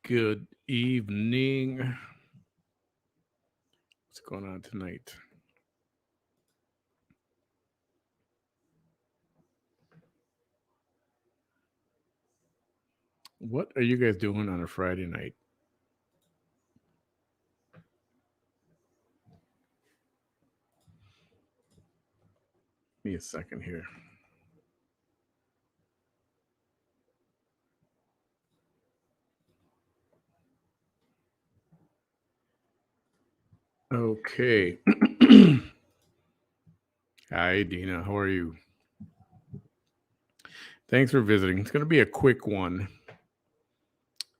Good evening. What's going on tonight? What are you guys doing on a Friday night? Give me a second here. Okay. Hi, Dina. How are you? Thanks for visiting. It's going to be a quick one.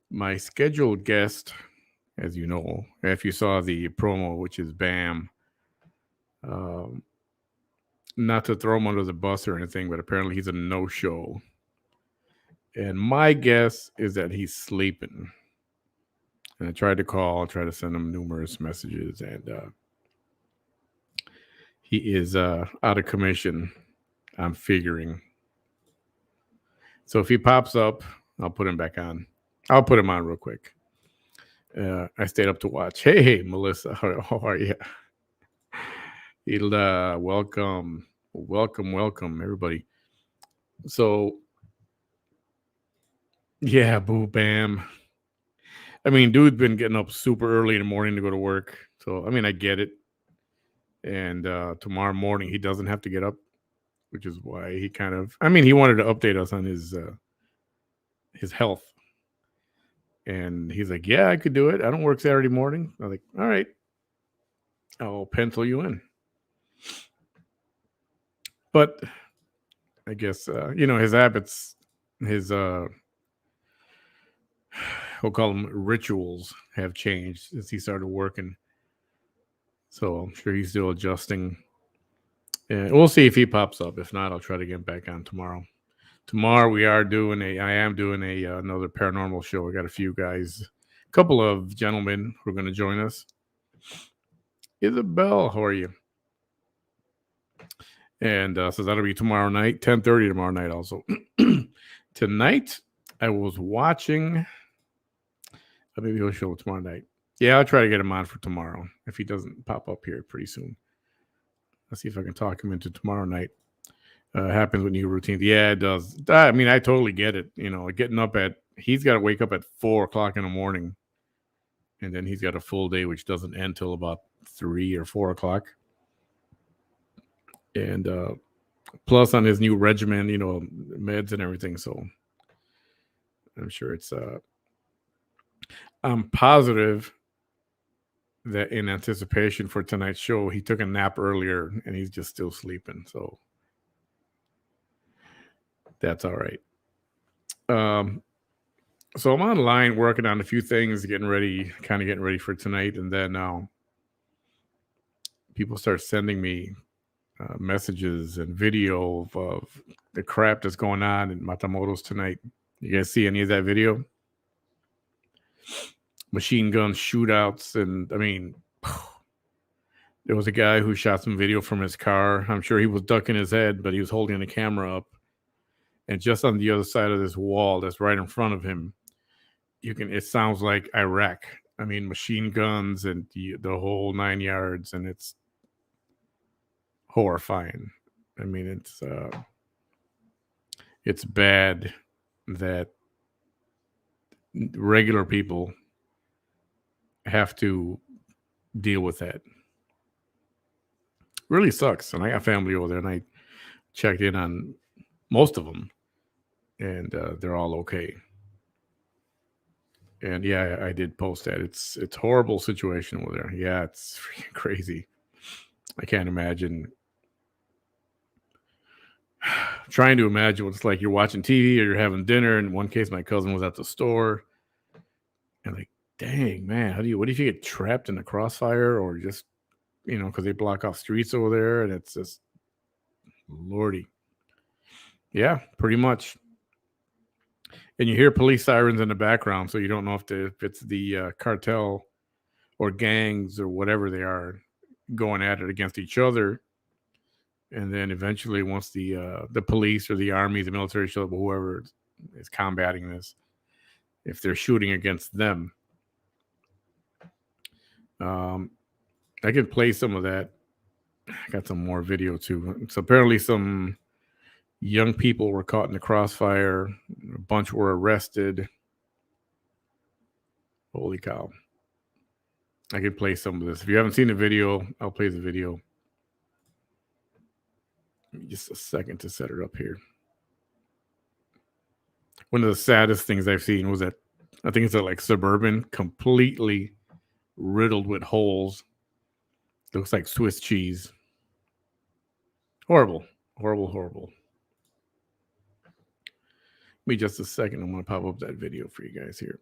My scheduled guest, as you know, if you saw the promo, which is Bam, um, not to throw him under the bus or anything, but apparently he's a no show. And my guess is that he's sleeping. And I tried to call, tried to send him numerous messages, and he is out of commission. I'm figuring. So if he pops up, I'll put him back on. I'll put him on real quick. I stayed up to watch. Hey, Melissa, how are you? Welcome, everybody. So, yeah, boo, bam. I mean, dude's been getting up super early in the morning to go to work. So, I mean, I get it. And tomorrow morning, he doesn't have to get up, which is why he kind of, I mean, he wanted to update us on his health. And he's like, yeah, I could do it. I don't work Saturday morning. I'm like, all right, I'll pencil you in. But I guess, his habits, his, we'll call them rituals, have changed since he started working. So I'm sure he's still adjusting. And we'll see if he pops up. If not, I'll try to get back on tomorrow. Tomorrow I am doing another paranormal show. I got a few guys, a couple of gentlemen who are going to join us. Isabel, how are you? And so that'll be tomorrow night, 10:30 tomorrow night also. Tonight, I was watching, maybe he'll show tomorrow night. Yeah, I'll try to get him on for tomorrow if he doesn't pop up here pretty soon. Let's see if I can talk him into tomorrow night. Happens with new routines. Yeah, it does. I mean, I totally get it. Getting up he's got to wake up at 4 o'clock in the morning. And then he's got a full day, which doesn't end till about 3 or 4 o'clock. And plus on his new regimen, meds and everything. So I'm sure it's I'm positive that in anticipation for tonight's show, he took a nap earlier and he's just still sleeping. So that's all right. So I'm online working on a few things, getting ready for tonight. And then people start sending me messages and video of the crap that's going on in Matamoros tonight. You guys see any of that video? Machine gun shootouts. And I mean, there was a guy who shot some video from his car. I'm sure he was ducking his head, but he was holding the camera up. And just on the other side of this wall that's right in front of him, it sounds like Iraq. I mean, machine guns and the whole 9 yards, and it's horrifying. I mean, it's bad that regular people have to deal with that. Really sucks. And I got family over there, and I checked in on most of them, and they're all okay. And yeah, I did post that. It's horrible situation over there. Yeah, it's freaking crazy. I can't imagine. Trying to imagine what it's like. You're watching TV or you're having dinner. In one case, my cousin was at the store, and like, dang man, what if you get trapped in the crossfire or just because they block off streets over there, and it's just lordy. Yeah, pretty much. And you hear police sirens in the background, so you don't know if it's the cartel or gangs or whatever they are going at it against each other. And then eventually, once the police or the army, the military show up, whoever is combating this, if they're shooting against them. I could play some of that. I got some more video too. So apparently some young people were caught in the crossfire. A bunch were arrested. Holy cow. I could play some of this. If you haven't seen the video, I'll play the video. Give me just a second to set it up here. One of the saddest things I've seen was that I think it's like Suburban, completely riddled with holes. Looks like Swiss cheese. Horrible. Horrible. Give me just a second. I'm going to pop up that video for you guys here.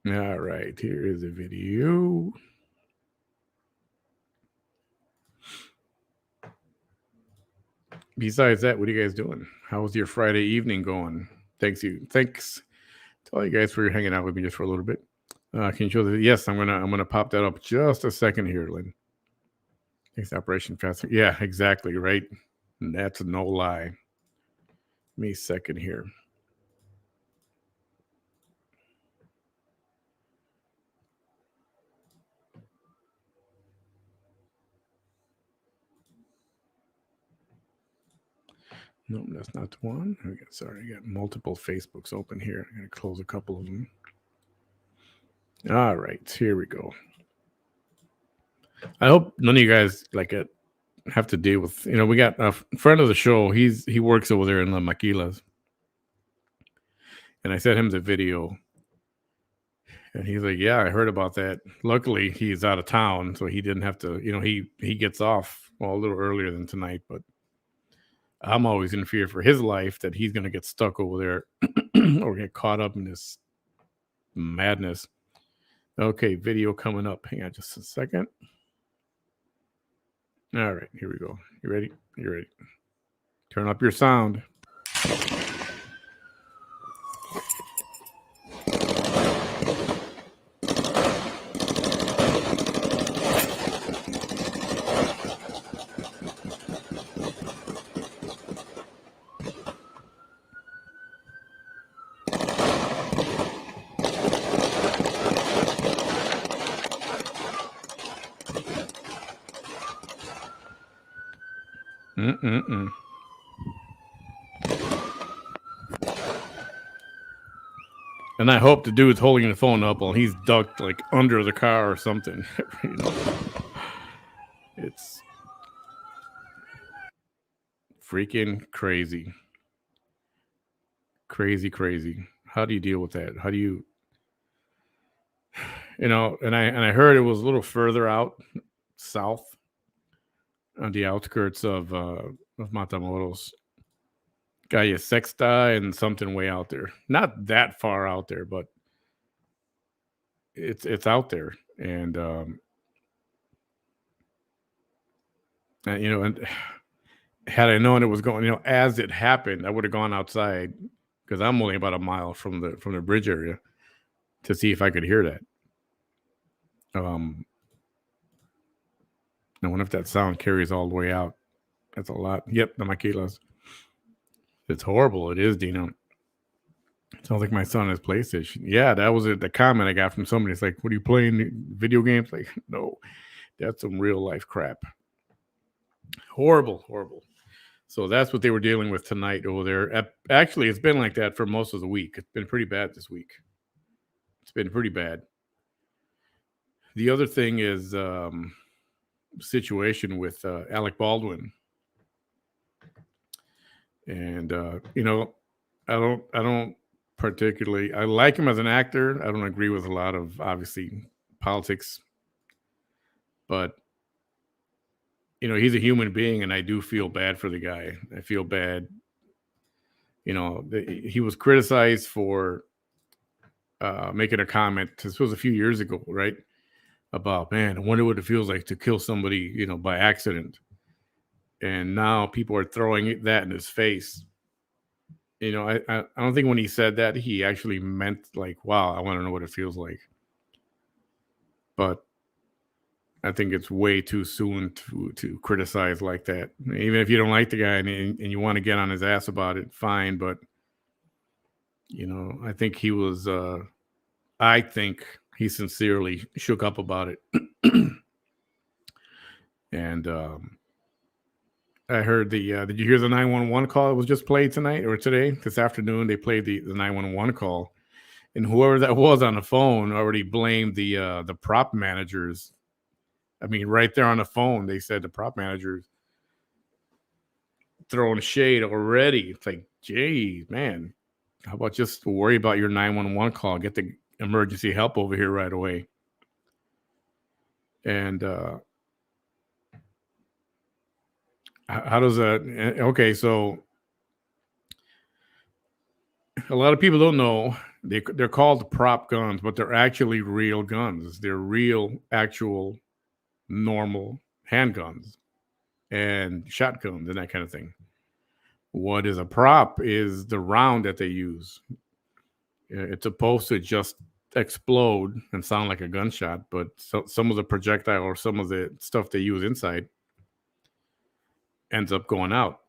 All right. Here is a video. Besides that, what are you guys doing? How was your Friday evening going? Thanks to all you guys for hanging out with me just for a little bit. Can you show that? Yes, I'm gonna pop that up just a second here, Lynn. Thanks, Operation Faster. Yeah, exactly right. And that's no lie. Give me a second here. Nope, that's not the one. Sorry, I got multiple Facebooks open here. I'm gonna close a couple of them. All right, here we go. I hope none of you guys have to deal with. We got a friend of the show. He works over there in La Maquilas, and I sent him the video, and he's like, "Yeah, I heard about that." Luckily, he's out of town, so he didn't have to. He gets off a little earlier than tonight, but I'm always in fear for his life that he's going to get stuck over there or get caught up in this madness. Okay, video coming up. Hang on just a second. All right, here we go. You ready? You ready? Turn up your sound. And I hope the dude's holding the phone up while he's ducked under the car or something. It's freaking crazy. Crazy. How do you deal with that? How do you and I heard it was a little further out south on the outskirts of Matamoros. Calle Sexta and something way out there. Not that far out there, but it's out there. And and had I known it was going, as it happened, I would have gone outside because I'm only about a mile from the bridge area to see if I could hear that. I wonder if that sound carries all the way out. That's a lot. Yep, the Maquilas. It's horrible. It is, Dino. Sounds like my son has PlayStation. Yeah, that was the comment I got from somebody. It's like, what are you playing? Video games? Like, no, that's some real life crap. Horrible. So that's what they were dealing with tonight over there. Actually, it's been like that for most of the week. It's been pretty bad this week. It's been pretty bad. The other thing is situation with Alec Baldwin. And I don't particularly, I like him as an actor. I don't agree with a lot of obviously politics, but he's a human being, and I do feel bad for the guy. I feel bad. He was criticized for making a comment. This was a few years ago, right? About, man, I wonder what it feels like to kill somebody, by accident. And now people are throwing that in his face. I don't think when he said that, he actually meant wow, I want to know what it feels like. But I think it's way too soon to criticize like that. Even if you don't like the guy and you want to get on his ass about it, fine. But I think he was. I think he sincerely shook up about it. And I heard the. Did you hear the 911 call? It was just played tonight or today, this afternoon. They played the 911 call, and whoever that was on the phone already blamed the prop managers. I mean, right there on the phone, they said the prop managers throwing shade already. It's like, geez, man, how about just worry about your 911 call? Get the emergency help over here right away. And how does that? Okay, so a lot of people don't know they're called prop guns, but they're actually real guns. They're real, actual, normal handguns and shotguns and that kind of thing. What is a prop is the round that they use. It's supposed to just explode and sound like a gunshot, but some of the projectile or some of the stuff they use inside ends up going out.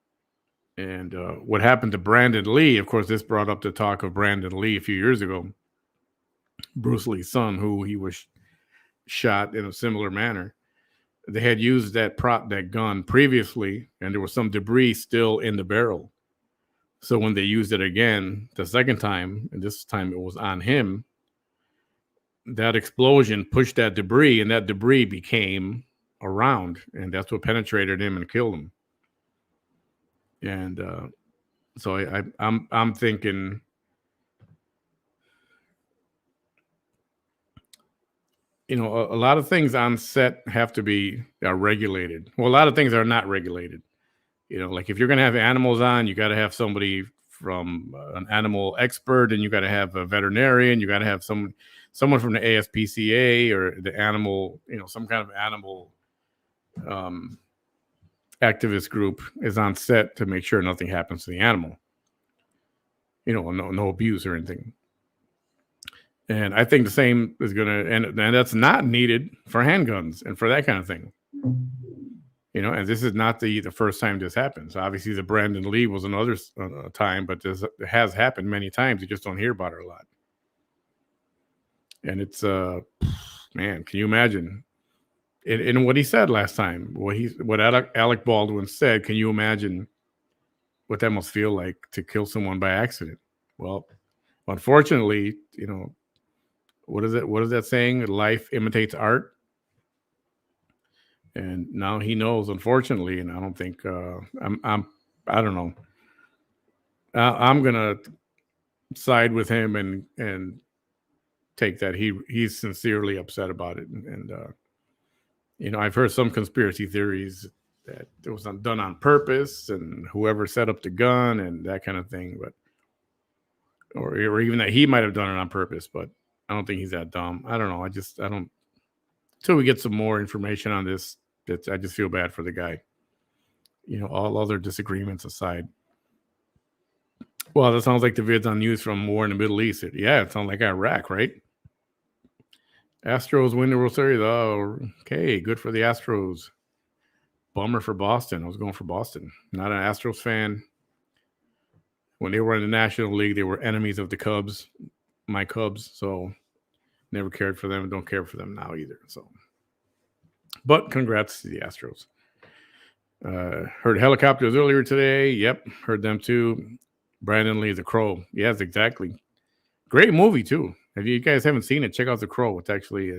And what happened to Brandon Lee, of course, this brought up the talk of Brandon Lee a few years ago, Bruce Lee's son, who he was shot in a similar manner. They had used that gun previously, and there was some debris still in the barrel. So when they used it again the second time, and this time it was on him, that explosion pushed that debris, and that debris became a round, and that's what penetrated him and killed him. And so I'm thinking, a lot of things on set have to be regulated. Well, a lot of things are not regulated. Like if you're going to have animals on, you got to have somebody from an animal expert, and you got to have a veterinarian. You got to have someone from the ASPCA or the animal, some kind of animal activist group is on set to make sure nothing happens to the animal. No abuse or anything. And I think the same is going to, and that's not needed for handguns and for that kind of thing. And this is not the first time this happens. Obviously, the Brandon Lee was another time, but this has happened many times. You just don't hear about it a lot. And it's, man, can you imagine? And what he said last time, what Alec Baldwin said, can you imagine what that must feel like to kill someone by accident? Well, unfortunately, what is it? What is that saying? Life imitates art. And now he knows, unfortunately, and I don't think I don't know. I'm gonna side with him and take that he's sincerely upset about it, and I've heard some conspiracy theories that it was done on purpose, and whoever set up the gun and that kind of thing, but or even that he might have done it on purpose, but I don't think he's that dumb. I don't know. I don't. Until we get some more information on this, I just feel bad for the guy. All other disagreements aside. Well, that sounds like the vids on news from war in the Middle East. Yeah, it sounds like Iraq, right? Astros win the World Series. Oh, okay, good for the Astros. Bummer for Boston. I was going for Boston. Not an Astros fan. When they were in the National League, they were enemies of the Cubs, my Cubs. So never cared for them and don't care for them now either. So, but congrats to the Astros. Heard helicopters earlier today. Yep, heard them too. Brandon Lee, The Crow. Yes, exactly. Great movie too. If you guys haven't seen it, check out The Crow. It's actually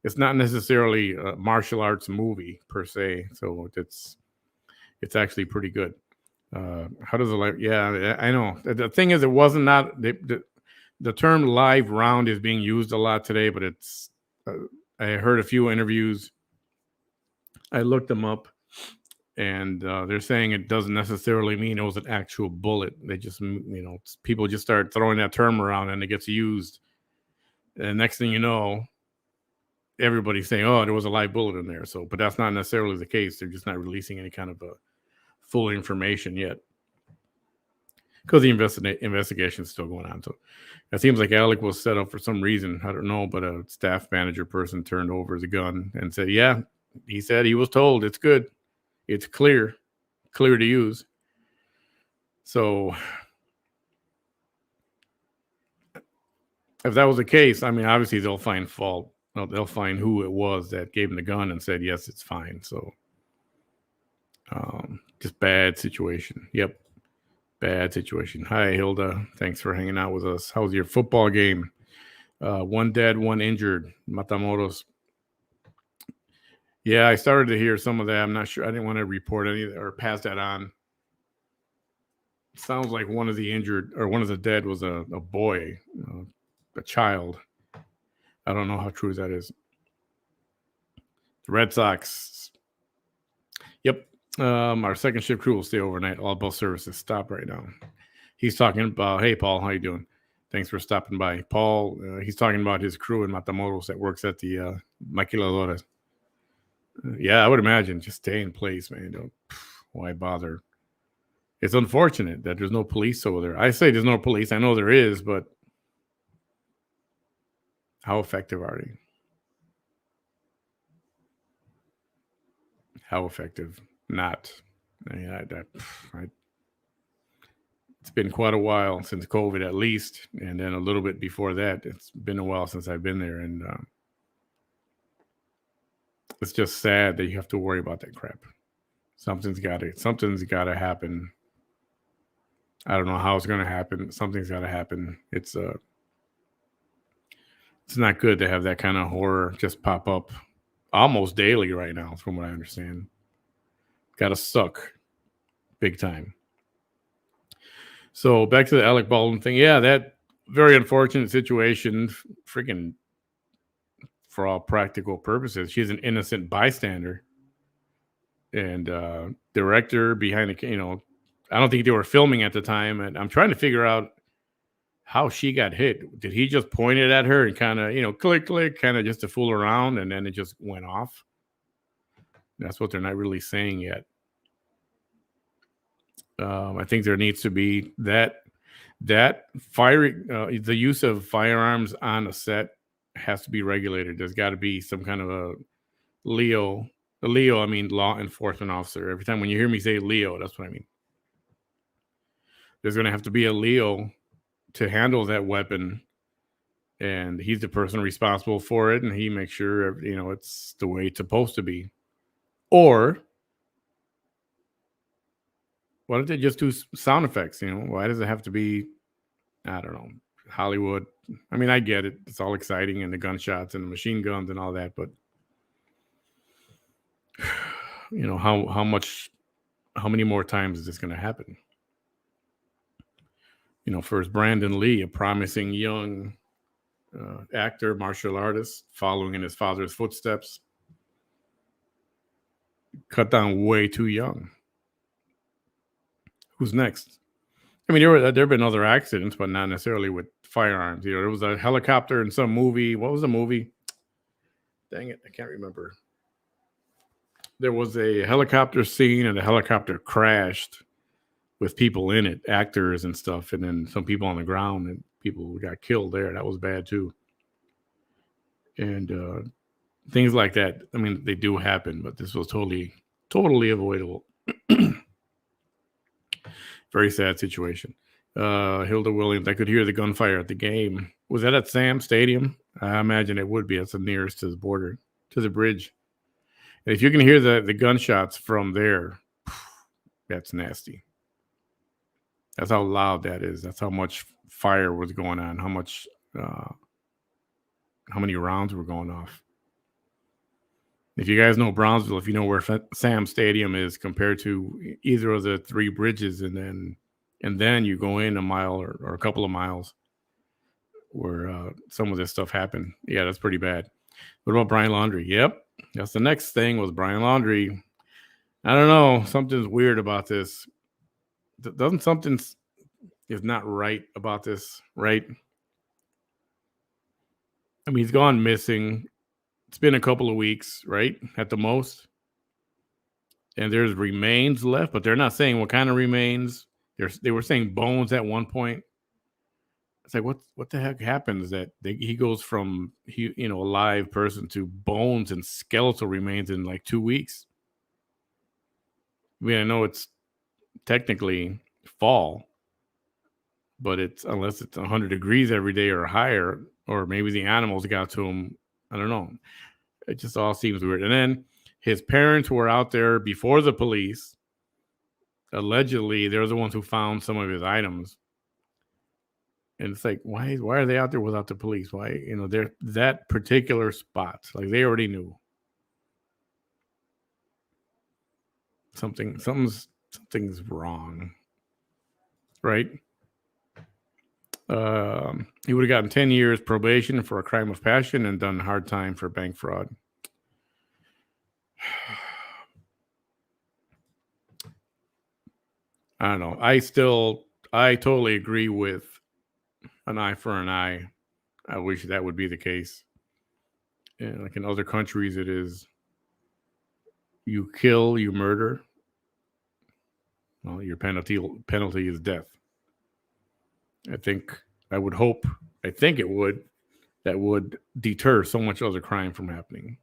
it's not necessarily a martial arts movie per se, so it's actually pretty good. How does it like? Yeah, I know. The thing is, it wasn't not the term live round is being used a lot today, but it's I heard a few interviews. I looked them up, and they're saying it doesn't necessarily mean it was an actual bullet. They just, people just start throwing that term around, and it gets used. And next thing you know, everybody's saying, "Oh, there was a live bullet in there." So, but that's not necessarily the case. They're just not releasing any kind of a full information yet, because the investigation is still going on. So it seems like Alec was set up for some reason. I don't know, but a staff manager person turned over the gun and said, "Yeah," he said he was told it's good, it's clear to use. So if that was the case, I mean, obviously they'll find fault. They'll find who it was that gave him the gun and said, yes, it's fine. So just bad situation. Yep. Bad situation. Hi, Hilda. Thanks for hanging out with us. How's your football game? One dead, one injured. Matamoros. Yeah, I started to hear some of that. I'm not sure. I didn't want to report any or pass that on. It sounds like one of the injured or one of the dead was a boy, a child. I don't know how true that is. The Red Sox. Yep. Our second shift crew will stay overnight. All bus services stop right now. He's talking about, hey, Paul, how you doing? Thanks for stopping by. Paul, he's talking about his crew in Matamoros that works at the Maquiladoras. Yeah, I would imagine. Just stay in place, man. Why bother? It's unfortunate that there's no police over there. I say there's no police. I know there is, but how effective are they? How effective? Not. It's been quite a while since COVID, at least, and then a little bit before that. It's been a while since I've been there, and it's just sad that you have to worry about that crap. Something's got to happen. I don't know how it's going to happen. Something's got to happen. It's not good to have that kind of horror just pop up almost daily right now, from what I understand. Got to suck big time. So back to the Alec Baldwin thing. Yeah, that very unfortunate situation. Freaking, for all practical purposes, she's an innocent bystander. And director behind the, I don't think they were filming at the time. And I'm trying to figure out how she got hit. Did he just point it at her and kind of, click, click, kind of just to fool around, and then it just went off? That's what they're not really saying yet. I think there needs to be that firing, the use of firearms on a set has to be regulated. There's got to be some kind of a Leo, I mean law enforcement officer. Every time when you hear me say Leo, that's what I mean. There's going to have to be a Leo to handle that weapon, and he's the person responsible for it, and he makes sure it's the way it's supposed to be. Or why don't they just do sound effects? Why does it have to be, I don't know, Hollywood? I mean, I get it. It's all exciting, and the gunshots and the machine guns and all that, but how many more times is this going to happen? First Brandon Lee, a promising young actor, martial artist, following in his father's footsteps, cut down way too young. Who's next? I mean, there have been other accidents, but not necessarily with firearms. There was a helicopter in some movie. What was the movie? Dang it, I can't remember. There was a helicopter scene, and the helicopter crashed with people in it, actors and stuff, and then some people on the ground, and people got killed there. That was bad too. And things like that. I mean, they do happen, but this was totally avoidable. Very sad situation. Hilda Williams, I could hear the gunfire at the game. Was that at Sam Stadium? I imagine it would be. It's the nearest to the border, to the bridge. And if you can hear the gunshots from there, that's nasty. That's how loud that is. That's how much fire was going on. How many rounds were going off. If you guys know Brownsville, if you know where Sam Stadium is compared to either of the three bridges, and then you go in a mile or a couple of miles where some of this stuff happened. Yeah, that's pretty bad. What about Brian Laundrie? Yep, that's the next thing was Brian Laundrie. I don't know. Something's weird about this. Doesn't something is not right about this, right? I mean, he's gone missing. It's been a couple of weeks, right? At the most. And there's remains left, but they're not saying what kind of remains. They were saying bones at one point. It's like, what the heck happens that he goes from a live person to bones and skeletal remains in like 2 weeks? I mean, I know it's technically fall, But unless it's 100 degrees every day or higher, or maybe the animals got to him. I don't know. It just all seems weird. And then his parents were out there before the police. Allegedly, they're the ones who found some of his items. And it's like, why are they out there without the police? Why, they're that particular spot. Like, they already knew. Something's wrong. Right? He would have gotten 10 years probation for a crime of passion and done hard time for bank fraud. I don't know. I totally agree with an eye for an eye. I wish that would be the case. And like in other countries, it is you kill, you murder. Well, your penalty is death. I think it would. That would deter so much other crime from happening.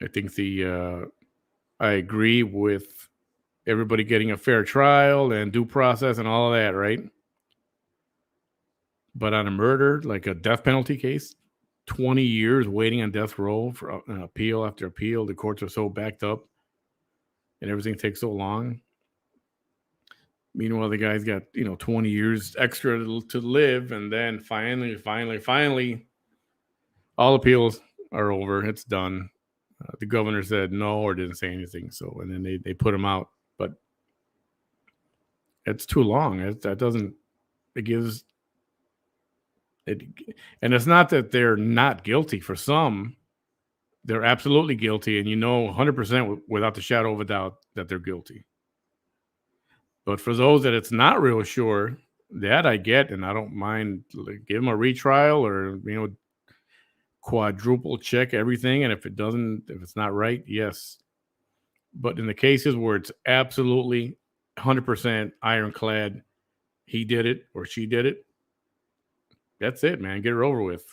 I think I agree with everybody getting a fair trial and due process and all of that, right? But on a murder, like a death penalty case, 20 years waiting on death row for an appeal after appeal. The courts are so backed up and everything takes so long. Meanwhile, the guy's got, 20 years extra to live. And then finally, all appeals are over. It's done. The governor said no or didn't say anything. So, and then they put him out. But it's too long. And it's not that they're not guilty. For some, they're absolutely guilty. And 100% without the shadow of a doubt that they're guilty. But for those that it's not real sure, that I get, and I don't mind give them a retrial or, quadruple check everything. And if it's not right, yes. But in the cases where it's absolutely 100% ironclad, he did it or she did it, that's it, man. Get it over with.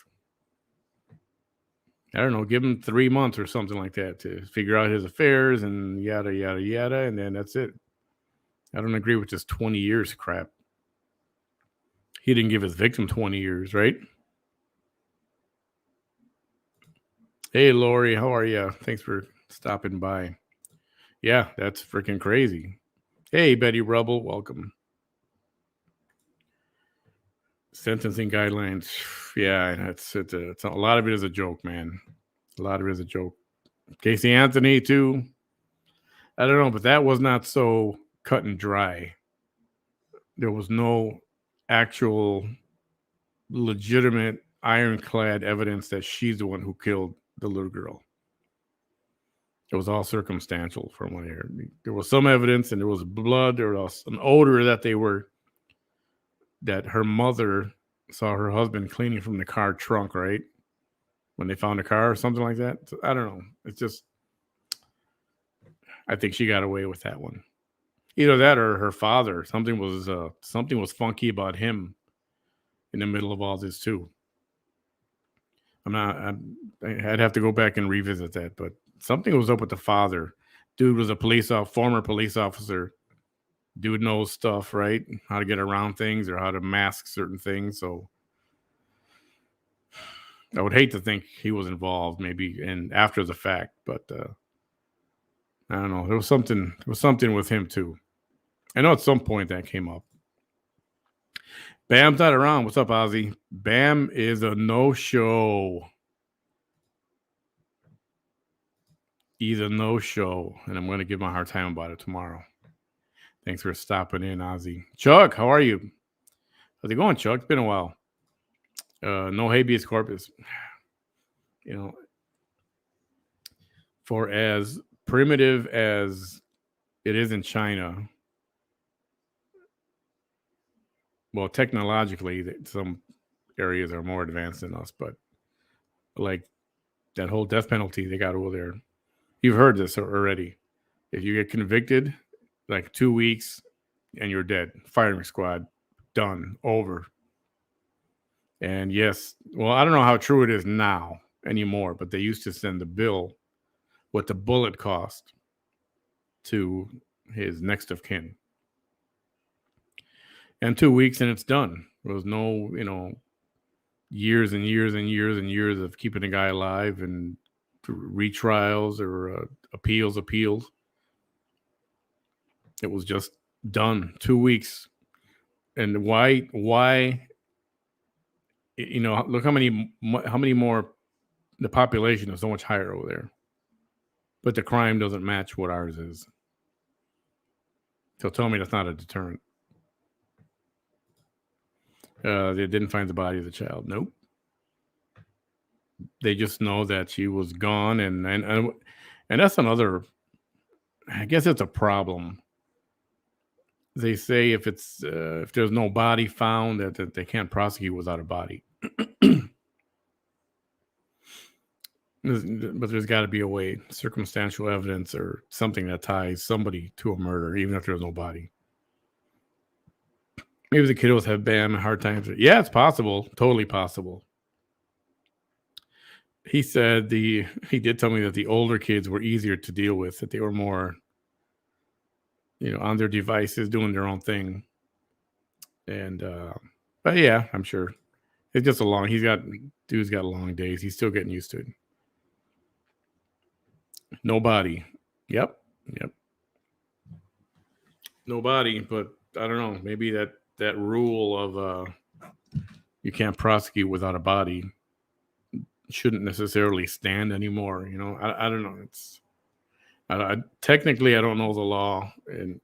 I don't know, give him 3 months or something like that to figure out his affairs and yada, yada, yada. And then that's it. I don't agree with this 20 years crap. He didn't give his victim 20 years, right? Hey, Lori, how are you? Thanks for stopping by. Yeah, that's freaking crazy. Hey, Betty Rubble, welcome. Sentencing guidelines. Yeah, it's a lot of it is a joke, man. A lot of it is a joke. Casey Anthony, too. I don't know, but that was not so cut and dry. There was no actual legitimate ironclad evidence that she's the one who killed the little girl. It was all circumstantial from what I heard. There was some evidence and there was blood. There was an odor that her mother saw her husband cleaning from the car trunk, right? When they found the car or something like that. So, I don't know. It's just, I think she got away with that one. Either that or her father. Something was funky about him in the middle of all this too. I'd have to go back and revisit that, but something was up with the father. Dude was a former police officer. Dude knows stuff, right? How to get around things or how to mask certain things. So I would hate to think he was involved, maybe, and after the fact, but I don't know. There was something with him too. I know at some point that came up. Bam's not around. What's up, Ozzy? Bam is a no-show. He's a no-show, and I'm going to give him a hard time about it tomorrow. Thanks for stopping in, Ozzy. Chuck, how are you? How's it going, Chuck? It's been a while. No habeas corpus. For as primitive as it is in China, well, technologically, some areas are more advanced than us, but like that whole death penalty they got over there. You've heard this already. If you get convicted, like 2 weeks and you're dead. Firing squad, done, over. And yes, well, I don't know how true it is now anymore, but they used to send the bill what the bullet cost to his next of kin. And 2 weeks and it's done. There was no, years and years and years and years of keeping a guy alive and retrials or appeals. It was just done. 2 weeks. And why, look how many more, the population is so much higher over there. But the crime doesn't match what ours is. So tell me that's not a deterrent. They didn't find the body of the child. Nope. They just know that she was gone, and that's another. I guess it's a problem. They say if there's no body found, that they can't prosecute without a body. But there's got to be a way, circumstantial evidence or something that ties somebody to a murder, even if there's no body. Maybe the kiddos have been hard times. Yeah, it's possible. Totally possible. He said he did tell me that the older kids were easier to deal with, that they were more, on their devices doing their own thing. And, but yeah, I'm sure it's just dude's got long days. He's still getting used to it. No body. Yep. No body, but I don't know. Maybe that rule of you can't prosecute without a body shouldn't necessarily stand anymore. I don't know. Technically, I don't know the law and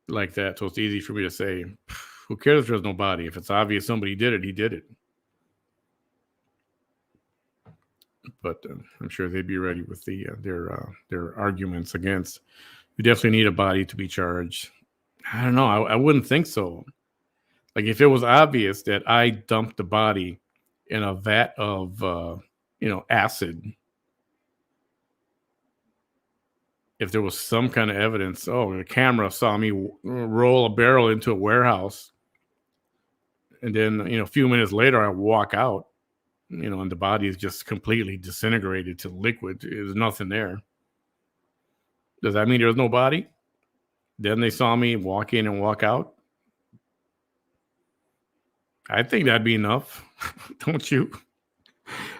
like that, so it's easy for me to say, who cares if there's no body? If it's obvious somebody did it, he did it. But I'm sure they'd be ready with their arguments against. We definitely need a body to be charged. I don't know. I wouldn't think so. Like if it was obvious that I dumped the body in a vat of acid, if there was some kind of evidence, the camera saw me roll a barrel into a warehouse, and then a few minutes later I walk out, and the body is just completely disintegrated to liquid. There's nothing there. Does that mean there's no body? Then they saw me walk in and walk out. I think that'd be enough. Don't you?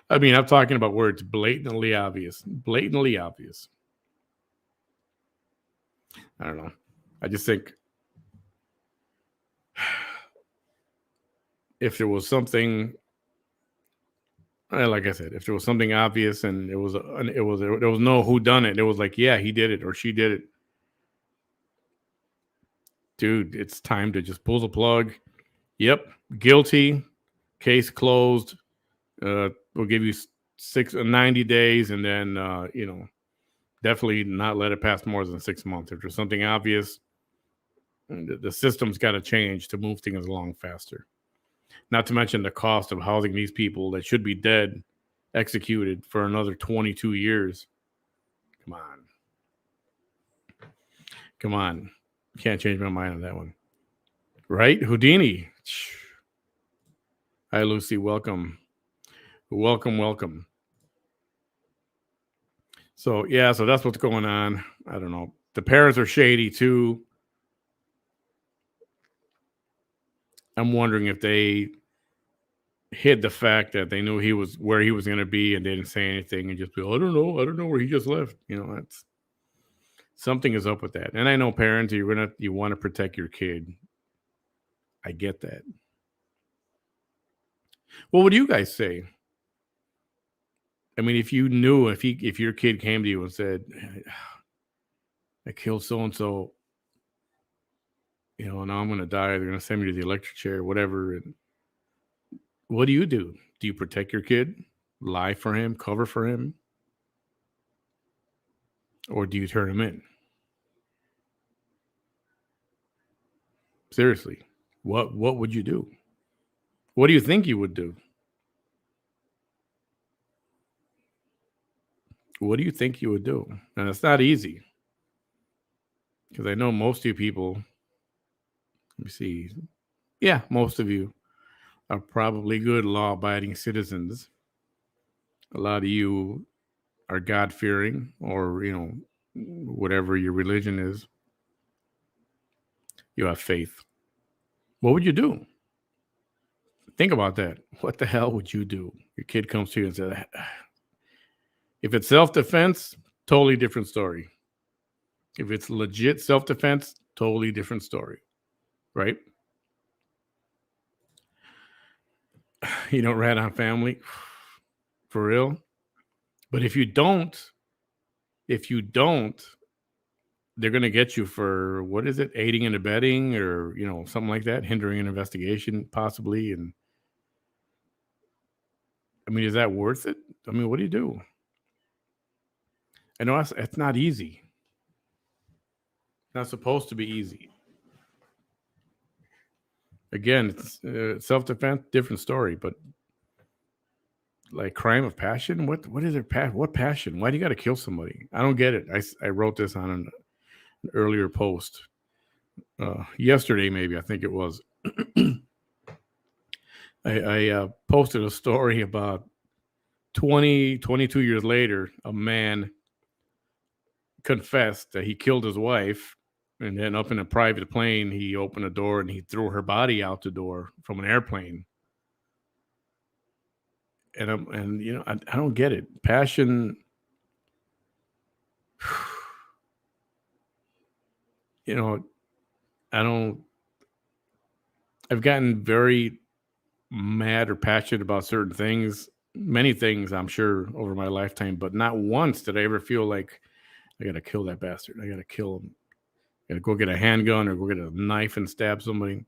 I mean, I'm talking about where it's blatantly obvious. Blatantly obvious. I don't know. I just think if there was something, like I said, if there was something obvious and there was no whodunit, it was like, yeah, he did it or she did it. Dude, it's time to just pull the plug. Yep, guilty, case closed. We'll give you 90 days, and then definitely not let it pass more than 6 months. If there's something obvious, the system's got to change to move things along faster. Not to mention the cost of housing these people that should be dead, executed for another 22 years. Come on. Can't change my mind on that one. Right? Houdini. Hi, Lucy. Welcome. So, yeah, so that's what's going on. I don't know. The parents are shady, too. I'm wondering if they hid the fact that they knew he was where he was going to be and they didn't say anything and just be, I don't know where he just left. That's something is up with that. And I know parents, you want to protect your kid. I get that. Well, what do you guys say? I mean, if you knew, if your kid came to you and said, I killed so-and-so, now I'm going to die. They're going to send me to the electric chair, whatever. And what do? Do you protect your kid? Lie for him? Cover for him? Or do you turn him in? Seriously, what would you do? What do you think you would do? What do you think you would do? And it's not easy. Because I know most of you people, let me see. Yeah, most of you are probably good law-abiding citizens. A lot of you are God-fearing or, whatever your religion is. You have faith. What would you do? Think about that. What the hell would you do? Your kid comes to you and says, if it's self-defense, totally different story. If it's legit self-defense, totally different story, right? You don't rat on family, for real. But if you don't, they're going to get you for, what is it, aiding and abetting, or something like that, hindering an investigation possibly. And I mean, is that worth it? I mean, what do you do? I know it's not easy. It's not supposed to be easy. Again, it's self-defense, different story. But like crime of passion, what is it? What passion? Why do you got to kill somebody? I don't get it. I wrote this on an earlier post yesterday, maybe, I think it was. I posted a story about 22 years later, a man confessed that he killed his wife, and then up in a private plane, he opened a door and he threw her body out the door from an airplane. And I don't get it. Passion, I've gotten very mad or passionate about certain things, many things, I'm sure, over my lifetime, but not once did I ever feel like I got to kill that bastard. I got to kill him. I got to go get a handgun or go get a knife and stab somebody.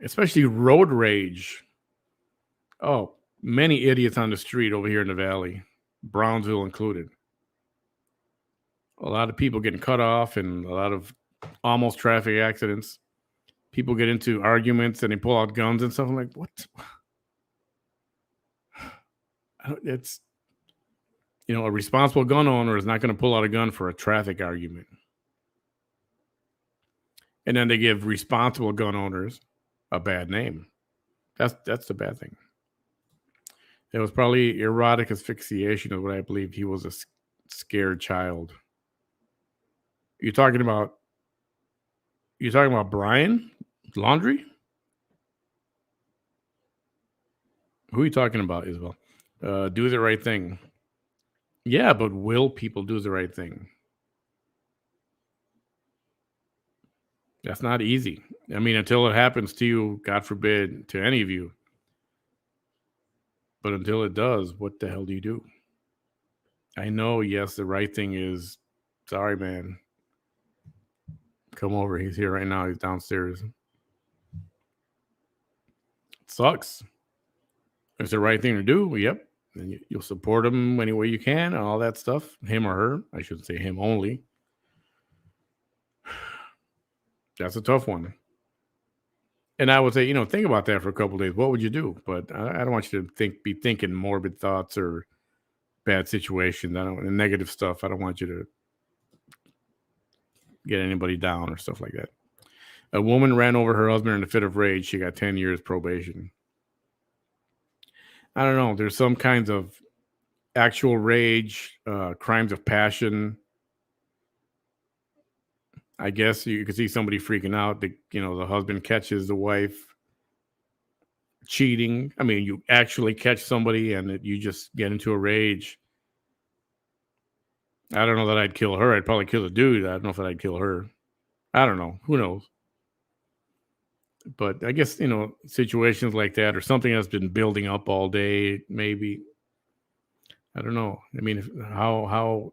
Especially road rage. Oh, many idiots on the street over here in the valley, Brownsville included. A lot of people getting cut off and a lot of almost traffic accidents. People get into arguments and they pull out guns and stuff. I'm like, what? It's, a responsible gun owner is not going to pull out a gun for a traffic argument. And then they give responsible gun owners a bad name. That's the bad thing. It was probably erotic asphyxiation is what I believe. He was a scared child. You're talking about Brian Laundrie? Who are you talking about, Isabel? Do the right thing. Yeah, but will people do the right thing? That's not easy. I mean, until it happens to you, God forbid, to any of you. But until it does, what the hell do you do? I know, yes, the right thing is, sorry, man. Come over. He's here right now. He's downstairs. It sucks. It's the right thing to do. Yep. And you'll support him any way you can and all that stuff. Him or her. I shouldn't say him only. That's a tough one. And I would say, think about that for a couple of days. What would you do? But I don't want you to be thinking morbid thoughts or bad situations. And negative stuff. I don't want you to get anybody down or stuff like that. A woman ran over her husband in a fit of rage. She got 10 years probation. I don't know. There's some kinds of actual rage, crimes of passion. I guess you could see somebody freaking out. The husband catches the wife cheating. I mean, you actually catch somebody and you just get into a rage. I don't know that I'd kill her. I'd probably kill the dude. I don't know if I'd kill her. I don't know. Who knows? But I guess, situations like that or something that's been building up all day, maybe. I don't know. I mean, how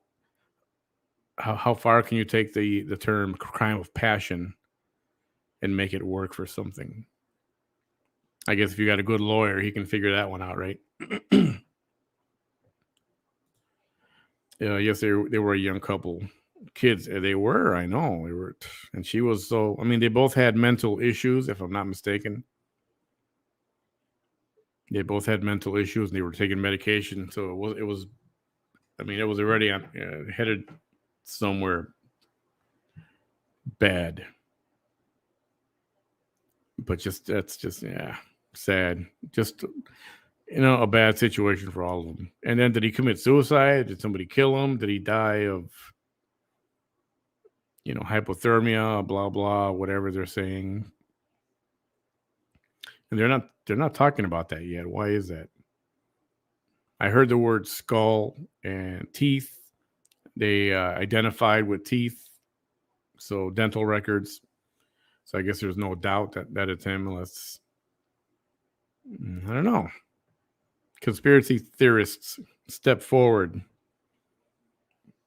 far can you take the term crime of passion and make it work for something? I guess if you got a good lawyer, he can figure that one out, right? Yes, they were a young couple. Kids, they were, I know. They were, and she was they both had mental issues, if I'm not mistaken. They both had mental issues and they were taking medication. So it was already headed somewhere bad. But that's just sad. Just a bad situation for all of them. And then did he commit suicide? Did somebody kill him? Did he die of hypothermia, blah blah, whatever they're saying, and they're not talking about that yet. Why is that? I heard the word skull and teeth. They identified with teeth, so dental records. So I guess there's no doubt that it's him, unless I don't know. Conspiracy theorists step forward.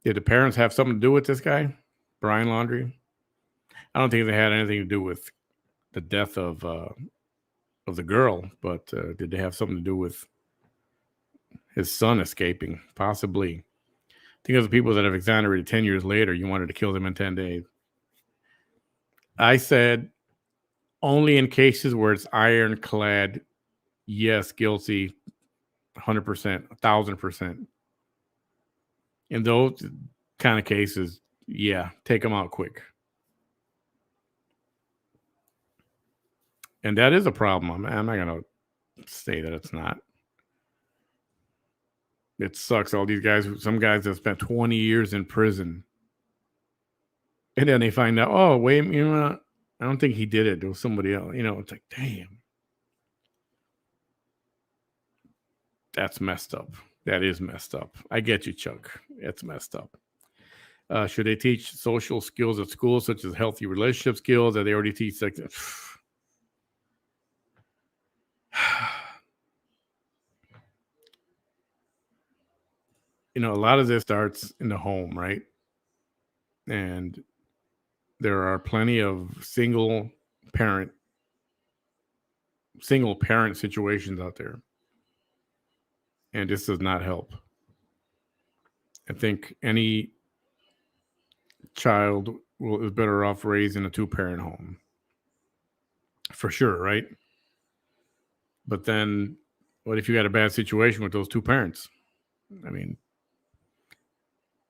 Did the parents have something to do with this guy, Brian Laundrie? I don't think they had anything to do with the death of the girl, but did they have something to do with his son escaping? Possibly. Think of the people that have exonerated 10 years later. You wanted to kill them in 10 days. I said only in cases where it's ironclad, yes, guilty, 100%, 1,000%. In those kind of cases, yeah, take them out quick. And that is a problem. I'm not going to say that it's not. It sucks. All these guys, some guys have spent 20 years in prison. And then they find out, oh, wait, I don't think he did it. It was somebody else. It's like, damn. That's messed up. That is messed up. I get you, Chuck. It's messed up. Should they teach social skills at school, such as healthy relationship skills that they already teach? Like, a lot of this starts in the home, right? And there are plenty of single parent situations out there. And this does not help. I think any child is better off raised in a 2-parent home. For sure, right? But then what if you got a bad situation with those 2 parents? I mean,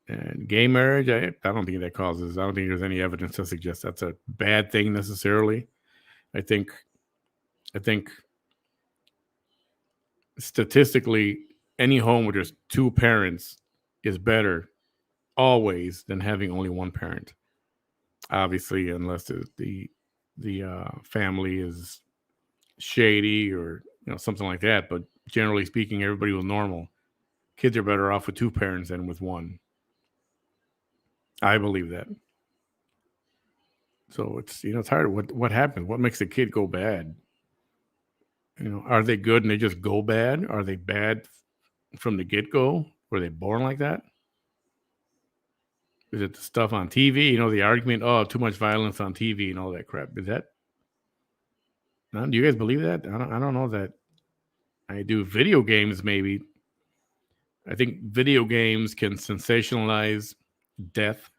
and gay marriage, I don't think I don't think there's any evidence to suggest that's a bad thing necessarily. I think statistically, any home where there's 2 parents is better always than having only 1 parent. Obviously, unless the family is shady or something like that. But generally speaking, everybody was normal. Kids are better off with 2 parents than with 1. I believe that. So it's it's hard. What happens? What makes a kid go bad? Are they good and they just go bad? Are they bad from the get-go? Were they born like that? Is it the stuff on TV? The argument, oh, too much violence on TV and all that crap. Is that? Do you guys believe that? I don't know that. I do. Video games, maybe. I think video games can sensationalize death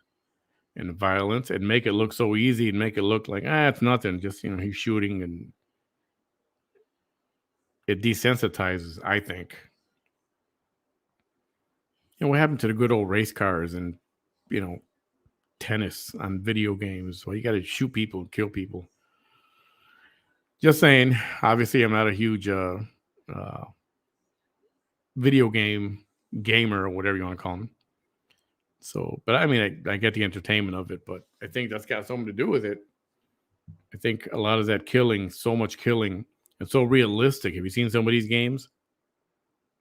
and violence and make it look so easy and make it look like, it's nothing. Just, he's shooting, and it desensitizes, I think. What happened to the good old race cars and, tennis on video games? Well, you got to shoot people and kill people. Just saying, obviously I'm not a huge video game gamer or whatever you want to call them. So, but I mean, I get the entertainment of it, but I think that's got something to do with it. I think a lot of that killing, so much killing, it's so realistic. Have you seen some of these games?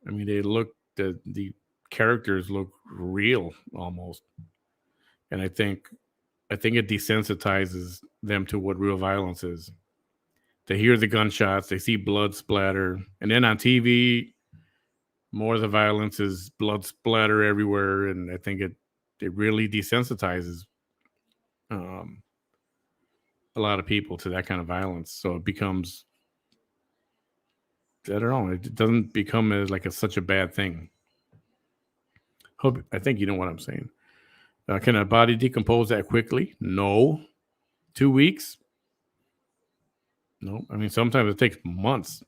I mean, the characters look real almost. And I think it desensitizes them to what real violence is. They hear the gunshots, they see blood splatter, and then on TV, more of the violence is blood splatter everywhere, and I think it really desensitizes a lot of people to that kind of violence. So it becomes, I don't know, it doesn't become as like such a bad thing. I think you know what I'm saying. Can a body decompose that quickly? No. 2 weeks? No. I mean, sometimes it takes months.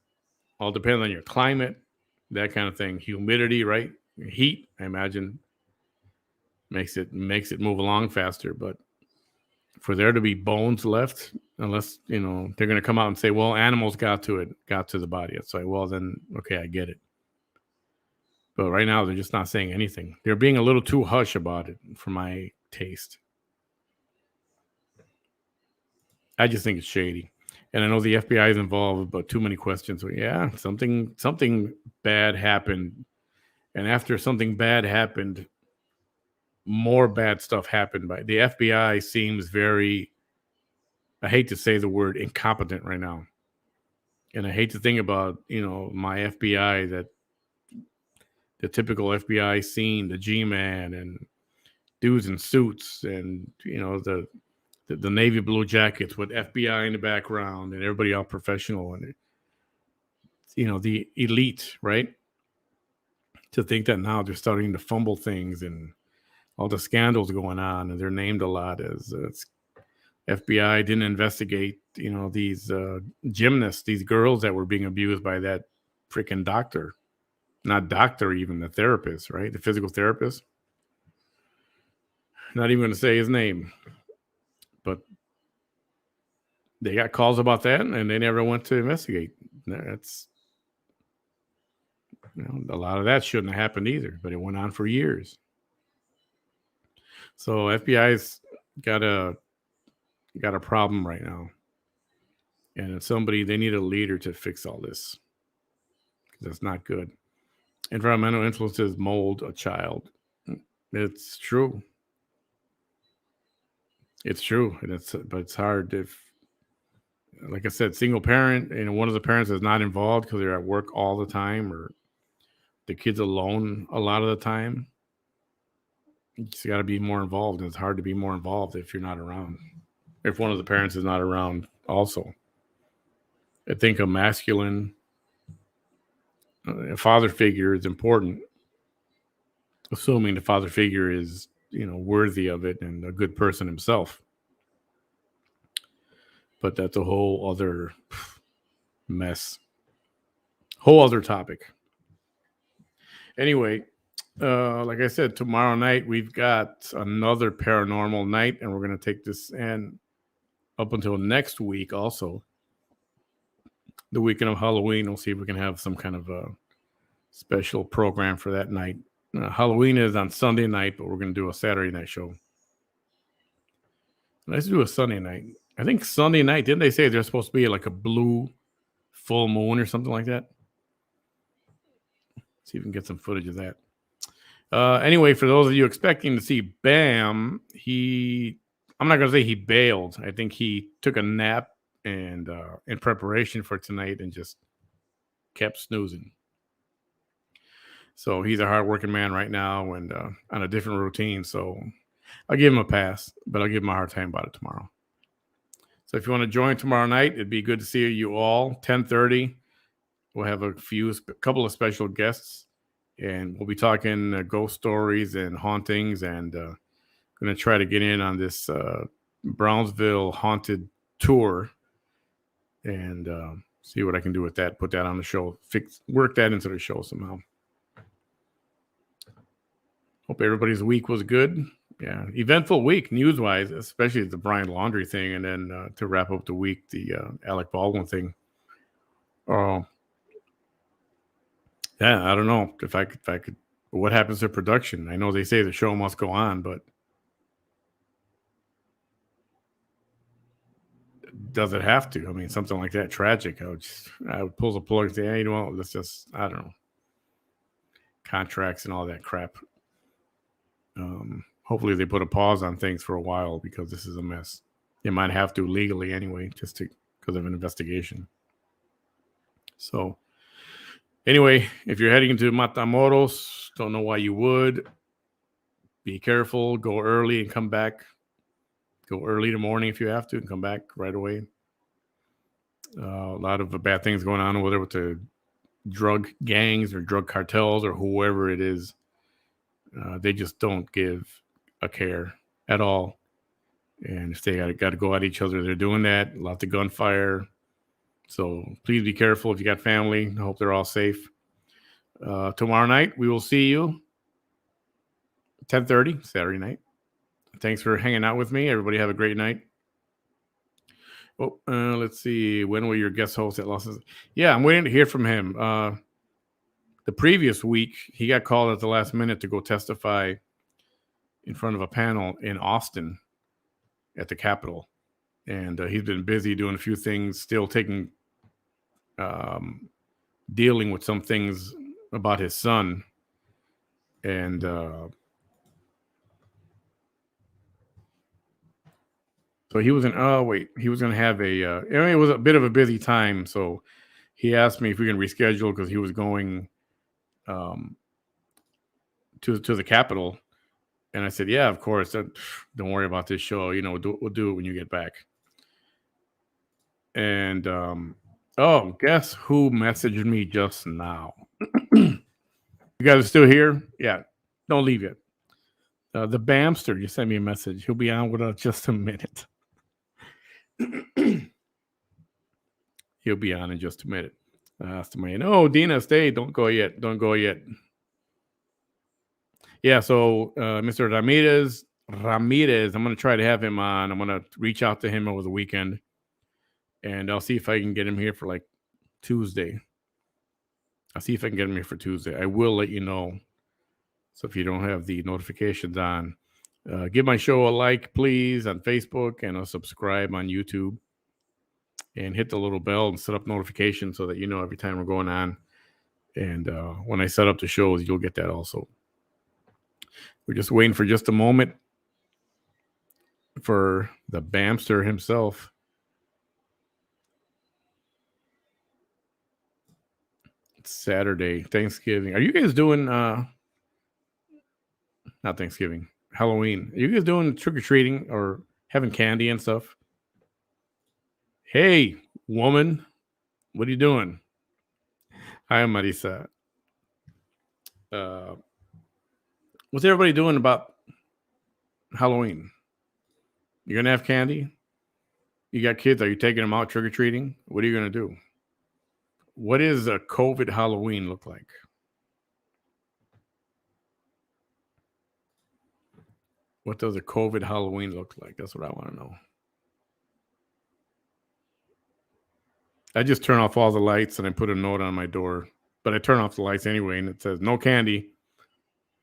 All depends on your climate, that kind of thing. Humidity, right? Heat, I imagine, makes it move along faster. But for there to be bones left, unless they're going to come out and say, well, animals got to the body. It's like, well, then okay, I get it. But right now they're just not saying anything. They're being a little too hush about it for my taste. I just think it's shady. And I know the FBI is involved, but too many questions. So yeah, something bad happened. And after something bad happened, more bad stuff happened. By the FBI seems very, I hate to say the word incompetent right now. And I hate to think about, my FBI, that the typical FBI scene, the G-Man and dudes in suits and, the navy blue jackets with FBI in the background and everybody all professional and, the elite, right? To think that now they're starting to fumble things and all the scandals going on, and they're named a lot as FBI didn't investigate, these gymnasts, these girls that were being abused by that freaking doctor, not doctor, even the therapist, right? The physical therapist. Not even going to say his name, but they got calls about that, and they never went to investigate. That's, a lot of that shouldn't have happened either, but it went on for years. So FBI's got a problem right now, and it's they need a leader to fix all this, because that's not good. Environmental influences mold a child. It's true. It's true, but it's hard if, like I said, single parent, one of the parents is not involved because they're at work all the time, or the kid's alone a lot of the time. You just got to be more involved, and it's hard to be more involved if you're not around. If one of the parents is not around, also, I think a masculine father figure is important, assuming the father figure is, worthy of it and a good person himself. But that's a whole other mess, whole other topic. Anyway, like I said, tomorrow night we've got another paranormal night, and we're going to take this and up until next week also. The weekend of Halloween, we'll see if we can have some kind of a special program for that night. Halloween is on Sunday night, but we're going to do a Saturday night show. Let's do a Sunday night. I think Sunday night, didn't they say there's supposed to be like a blue full moon or something like that? See if we can get some footage of that. Anyway, for those of you expecting to see Bam, I'm not going to say he bailed. I think he took a nap and in preparation for tonight and just kept snoozing. So he's a hardworking man right now and on a different routine. So I'll give him a pass, but I'll give him a hard time about it tomorrow. So if you want to join tomorrow night, it'd be good to see you all. 10:30, we'll have a couple of special guests, and we'll be talking ghost stories and hauntings, and going to try to get in on this Brownsville haunted tour and see what I can do with that. Put that on the show. Work that into the show somehow. Hope everybody's week was good. Yeah, eventful week news-wise, especially the Brian Laundrie thing, and then to wrap up the week, the Alec Baldwin thing. Yeah, I don't know if I could. What happens to production? I know they say the show must go on, but does it have to? I mean, something like that tragic. I would pull the plug and say, hey, let's just, I don't know, contracts and all that crap. Hopefully they put a pause on things for a while, because this is a mess. They might have to legally anyway, just because of an investigation. So anyway, if you're heading into Matamoros, don't know why you would. Be careful. Go early and come back. Go early in the morning if you have to, and come back right away. A lot of bad things going on, whether with the drug gangs or drug cartels or whoever it is. They just don't give a care at all. And if they got to go at each other, they're doing that. Lots of gunfire. So please be careful if you got family. I hope they're all safe. Tomorrow night, we will see you. 10:30, Saturday night. Thanks for hanging out with me. Everybody have a great night. Oh, let's see. When will your guest host at Los Angeles? Yeah, I'm waiting to hear from him. The previous week, he got called at the last minute to go testify in front of a panel in Austin at the Capitol. and he's been busy doing a few things, still dealing with some things about his son, and so he was in. Oh wait, he was going to have a. It was a bit of a busy time, so he asked me if we can reschedule because he was going um, to the Capitol, and I said, "Yeah, of course. Don't worry about this show. We'll do it when you get back." And oh, guess who messaged me just now? You guys are still here? Yeah, don't leave yet. The Bamster just sent me a message. He'll be on with us just a minute. He'll be on in just a minute. I asked him, "Oh, Dina, stay. Don't go yet. Don't go yet." Yeah, so Mr. Ramirez, I'm going to try to have him on. I'm going to reach out to him over the weekend, and I'll see if I can get him here for like Tuesday. I'll see if I can get him here for Tuesday. I will let you know. So if you don't have the notifications on, give my show a like, please, on Facebook, and a subscribe on YouTube. And hit the little bell and set up notifications so that you know every time we're going on. And when I set up the shows, you'll get that also. We're just waiting for just a moment for the Bamster himself. It's Saturday, Thanksgiving. Are you guys doing not Thanksgiving, Halloween? Are you guys doing trick-or-treating or having candy and stuff? Hey, woman, what are you doing? Hi, Marisa. What's everybody doing about Halloween? You're going to have candy? You got kids? Are you taking them out trick-or-treating? What are you going to do? What does a COVID Halloween look like? What does a COVID Halloween look like? That's what I want to know. I just turn off all the lights and I put a note on my door. But I turn off the lights anyway, and it says no candy.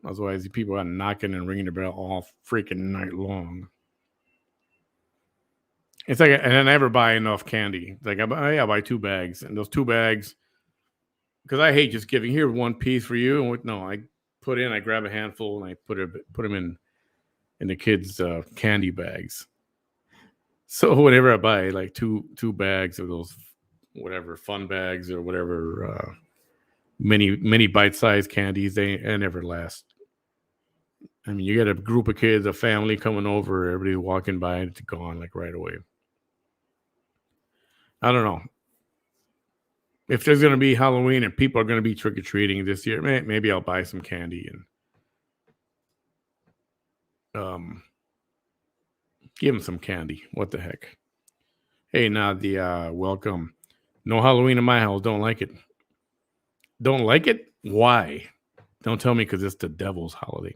Otherwise, people are knocking and ringing the bell all freaking night long. It's like, and I never buy enough candy. Like I buy 2 bags, and those 2 bags, because I hate just giving here one piece for you. And no, I grab a handful and I put them in the kids' candy bags. So whenever I buy like two bags of those, whatever fun bags or whatever mini bite-sized candies, they never last. I mean, you get a group of kids, a family coming over, everybody walking by, and it's gone like right away. I don't know. If there's going to be Halloween and people are going to be trick-or-treating this year, maybe I'll buy some candy and give them some candy. What the heck? Hey, Nadia, welcome. No Halloween in my house. Don't like it. Don't like it? Why? Don't tell me because it's the devil's holiday.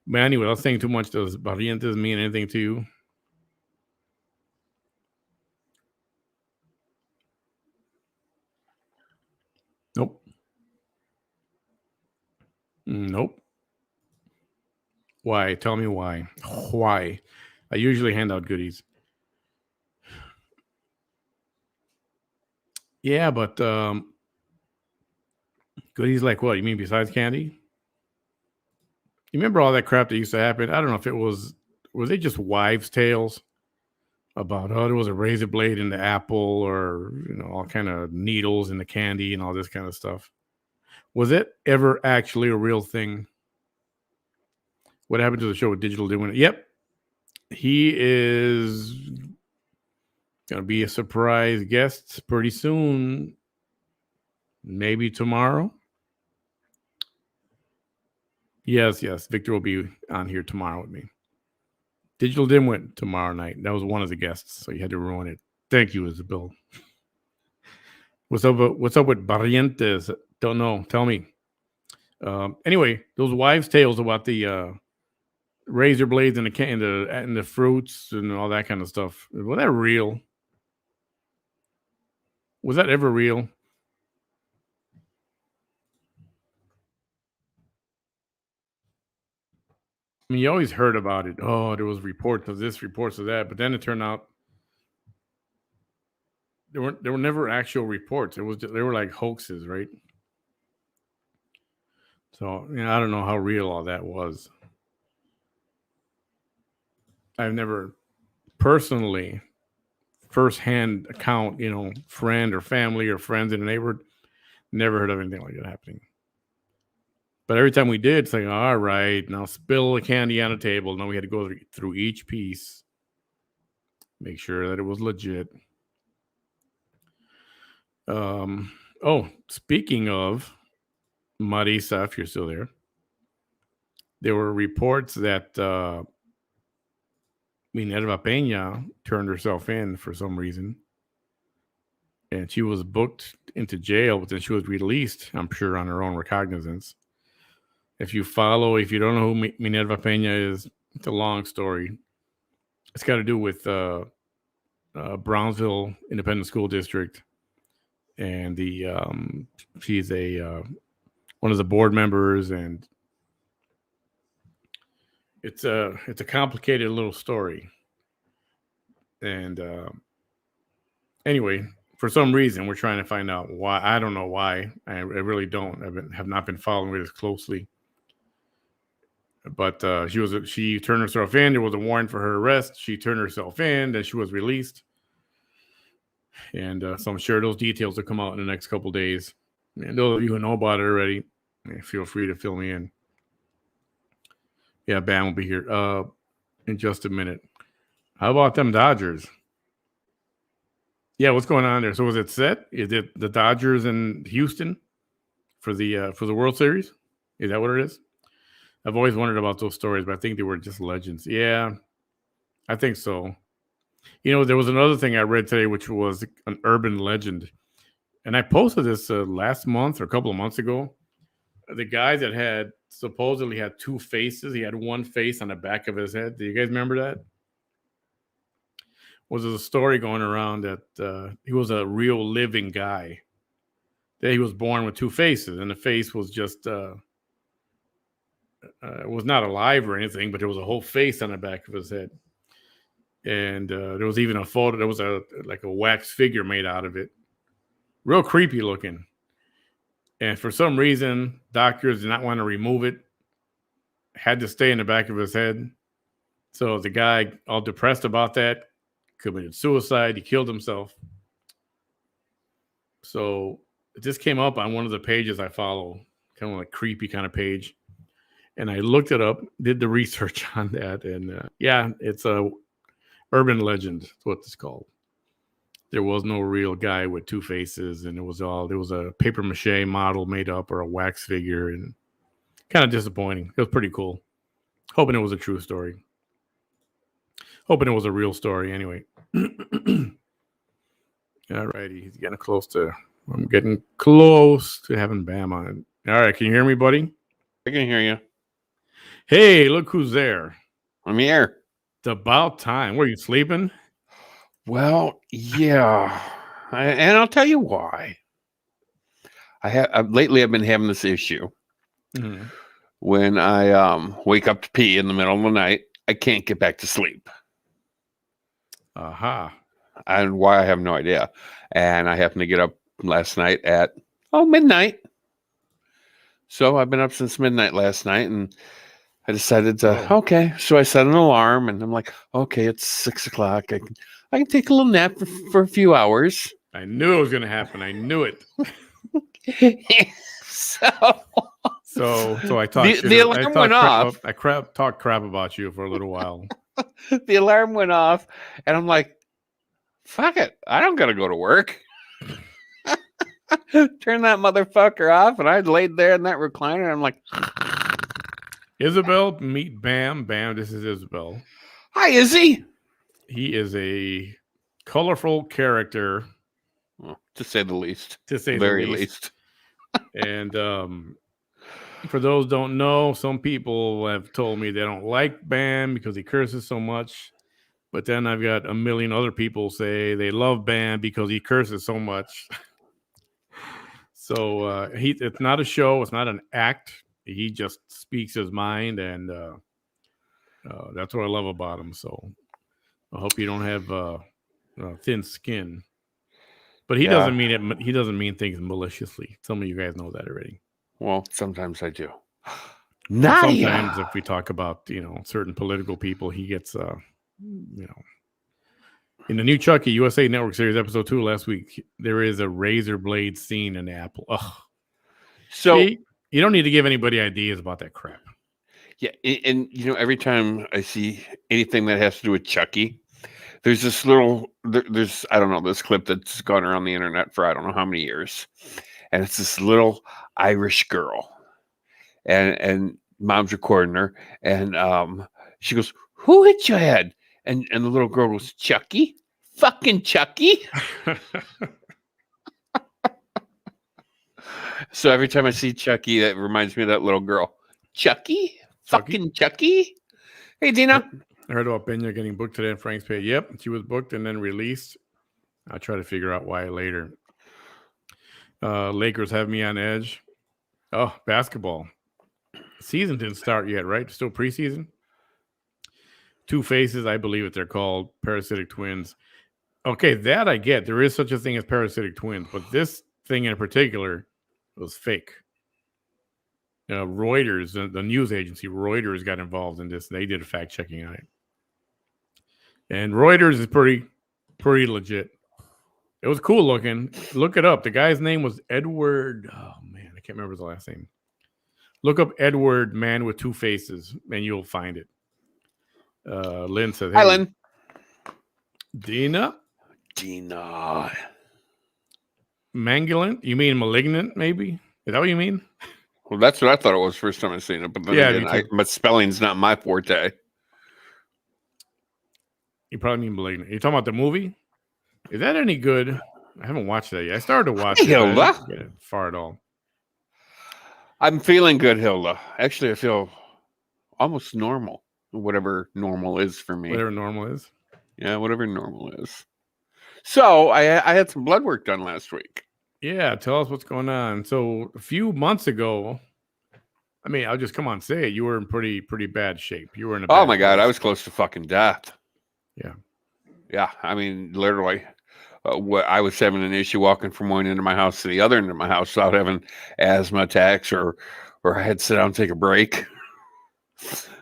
But anyway, I was saying too much. Does Barrientos mean anything to you? Nope. Nope. Why? Tell me why. Why? I usually hand out goodies. Yeah, but goodies like what? You mean besides candy? You remember all that crap that used to happen? I don't know if it was it just wives' tales about there was a razor blade in the apple or all kind of needles in the candy and all this kind of stuff. Was it ever actually a real thing? What happened to the show with Digital Doing? Yep. He is going to be a surprise guest pretty soon. Maybe tomorrow. Yes. Victor will be on here tomorrow with me. Digital Dimwit tomorrow night. That was one of the guests, so you had to ruin it. Thank you, Isabel. What's up with Barrientes? Don't know. Tell me. Anyway, those wives' tales about the razor blades and the fruits and all that kind of stuff. Was that real? Was that ever real? I mean, you always heard about it. Oh, there was reports of this, reports of that, but then it turned out there were never actual reports. It was they were like hoaxes, right? So I don't know how real all that was. I've never personally, firsthand account, friend or family or friends in the neighborhood, never heard of anything like that happening. But every time we did, it's like, all right, now spill the candy on the table. Now we had to go through each piece, make sure that it was legit. Speaking of Marisa, if you're still there were reports that Minerva Peña turned herself in for some reason. And she was booked into jail, but then she was released, I'm sure, on her own recognizance. If you don't know who Minerva Peña is, it's a long story. It's got to do with Brownsville Independent School District. And she's one of the board members, and it's a complicated little story. And anyway, for some reason, we're trying to find out why. I don't know why. I really don't. Have not been following it as closely. But she turned herself in. There was a warrant for her arrest. She turned herself in. Then she was released. And so I'm sure those details will come out in the next couple of days. And those of you who know about it already, feel free to fill me in. Yeah, Bam will be here in just a minute. How about them Dodgers? Yeah, what's going on there? So was it set? Is it the Dodgers in Houston for the World Series? Is that what it is? I've always wondered about those stories, but I think they were just legends. Yeah, I think so. There was another thing I read today, which was an urban legend. And I posted this last month or a couple of months ago. The guy that supposedly had two faces. He had one face on the back of his head. Do you guys remember that? Was a story going around that he was a real living guy. That he was born with two faces, and the face was just was not alive or anything, but there was a whole face on the back of his head. And there was even a photo. There was a wax figure made out of it. Real creepy looking. And for some reason, doctors did not want to remove it. Had to stay in the back of his head. So the guy, all depressed about that, committed suicide. He killed himself. So it just came up on one of the pages I follow, kind of like creepy kind of page. And I looked it up, did the research on that. And it's a urban legend. That's what it's called. There was no real guy with two faces, and there was a paper mache model made up or a wax figure, and kind of disappointing. It was pretty cool. Hoping it was a true story. Hoping it was a real story anyway. All righty. I'm getting close to having Bam on. All right. Can you hear me, buddy? I can hear you. Hey, look who's there. I'm here. It's about time. Were you sleeping? Well, yeah. And I'll tell you why. Lately I've been having this issue. Mm-hmm. When I wake up to pee in the middle of the night, I can't get back to sleep. Aha. And why, I have no idea. And I happened to get up last night at midnight. So I've been up since midnight last night, and I decided to so I set an alarm, and I'm like, okay, it's 6 o'clock. I can take a little nap for a few hours. I knew it was going to happen. I knew it. So I talked. The alarm went off. I talked crap about you for a little while. The alarm went off, and I'm like, fuck it. I don't got to go to work. Turn that motherfucker off, and I laid there in that recliner, and I'm like, Isabel, meet Bam. Bam, this is Isabel. Hi, Izzy. He is a colorful character, to say the least. To say very the least. And for those who don't know, some people have told me they don't like Bam because he curses so much. But then I've got a million other people say they love Bam because he curses so much. So it's not a show. It's not an act. He just speaks his mind, and that's what I love about him. So I hope you don't have thin skin. But he doesn't mean it. He doesn't mean things maliciously. Some of you guys know that already. Well, sometimes I do. Sometimes if we talk about, certain political people, he gets, in the new Chucky USA Network series episode 2 last week, there is a razor blade scene in Apple. Ugh. So see, you don't need to give anybody ideas about that crap. Yeah, and every time I see anything that has to do with Chucky, there's this little, there's I don't know, this clip that's gone around the internet for I don't know how many years, and it's this little Irish girl, and mom's recording her, and she goes, "Who hit your head?" And the little girl goes, "Chucky, fucking Chucky." So every time I see Chucky, that reminds me of that little girl, Chucky. Fucking Chucky. Hey, Dina. I heard about Benya getting booked today in Frank's Pay. Yep, she was booked and then released. I'll try to figure out why later. Lakers have me on edge. Oh, basketball. Season didn't start yet, right? Still preseason. Two Faces, I believe they're called. Parasitic Twins. Okay, that I get. There is such a thing as Parasitic Twins, but this thing in particular was fake. Reuters, the news agency Reuters, got involved in this. They did a fact checking on it, and Reuters is pretty legit. It was cool looking. Look it up. The guy's name was Edward. Oh man, I can't remember his last name. Look up Edward Man with Two Faces, and you'll find it. Lynn says, "Hey, hi, Lynn." Dina. Mangulent? You mean malignant? Maybe is that what you mean? Well, that's what I thought it was first time I seen it, but then again, but spelling's not my forte. You probably mean malignant. You talking about the movie? Is that any good? I haven't watched that yet. I started to watch it. Hilda. I didn't get it far at all. I'm feeling good, Hilda. Actually, I feel almost normal. Whatever normal is for me. Whatever normal is. Yeah, whatever normal is. So I had some blood work done last week. Yeah, tell us what's going on. So a few months ago, I mean, I'll just say it. You were in pretty bad shape. You were in a bad my God, I was close to fucking death. Yeah. Yeah, I mean, literally. I was having an issue walking from one end of my house to the other end of my house without having asthma attacks or I had to sit down and take a break.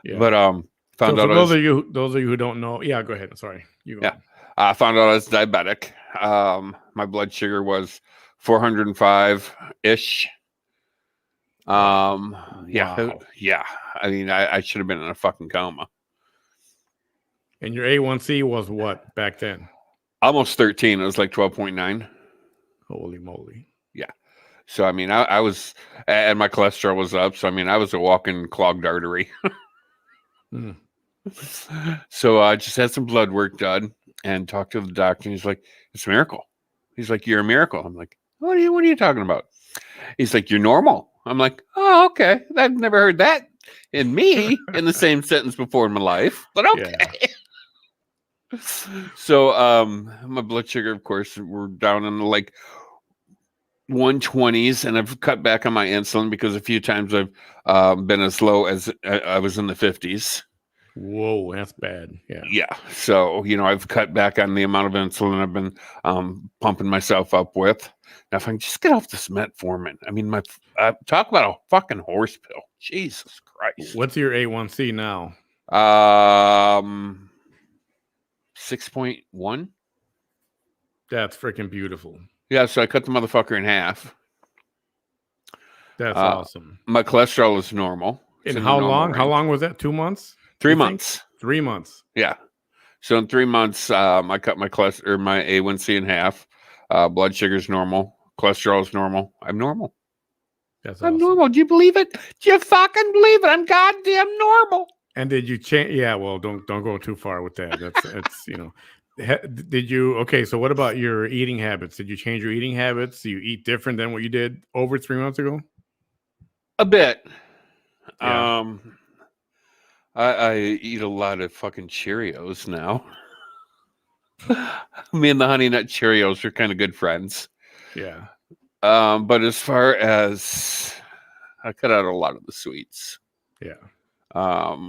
Yeah. But found out those of you who don't know, yeah, go ahead. Sorry. I found out I was diabetic. My blood sugar was 405-ish. Wow. Yeah. I mean, I should have been in a fucking coma. And your A1C was what back then? Almost 13. It was like 12.9. Holy moly. Yeah. So, I mean, I was, and my cholesterol was up. So, I mean, I was a walking clogged artery. So I just had some blood work done and talked to the doctor. And he's like, "It's a miracle." He's like, "You're a miracle." I'm like, what are you talking about? He's like, "You're normal." I'm like, "Oh, okay. I've never heard that in me in the same sentence before in my life, but okay." Yeah. So my blood sugar, of course, we're down in the like 120s, and I've cut back on my insulin because a few times I've been as low as I was in the 50s. Whoa, that's bad. Yeah. So, I've cut back on the amount of insulin I've been pumping myself up with. Now, if I can just get off this metformin, I mean, talk about a fucking horse pill. Jesus Christ. What's your A1C now? 6.1. That's freaking beautiful. Yeah, so I cut the motherfucker in half. That's awesome. My cholesterol is normal. And how long? Range. How long was that? 2 months? 3 months. 3 months. Yeah. So in 3 months, I cut my my A1C in half. Blood sugar's normal. Cholesterol is normal. I'm normal. That's awesome. I'm normal. Do you believe it? Do you fucking believe it? I'm goddamn normal. And did you change? Yeah. Well, don't go too far with that. That's Did you? Okay. So what about your eating habits? Did you change your eating habits? Do you eat different than what you did over 3 months ago? A bit. Yeah. I eat a lot of fucking Cheerios now. Me and the Honey Nut Cheerios are kind of good friends. Yeah. But as far as I cut out a lot of the sweets. Yeah.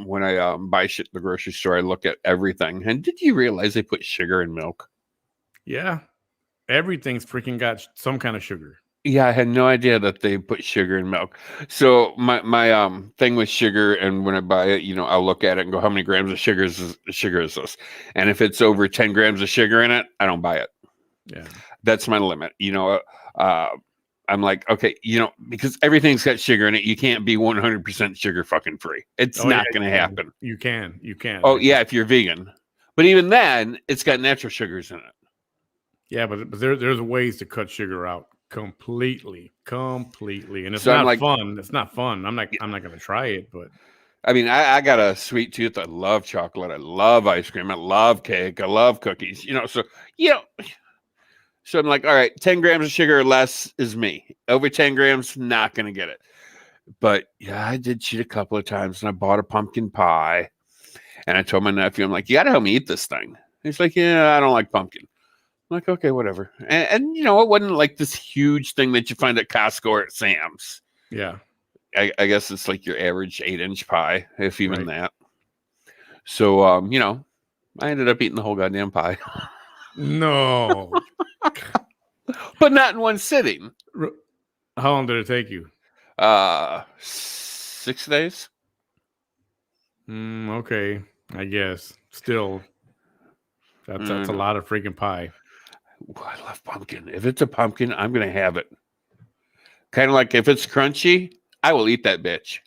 When I buy shit at the grocery store, I look at everything. And did you realize they put sugar in milk? Yeah. Everything's freaking got some kind of sugar. Yeah, I had no idea that they put sugar in milk. So my thing with sugar, and when I buy it, I'll look at it and go, how many grams of sugar is this? And if it's over 10 grams of sugar in it, I don't buy it. Yeah, that's my limit. I'm like, okay, because everything's got sugar in it. You can't be 100% sugar fucking free. It's not going to happen. You can. Oh yeah, if you're vegan, but even then, it's got natural sugars in it. Yeah, but there's ways to cut sugar out completely, and it's So not fun. It's not fun. I'm not going to try it, but I mean, I got a sweet tooth. I love chocolate. I love ice cream. I love cake. I love cookies. So I'm like, all right, 10 grams of sugar or less is me. Over 10 grams, not going to get it. But yeah, I did cheat a couple of times, and I bought a pumpkin pie. And I told my nephew, I'm like, you got to help me eat this thing. He's like, yeah, I don't like pumpkin. I'm like, okay, whatever. And it wasn't like this huge thing that you find at Costco or at Sam's. Yeah. I guess it's like your average 8-inch pie, if even that. So, I ended up eating the whole goddamn pie. No. But not in one sitting. How long did it take you? 6 days. Okay, I guess. Still, that's a lot of freaking pie. Ooh, I love pumpkin. If it's a pumpkin, I'm gonna have it. Kind of like if it's crunchy, I will eat that bitch.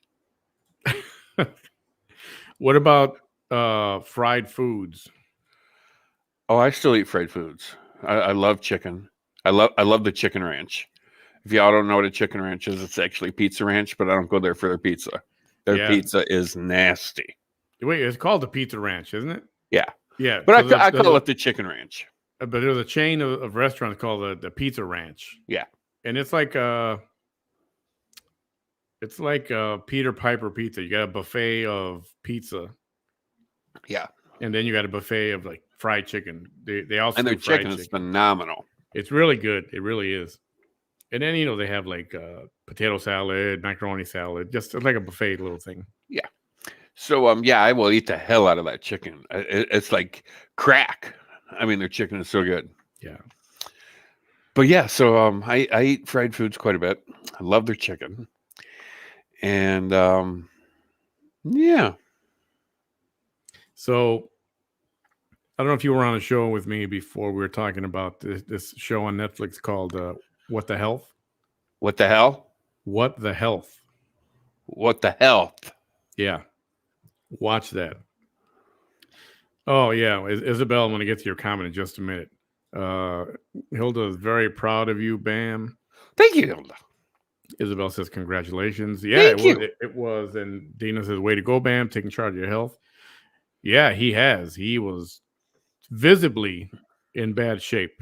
What about fried foods? Oh, I still eat fried foods. I love chicken. I love the chicken ranch. If y'all don't know what a chicken ranch is, it's actually Pizza Ranch, but I don't go there for their pizza. Their pizza is nasty. Wait, it's called the Pizza Ranch, isn't it? Yeah. Yeah. But I call it the chicken ranch. But there's a chain of restaurants called the Pizza Ranch. Yeah. And it's like Peter Piper pizza. You got a buffet of pizza. Yeah. And then you got a buffet of like fried chicken. They also and their chicken is phenomenal. It's really good. It really is. And then they have like potato salad, macaroni salad, just like a buffet little thing. Yeah. So I will eat the hell out of that chicken. It's like crack. I mean, their chicken is so good. Yeah. But yeah, so I eat fried foods quite a bit. I love their chicken. And yeah. So I don't know if you were on a show with me before. We were talking about this show on Netflix called What the Health? What the hell? What the Health? What the health? Yeah. Watch that. Oh, yeah. Isabel, I'm going to get to your comment in just a minute. Hilda is very proud of you, Bam. Thank you, Hilda. Isabel says, congratulations. Yeah, it was. And Dina says, way to go, Bam, taking charge of your health. Yeah, he has. He was visibly in bad shape.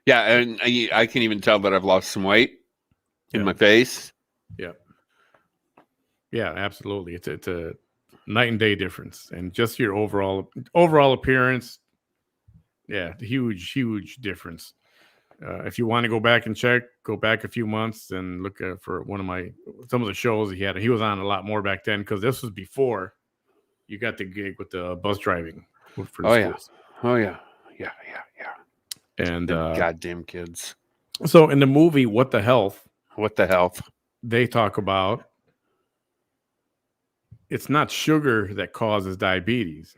Yeah, and I can even tell that I've lost some weight in my face. Yeah. Yeah, absolutely. It's a night and day difference. And just your overall appearance, yeah, huge difference. If you want to go back and check, go back a few months and look for some of the shows he had. He was on a lot more back then because this was before you got the gig with the bus driving. For the schools. Yeah. And goddamn kids. So in the movie, What the Health? What the health? They talk about it's not sugar that causes diabetes.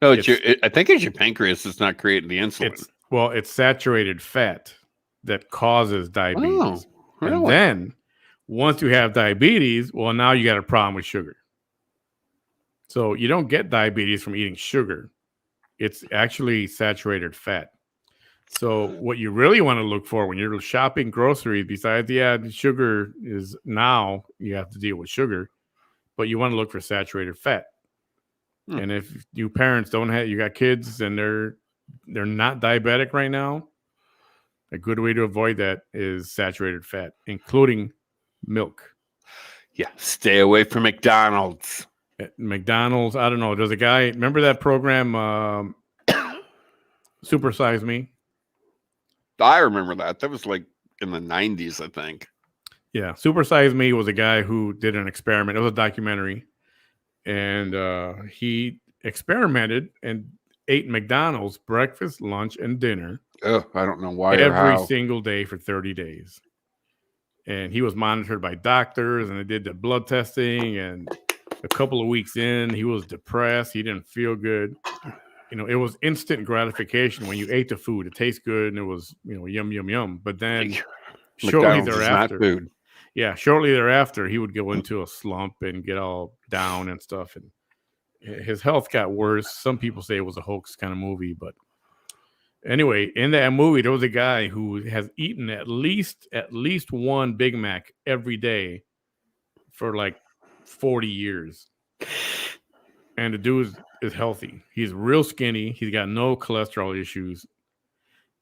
No, I think it's your pancreas that's not creating the insulin. It's saturated fat that causes diabetes. Oh, really? And then once you have diabetes, well, now you got a problem with sugar. So you don't get diabetes from eating sugar. It's actually saturated fat. So what you really want to look for when you're shopping groceries, besides sugar is now you have to deal with sugar, but you want to look for saturated fat. And if you parents you got kids and they're not diabetic right now, a good way to avoid that is saturated fat, including milk. Yeah, stay away from McDonald's. At McDonald's, I don't know. There's a guy. Remember that program, Super Size Me? I remember that. That was like in the 90s, I think. Yeah, Super Size Me was a guy who did an experiment. It was a documentary, and he experimented and ate McDonald's breakfast, lunch, and dinner. I don't know why or every how. single day for 30 days. And he was monitored by doctors, and they did the blood testing. And a couple of weeks in, he was depressed. He didn't feel good. It was instant gratification when you ate the food. It tastes good, and it was, yum, yum, yum. But then shortly McDonald's is not thereafter, food. yeah, shortly thereafter, he would go into a slump and get all down and stuff. And his health got worse. Some people say it was a hoax kind of movie, but anyway, in that movie, there was a guy who has eaten at least one Big Mac every day for like 40 years. And the dude is healthy. He's real skinny. He's got no cholesterol issues.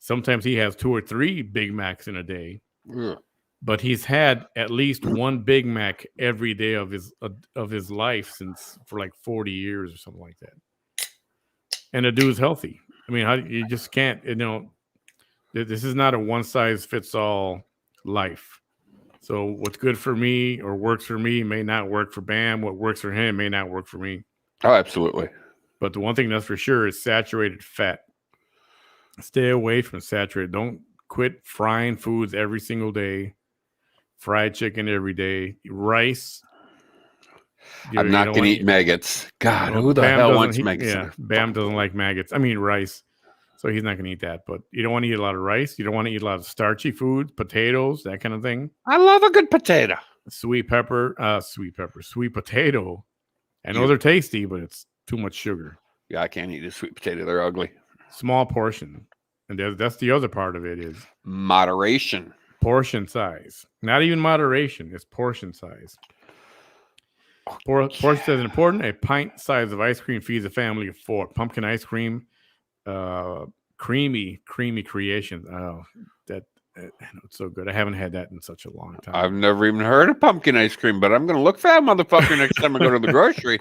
Sometimes he has 2 or 3 Big Macs in a day. Ugh. But he's had at least one Big Mac every day of his life for like 40 years or something like that. And the dude's healthy. I mean, you just can't, this is not a one-size-fits-all life. So what's good for me or works for me may not work for Bam. What works for him may not work for me. Oh, absolutely. But the one thing that's for sure is saturated fat. Stay away from saturated. Don't quit frying foods every single day. Fried chicken every day. Rice. I'm not going to eat maggots. God, who the Bam hell wants maggots? Yeah, Bam doesn't like maggots. I mean, rice. So he's not going to eat that. But you don't want to eat a lot of rice. You don't want to eat a lot of starchy foods, potatoes, that kind of thing. I love a good potato. Sweet potato. I know they're tasty, but it's too much sugar. Yeah, I can't eat a sweet potato. They're ugly. Small portion. And that's the other part of it is moderation. Portion size. Not even moderation. It's portion size. Portion size is important. A pint size of ice cream feeds a family of 4. Pumpkin ice cream, creamy creation. Oh, that it's so good. I haven't had that in such a long time. I've never even heard of pumpkin ice cream, but I'm going to look for that motherfucker next time I go to the grocery.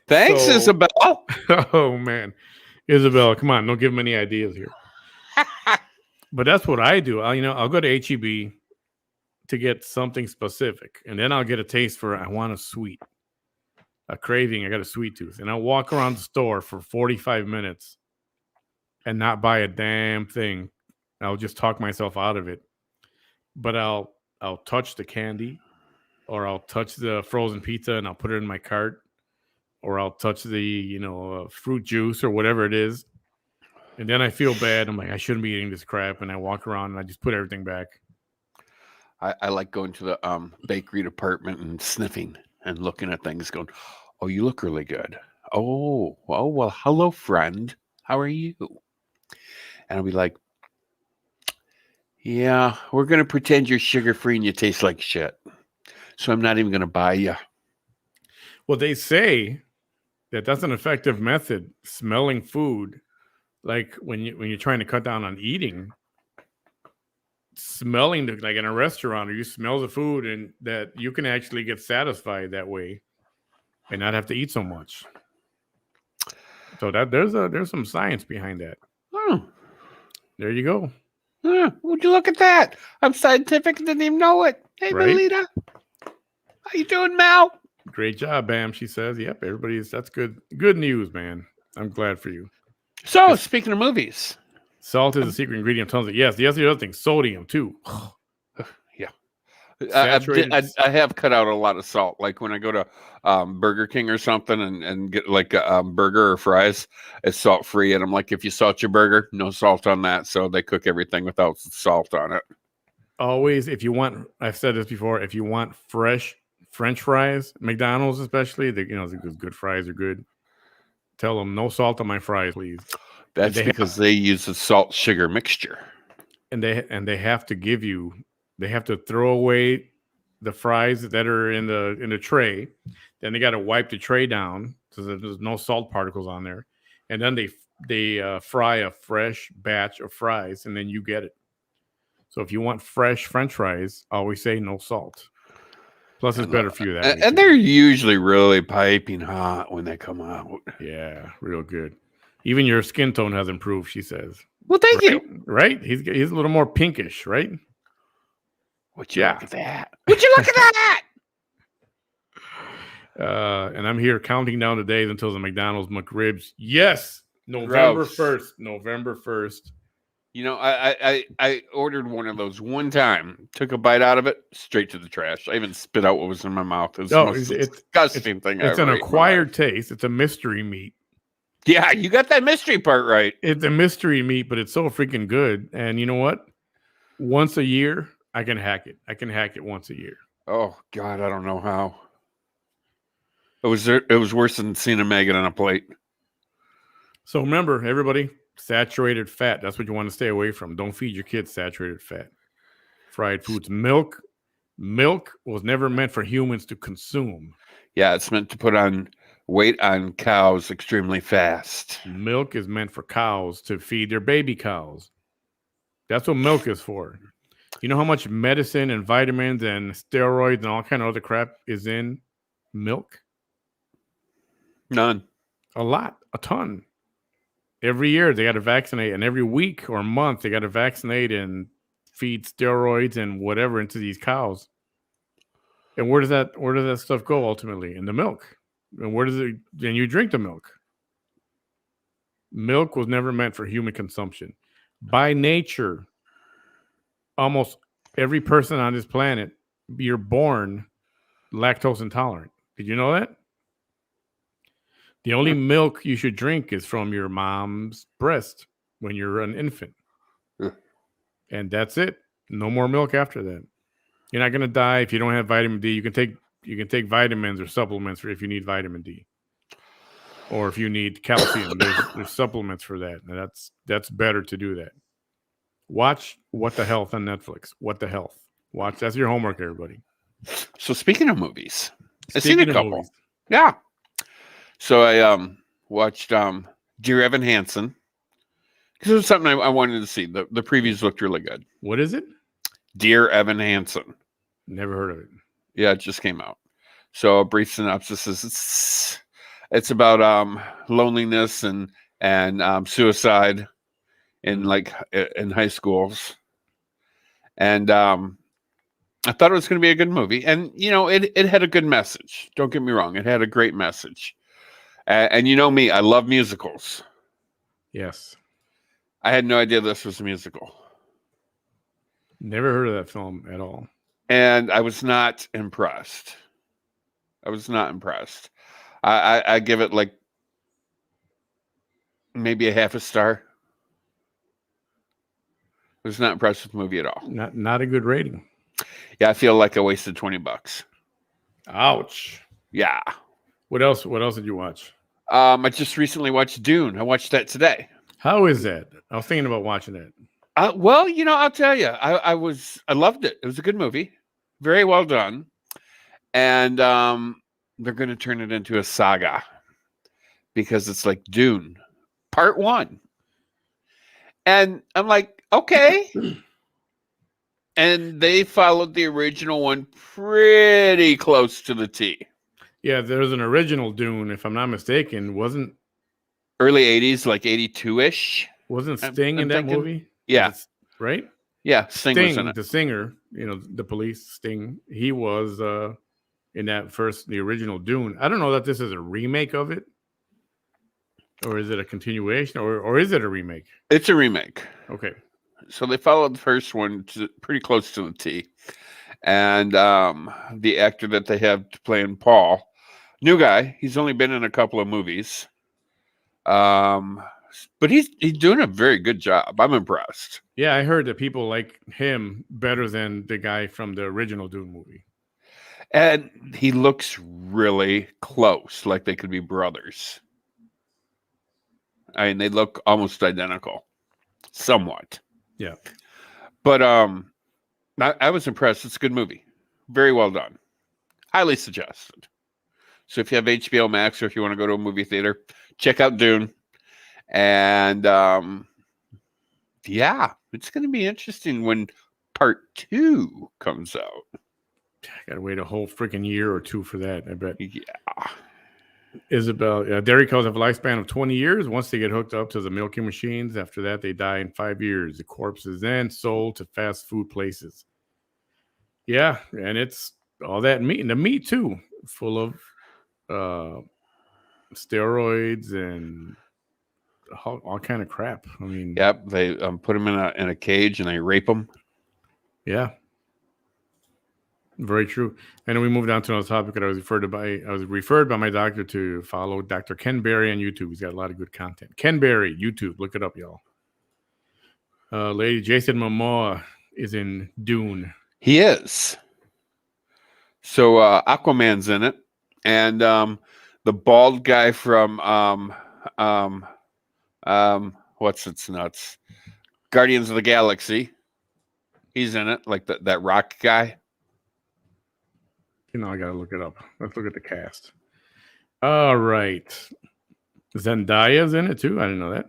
Thanks, Isabel. Oh, man. Isabel, come on. Don't give him any ideas here. But that's what I do. I'll go to H-E-B to get something specific, and then I'll get a taste for I want a sweet, a craving. I got a sweet tooth, and I'll walk around the store for 45 minutes and not buy a damn thing. I'll just talk myself out of it. But I'll touch the candy, or I'll touch the frozen pizza and I'll put it in my cart, or I'll touch the fruit juice or whatever it is. And then I feel bad. I'm like, I shouldn't be eating this crap. And I walk around and I just put everything back. I like going to the bakery department and sniffing and looking at things going, oh, you look really good. Oh, well, hello, friend. How are you? And I'll be like, yeah, we're going to pretend you're sugar-free and you taste like shit. So I'm not even going to buy you. Well, they say that that's an effective method, smelling food. Like when you're trying to cut down on eating, smelling like in a restaurant, or you smell the food, and that you can actually get satisfied that way and not have to eat so much. So that there's some science behind that. Oh. There you go. Would you look at that? I'm scientific and didn't even know it. Hey, right? Melita. How you doing, Mal? Great job, Bam. She says, yep, that's good news, man. I'm glad for you. So, speaking of movies. Salt is a secret ingredient of tons of, yes, the other thing, sodium, too. Yeah. I have cut out a lot of salt. Like when I go to Burger King or something and get like a burger or fries, it's salt-free. And I'm like, if you salt your burger, no salt on that. So they cook everything without salt on it. Always, if you want, I've said this before, if you want fresh French fries, McDonald's especially, the good fries are good. Tell them no salt on my fries, please. That's because they use a salt sugar mixture. And they have to they have to throw away the fries that are in the tray. Then they got to wipe the tray down so that there's no salt particles on there. And then they fry a fresh batch of fries, and then you get it. So if you want fresh French fries, always say no salt. Plus, it's better for you that way. And they're usually really piping hot when they come out. Yeah, real good. Even your skin tone has improved, she says. Well, thank you. Right? He's a little more pinkish, right? Would you look at that? Would you look at that? And I'm here counting down the days until the McDonald's McRibs. Yes, November 1st. November 1st. You know, I ordered one of those one time, took a bite out of it, straight to the trash. I even spit out what was in my mouth. It was the most disgusting thing I It's an ever ate in my life. acquired taste. It's a mystery meat. Yeah, you got that mystery part right. It's a mystery meat, but it's so freaking good. And you know what? Once a year, I can hack it. I can hack it once a year. Oh God, I don't know how. It was worse than seeing a maggot on a plate. So remember, everybody, saturated fat. That's what you want to stay away from. Don't feed your kids saturated fat. Fried foods. Milk was never meant for humans to consume. Yeah, it's meant to put on weight on cows extremely fast. Milk is meant for cows to feed their baby cows. That's what milk is for. You know how much medicine and vitamins and steroids and all kind of other crap is in milk? None. A lot. A ton. Every year they got to vaccinate, and every week or month they got to vaccinate and feed steroids and whatever into these cows. And where does that stuff go ultimately? In the milk. And where does it? And you drink the milk. Milk was never meant for human consumption. By nature, almost every person on this planet, you're born lactose intolerant. Did you know that? The only milk you should drink is from your mom's breast when you're an infant. And that's it. No more milk after that. You're not going to die if you don't have vitamin D. You can take vitamins or supplements for if you need vitamin D. Or if you need calcium, there's supplements for that. And that's better to do that. Watch What the Health on Netflix. What the Health. Watch. That's your homework, everybody. So speaking of movies, I've seen a couple. Movies. Yeah. So I watched Dear Evan Hansen. Because it was something I wanted to see. The previews looked really good. What is it? Dear Evan Hansen. Never heard of it. Yeah, it just came out. So a brief synopsis is it's about loneliness and suicide in in high schools. And I thought it was going to be a good movie. And, you know, it had a good message. Don't get me wrong. It had a great message. And you know me, I love musicals. Yes. I had no idea this was a musical. Never heard of that film at all. And I was not impressed. I give it like maybe a half a star. I was not impressed with the movie at all. Not a good rating. Yeah, I feel like I wasted $20. Ouch. Yeah. What else did you watch? I just recently watched Dune. I watched that today. How is that? I was thinking about watching it. Well, you know, I'll tell you, I loved it. It was a good movie, very well done, and they're going to turn it into a saga because it's like Dune, Part 1, and I'm like, okay, and they followed the original one pretty close to the T. Yeah, there's an original Dune, if I'm not mistaken. Wasn't early 80s, like 82-ish. Wasn't Sting in that movie? Yeah. Right? Yeah, Sting was in it. The singer, you know, the Police, Sting, he was in the original Dune. I don't know that this is a remake of it. Or is it a continuation? Or is it a remake? It's a remake. Okay. So they followed the first one pretty close to the T. And the actor that they have to play in Paul, new guy, he's only been in a couple of movies. But he's doing a very good job. I'm impressed. Yeah, I heard that people like him better than the guy from the original Dune movie. And he looks really close, like they could be brothers. I mean, they look almost identical, somewhat. Yeah. But I was impressed. It's a good movie. Very well done. Highly suggested. So if you have HBO Max or if you want to go to a movie theater, check out Dune. And yeah, it's going to be interesting when Part 2 comes out. I got to wait a whole freaking year or two for that, I bet. Yeah. Isabel, dairy cows have a lifespan of 20 years. Once they get hooked up to the milking machines, after that, they die in 5 years. The corpse is then sold to fast food places. Yeah, and it's all that meat. And the meat, too, full of steroids and all kind of crap. I mean, Yep, they put them in a cage and they rape them. Yeah, very true. And then we moved on to another topic that I was referred by my doctor to follow Dr. Ken Berry on YouTube. He's got a lot of good content. Ken Berry, YouTube, look it up, y'all. Lady Jason Momoa is in Dune. He is. So Aquaman's in it, and the bald guy from what's its nuts? Guardians of the Galaxy. He's in it, like that rock guy. I gotta look it up. Let's look at the cast. All right, Zendaya's in it too. I didn't know that.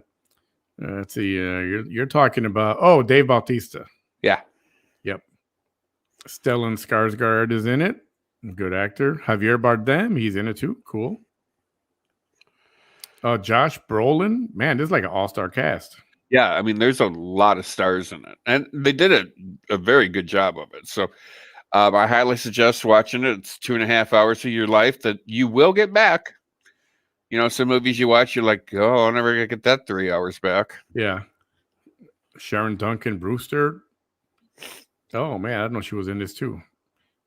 Let's see. You're talking about Dave Bautista. Yeah. Yep. Stellan Skarsgård is in it. Good actor. Javier Bardem, he's in it too. Cool. Josh Brolin, man, this is like an all-star cast. Yeah, I mean, there's a lot of stars in it, and they did a very good job of it. So I highly suggest watching it. It's 2.5 hours of your life that you will get back. Some movies you watch, you're like, oh, I'll never get that 3 hours back. Yeah. Sharon Duncan Brewster. Oh, man, I didn't know she was in this too.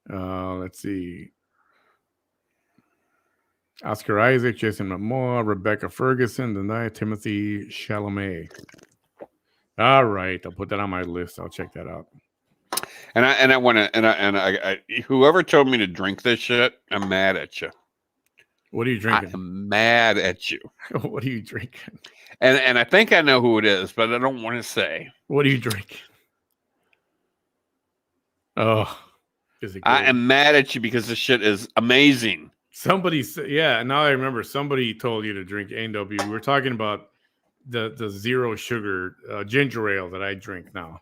Let's see. Oscar Isaac, Jason Momoa, Rebecca Ferguson, Timothy Chalamet. All right, I'll put that on my list. I'll check that out. And I want to, and I whoever told me to drink this shit, I'm mad at you. What are you drinking? I'm mad at you. What are you drinking? And I think I know who it is, but I don't want to say. What are you drinking? Oh, is it good? I am mad at you because this shit is amazing. Somebody said, yeah, now I remember somebody told you to drink A&W. We were talking about the zero sugar ginger ale that I drink now.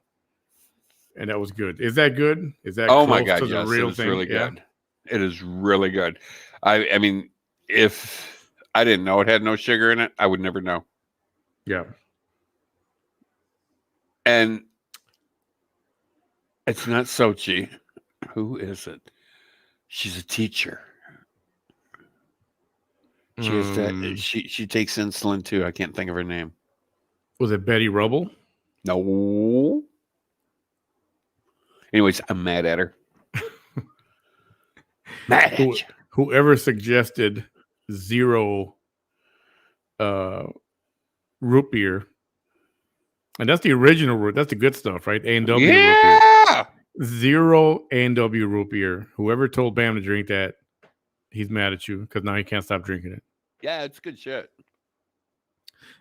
And that was good. Is that good? Is that oh close my god, to the yes, real it is thing? really good. It is really good. I mean, if I didn't know it had no sugar in it, I would never know. Yeah. And it's not Sochi. Who is it? She's a teacher. She has that. She takes insulin too. I can't think of her name. Was it Betty Rubble? No. Anyways, I'm mad at her. Mad at you. Whoever suggested zero root beer, and that's the original root. That's the good stuff, right? A&W root beer. Zero A&W root beer. Whoever told Bam to drink that, he's mad at you because now he can't stop drinking it. Yeah, it's good shit.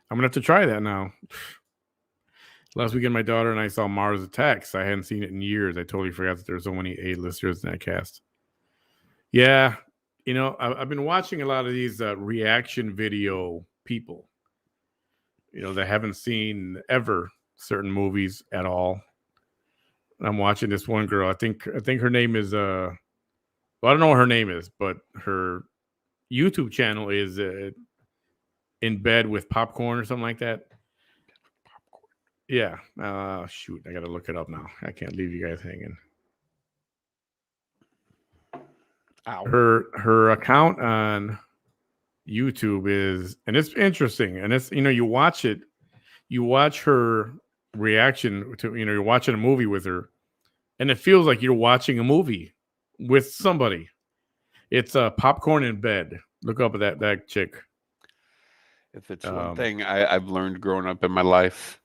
I'm gonna have to try that now. Last weekend, my daughter and I saw Mars Attacks. I hadn't seen it in years. I totally forgot that there's so many A-listers in that cast. Yeah, I've been watching a lot of these reaction video people. That haven't seen ever certain movies at all. I'm watching this one girl. I think her name is I don't know what her name is, but her YouTube channel is In Bed with Popcorn or something like that. Yeah. Shoot, I gotta look it up now. I can't leave you guys hanging. Ow. Her account on YouTube is, and it's interesting, and it's you watch it, you watch her reaction to you're watching a movie with her, and it feels like you're watching a movie with somebody. It's Popcorn in Bed. Look up at that chick. If it's one thing I've learned growing up in my life,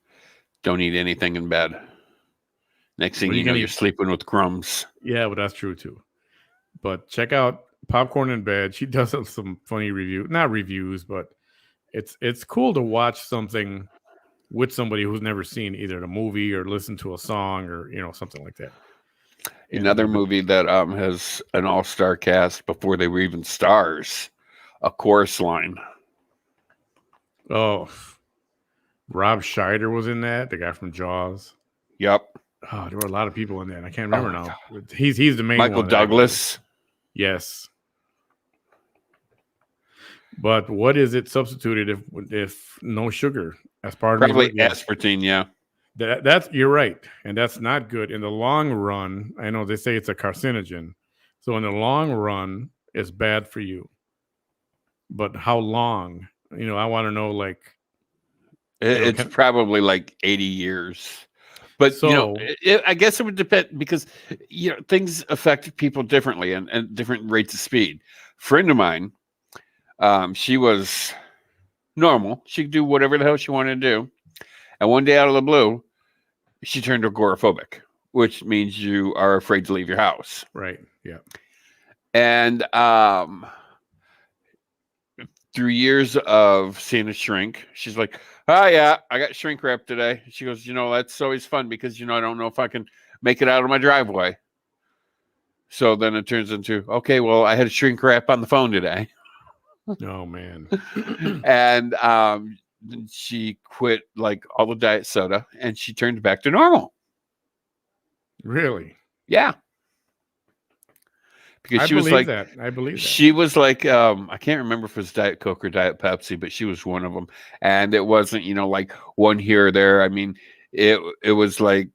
don't eat anything in bed. Next thing you know, you're sleeping with crumbs. Yeah, but that's true too. But check out Popcorn in Bed. She does have some funny not reviews, but it's cool to watch something with somebody who's never seen either the movie or listened to a song or something like that. Another movie that has an all-star cast before they were even stars, A Chorus Line. Oh, Rob Schneider was in that, the guy from Jaws. Yep. Oh, there were a lot of people in that. I can't remember now. God. He's the main Michael one. Douglas. Yes. But what is it substituted if no sugar as part of probably aspartame? Yeah. That's you're right, and that's not good in the long run. I know they say it's a carcinogen, so in the long run, it's bad for you. But how long? I want to know, like, It's probably like 80 years. But, So, I guess it would depend because, things affect people differently and different rates of speed. Friend of mine, she was normal. She could do whatever the hell she wanted to do. And one day out of the blue, she turned agoraphobic, which means you are afraid to leave your house. right. Yeah. And through years of seeing a shrink, she's like, "Oh yeah, I got shrink wrap today." She goes, "That's always fun because I don't know if I can make it out of my driveway." So then it turns into, okay, well, I had a shrink wrap on the phone today. Oh man. And she quit like all the diet soda and she turned back to normal. Really? Yeah. Because I she was believe like, that. I believe that. she was like, I can't remember if it was Diet Coke or Diet Pepsi, but she was one of them. And it wasn't, like one here or there. I mean, it was like,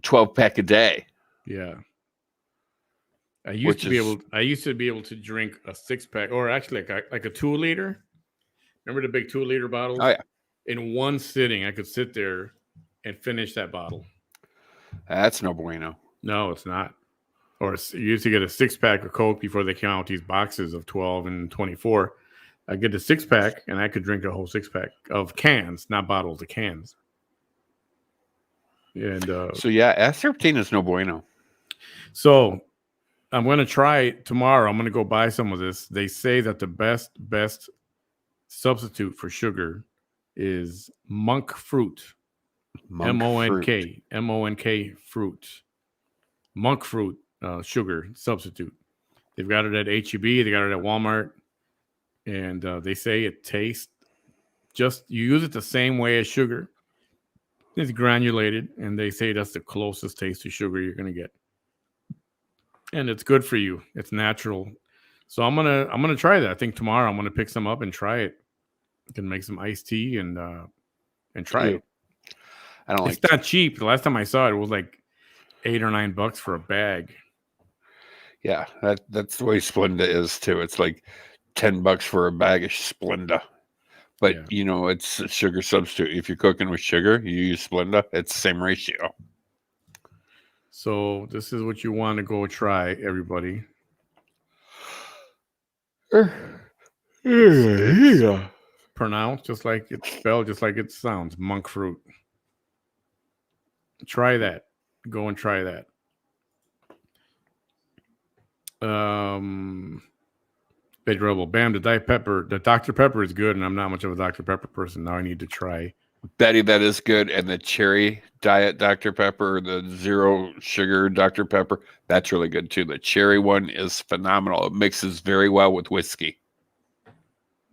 12-pack a day. Yeah. I used to be able to drink a 6-pack, or actually like a 2-liter. Remember the big 2-liter bottles? Oh yeah. In one sitting, I could sit there and finish that bottle. That's no bueno. No, it's not. Or you used to get a 6-pack of Coke before they came out with these boxes of 12 and 24. I get the 6-pack and I could drink a whole 6-pack of cans, not bottles, of cans. And so yeah, aspartame is no bueno. So I'm going to try tomorrow. I'm going to go buy some of this. They say that the best substitute for sugar is monk fruit. M-O-N-K fruit. Monk fruit sugar substitute. They've got it at H-E-B. They got it at Walmart. And they say it tastes you use it the same way as sugar. It's granulated. And they say that's the closest taste to sugar you're going to get. And it's good for you. It's natural. So I'm gonna try that. I think tomorrow I'm gonna pick some up and try it. I can make some iced tea and try it. It's not cheap. The last time I saw it, it was like $8 or $9 for a bag. Yeah, that's the way Splenda is too. It's like $10 for a bag of Splenda. But it's a sugar substitute. If you're cooking with sugar, you use Splenda. It's the same ratio. So this is what you want to go try, everybody. Yeah. Pronounced just like it's spelled, just like it sounds. Monk fruit. Try that. Go and try that. Big Rebel. Bam, the Diet Pepper. The Dr. Pepper is good, and I'm not much of a Dr. Pepper person. Now I need to try. Betty, that is good. And the cherry diet Dr. Pepper, the zero sugar Dr. Pepper, that's really good too. The cherry one is phenomenal. It mixes very well with whiskey.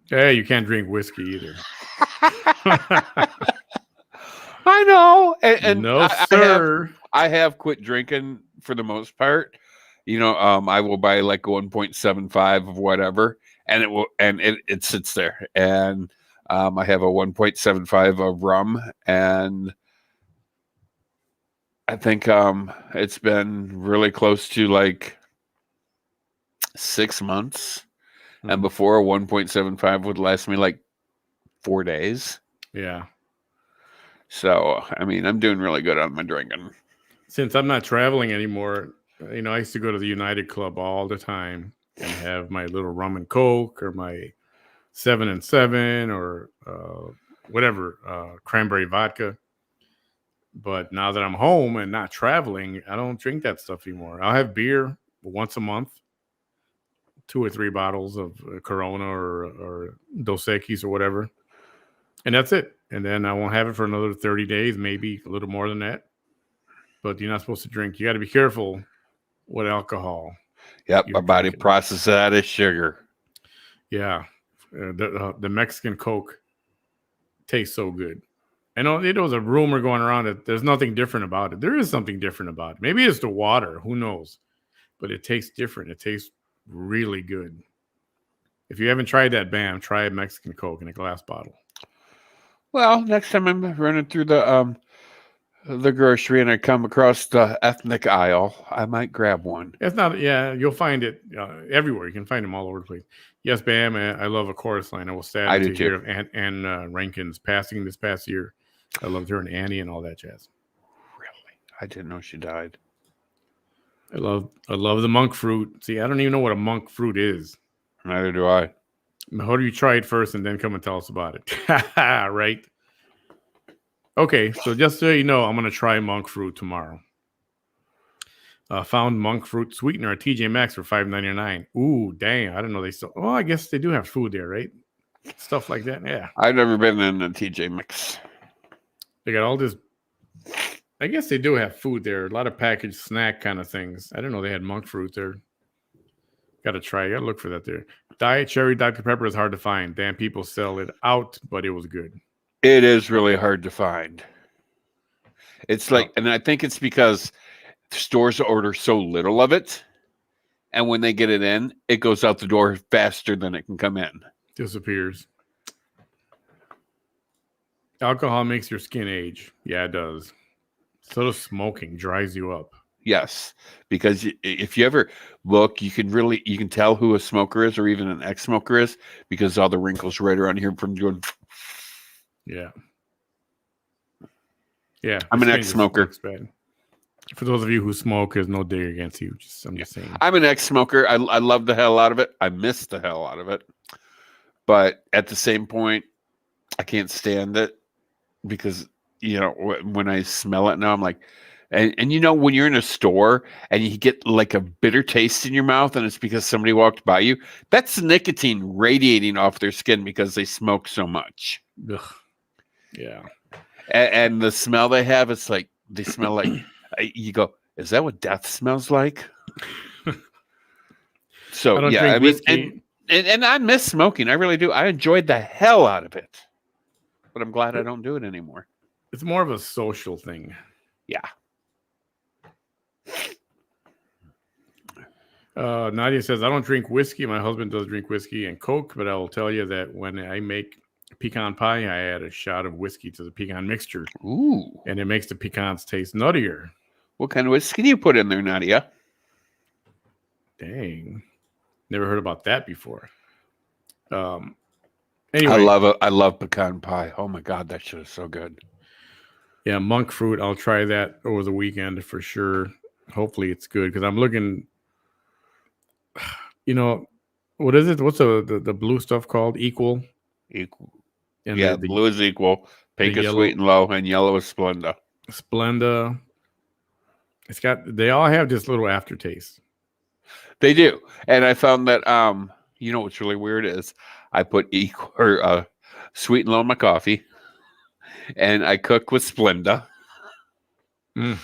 Hey, you can't drink whiskey either. I know. And no, sir. I have quit drinking for the most part. I will buy like 1.75 of whatever, and it sits there. And I have a 1.75 of rum, and I think it's been really close to like 6 months. Mm-hmm. And before, 1.75 would last me like 4 days. Yeah. So, I mean, I'm doing really good on my drinking. Since I'm not traveling anymore, I used to go to the United Club all the time and have my little rum and Coke or my 7 and 7 or whatever, cranberry vodka. But now that I'm home and not traveling, I don't drink that stuff anymore. I'll have beer once a month, 2 or 3 bottles of Corona or Dos Equis or whatever. And that's it. And then I won't have it for another 30 days, maybe a little more than that. But you're not supposed to drink. You got to be careful with alcohol. Yep, my body processes that as sugar. Yeah. The Mexican Coke tastes so good. I know there was a rumor going around that there's nothing different about it. There is something different about it. Maybe it's the water. Who knows? But it tastes different. It tastes really good. If you haven't tried that, bam, try a Mexican Coke in a glass bottle. Well, next time I'm running through the the grocery and I come across the ethnic aisle, I might grab one. It's not, yeah, you'll find it everywhere. You can find them all over the place. Yes, Bam, I love a chorus line. I was I sad do to too. hear of Anne Rankin's passing this past year. I loved her and Annie and all that jazz. Really? I didn't know she died. I love the monk fruit. See, I don't even know what a monk fruit is. Neither do I. How do you try it first and then come and tell us about it? Right? Okay, so just so you know, I'm going to try monk fruit tomorrow. Found monk fruit sweetener at TJ Maxx for $5.99. Ooh, dang! I didn't know they still. Oh, I guess they do have food there, right? Stuff like that. Yeah, I've never been in a TJ Maxx. they got all this. I guess they do have food there. A lot of packaged snack kind of things. I didn't know they had monk fruit there. Got to try. Got to look for that there. Diet cherry Dr Pepper is hard to find. Damn, people sell it out, but it was good. It is really hard to find. It's like, and I think it's because stores order so little of it, and when they get it in, it goes out the door faster than it can come in. Disappears. Alcohol makes your skin age. Yeah, it does. So does smoking. Dries you up. Yes, because if you ever look, you can tell who a smoker is or even an ex-smoker is because all the wrinkles right around here from doing. Yeah. Yeah. I'm an ex-smoker. For those of you who smoke, there's no dig against you. I'm just saying. I'm an ex-smoker. I love the hell out of it. I miss the hell out of it. But at the same point, I can't stand it because, when I smell it now, I'm like, and when you're in a store and you get like a bitter taste in your mouth and it's because somebody walked by you, that's nicotine radiating off their skin because they smoke so much. Ugh. Yeah. And the smell they have, it's like, they smell like, you go, is that what death smells like? So, I mean, and I miss smoking. I really do. I enjoyed the hell out of it. But I'm glad I don't do it anymore. It's more of a social thing. Yeah. Nadia says, I don't drink whiskey. My husband does drink whiskey and Coke, but I will tell you that when I make pecan pie, I add a shot of whiskey to the pecan mixture. Ooh. And it makes the pecans taste nuttier. What kind of whiskey do you put in there, Nadia? Dang. Never heard about that before. Anyway. I love pecan pie. Oh my God, that shit is so good. Yeah, monk fruit. I'll try that over the weekend for sure. Hopefully it's good because I'm looking, what is it? What's the blue stuff called? Equal? Equal. And yeah, blue is equal. Pink is sweet and low, and yellow is Splenda. Splenda. They all have this little aftertaste. They do. And I found that, what's really weird is I put equal or sweet and low in my coffee, and I cook with Splenda. Mm.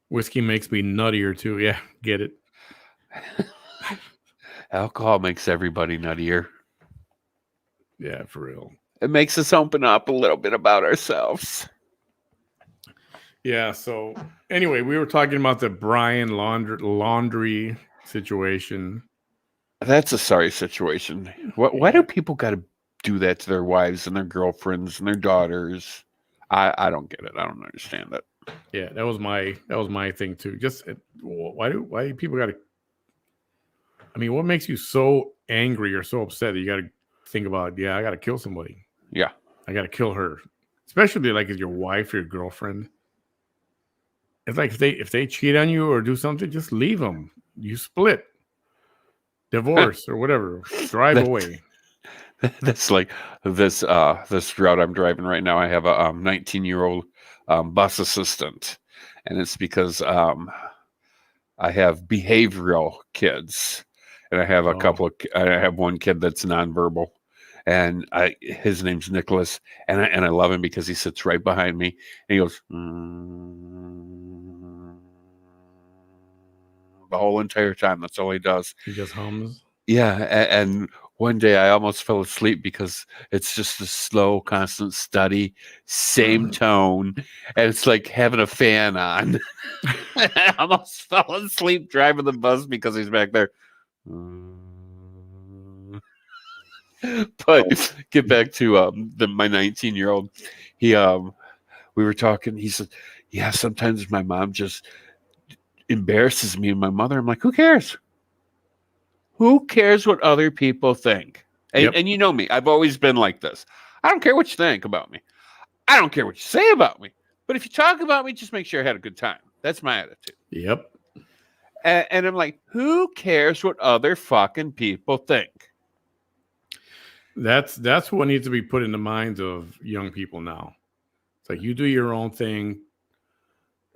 Whiskey makes me nuttier too. Yeah, get it. Alcohol makes everybody nuttier. Yeah, for real. It makes us open up a little bit about ourselves. Yeah, so anyway, we were talking about the Brian laundry situation. That's a sorry situation. Why do people got to do that to their wives and their girlfriends and their daughters? I don't get it. I don't understand it. Yeah, that was my thing too. Just why do people got to? I mean, what makes you so angry or so upset that you got to think about? Yeah, I got to kill somebody. Yeah, I got to kill her, especially like if your wife or your girlfriend. It's like if they cheat on you or do something, just leave them. You split, divorce or whatever. Drive away. That's like this route I'm driving right now. I have a 19-year-old bus assistant, and it's because I have behavioral kids, and I have a couple of. I have one kid that's nonverbal, and his name's Nicholas, and I love him because he sits right behind me, and he goes the whole entire time. That's all he does. He just hums. Yeah, and one day I almost fell asleep because it's just a slow, constant study, same tone, and it's like having a fan on. I almost fell asleep driving the bus because he's back there. But get back to my 19-year-old. He we were talking. He said, yeah, sometimes my mom just embarrasses me and my mother. I'm like, who cares? Who cares what other people think? Yep. And you know me, I've always been like this. I don't care what you think about me. I don't care what you say about me. But if you talk about me, just make sure I had a good time. That's my attitude. Yep. And I'm like, who cares what other fucking people think? That's what needs to be put in the minds of young people now. It's like, you do your own thing.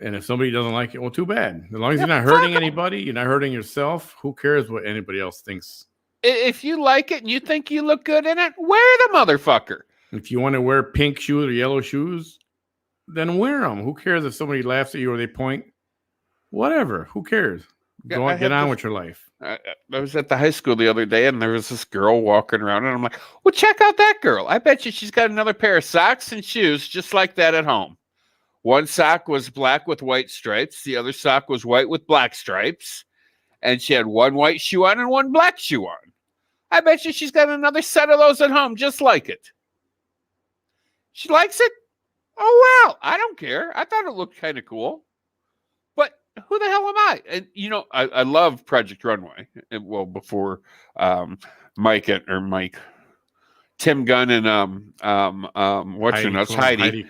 And if somebody doesn't like it, well, too bad. As long as you're not hurting anybody, you're not hurting yourself, who cares what anybody else thinks? If you like it and you think you look good in it, wear the motherfucker. If you want to wear pink shoes or yellow shoes, then wear them. Who cares if somebody laughs at you or they point? Whatever. Who cares? Get on with your life. I was at the high school the other day, and there was this girl walking around, and I'm like, well, check out that girl. I bet you she's got another pair of socks and shoes just like that at home. One sock was black with white stripes. The other sock was white with black stripes. And she had one white shoe on and one black shoe on. I bet you she's got another set of those at home just like it. She likes it? Oh, well, I don't care. I thought it looked kind of cool. But who the hell am I? And, you know, I love Project Runway. Well, before Mike, Tim Gunn and what's her name? Heidi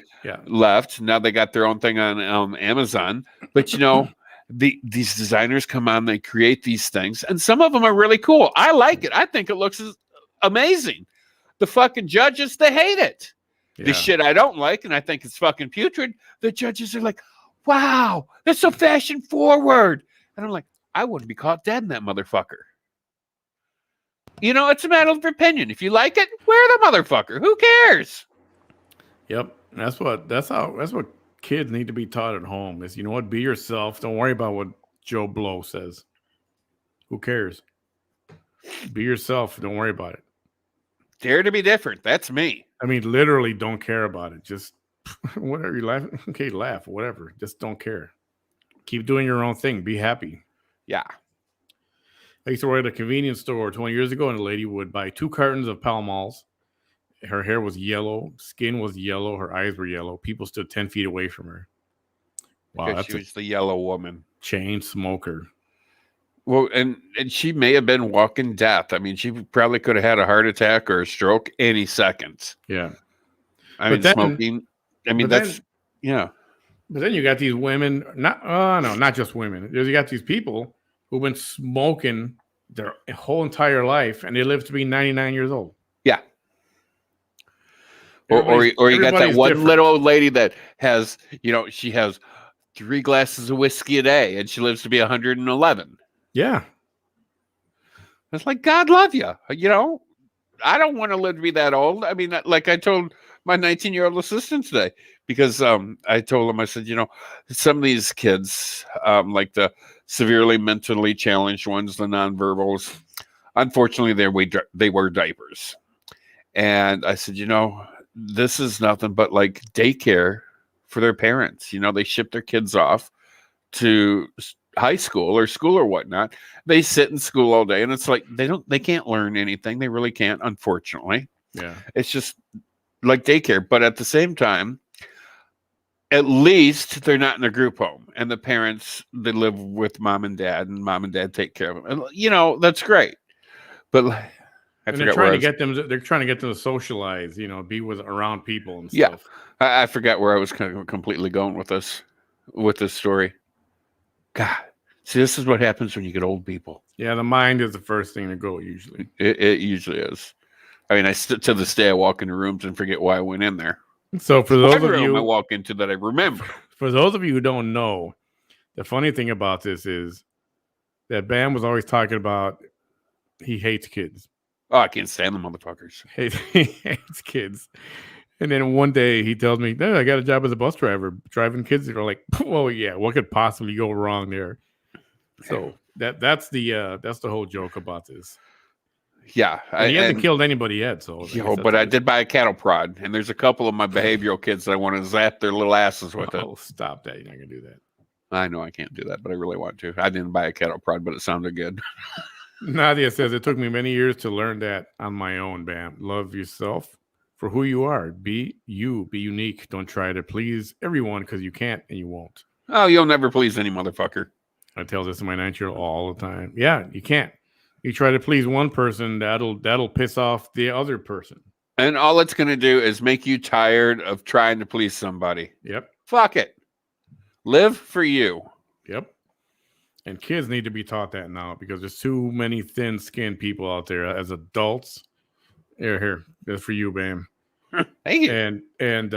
left. Now they got their own thing on Amazon. But, you know, these designers come on, they create these things, and some of them are really cool. I like it. I think it looks amazing. The fucking judges, they hate it. Yeah. The shit I don't like, and I think it's fucking putrid, the judges are like, wow, that's so fashion forward. And I'm like, I wouldn't be caught dead in that motherfucker. You know, it's a matter of opinion. If you like it, wear the motherfucker. Who cares? Yep. That's what kids need to be taught at home is, you know what, be yourself. Don't worry about what Joe Blow says. Who cares? Be yourself. Don't worry about it. Dare to be different. That's me. I mean, literally don't care about it. Just whatever, you're laughing. Okay, laugh, whatever. Just don't care. Keep doing your own thing. Be happy. Yeah. I used to work at a convenience store 20 years ago, and a lady would buy 2 cartons of Pall Malls. Her hair was yellow, skin was yellow, her eyes were yellow. People stood 10 feet away from her. Wow, because she was the yellow woman. Chain smoker. Well, and she may have been walking death. I mean, she probably could have had a heart attack or a stroke any second. Yeah. I mean, smoking. I mean, that's, yeah. But then you got these women, not just women. You got these people who've been smoking their whole entire life, and they live to be 99 years old. Yeah. Or you got that one little old lady that has, you know, she has 3 glasses of whiskey a day, and she lives to be 111. Yeah. It's like, God love you. You know, I don't want to live to be that old. I mean, like I told my 19-year-old assistant today, because I told him, I said, you know, some of these kids, like the severely mentally challenged ones, the nonverbals, unfortunately, they wear diapers. And I said, you know, this is nothing but like daycare for their parents. You know, they ship their kids off to high school or school or whatnot. They sit in school all day, and it's like they can't learn anything. They really can't, unfortunately. Yeah. It's just like daycare. But at the same time, at least they're not in a group home, and the parents, they live with mom and dad, and mom and dad take care of them. And, you know, that's great. But they're trying to get them to socialize, you know, be around people and stuff. Yeah. I forgot where I was kind of completely going with this story. God, see, this is what happens when you get old people. Yeah, the mind is the first thing to go, usually. It usually is. I mean, to this day, I walk into rooms and forget why I went in there. So for those of you I walk into that I remember. For those of you who don't know, the funny thing about this is that Bam was always talking about he hates kids. Oh, I can't stand the motherfuckers. He hates kids. And then one day he tells me, I got a job as a bus driver, driving kids. They're like, well, yeah, what could possibly go wrong there? So that's the whole joke about this. Yeah. He hasn't killed anybody yet. So but I did buy a cattle prod, and there's a couple of my behavioral kids that I want to zap their little asses with it. Oh, stop that. You're not going to do that. I know I can't do that, but I really want to. I didn't buy a cattle prod, but it sounded good. Nadia says, it took me many years to learn that on my own, Bam. Love yourself. for who you are. Be you. Be unique. Don't try to please everyone because you can't and you won't. Oh, you'll never please any motherfucker. I tell this to my 9-year-old all the time. Yeah, you can't. You try to please one person, that'll piss off the other person. And all it's going to do is make you tired of trying to please somebody. Yep. Fuck it. Live for you. Yep. And kids need to be taught that now because there's too many thin-skinned people out there as adults. Here, that's for you, Bam. Thank you. And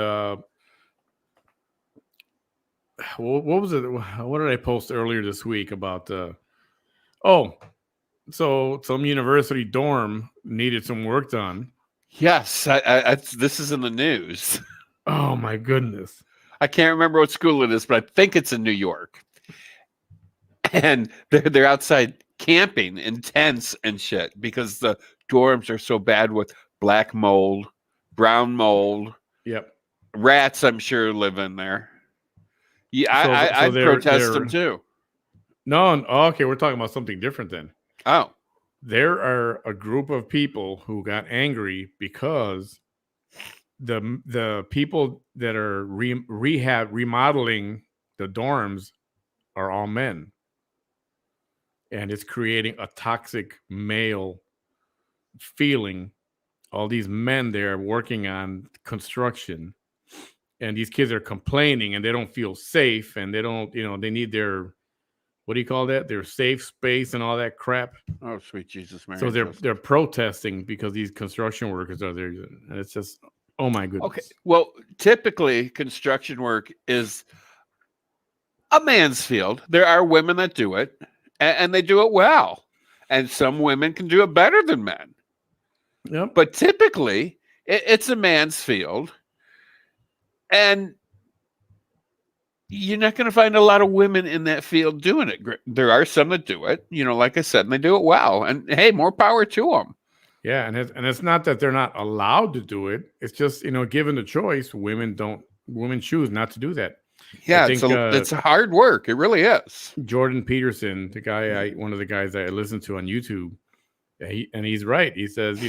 what was it? What did I post earlier this week about? So some university dorm needed some work done. Yes, this is in the news. Oh my goodness! I can't remember what school it is, but I think it's in New York. And they're outside camping in tents and shit because the dorms are so bad with black mold, brown mold. Yep. Rats, I'm sure, live in there. Yeah, I'd protest them too. No, okay, we're talking about something different then. Oh. There are a group of people who got angry because the people that are remodeling the dorms are all men. And it's creating a toxic male feeling. All these men there working on construction, and these kids are complaining and they don't feel safe and they don't, they need their, what do you call that? Their safe space and all that crap. Oh, sweet Jesus, Mary. So they're protesting because these construction workers are there. And it's just, oh my goodness. Okay. Well, typically construction work is a man's field. There are women that do it. And they do it well. And some women can do it better than men. Yep. But typically, it's a man's field. And you're not going to find a lot of women in that field doing it. There are some that do it, like I said, and they do it well. And hey, more power to them. Yeah, and it's not that they're not allowed to do it. It's just, given the choice, women choose not to do that. Yeah, it's hard work. It really is. Jordan Peterson, one of the guys I listen to on YouTube, and he's right. He says,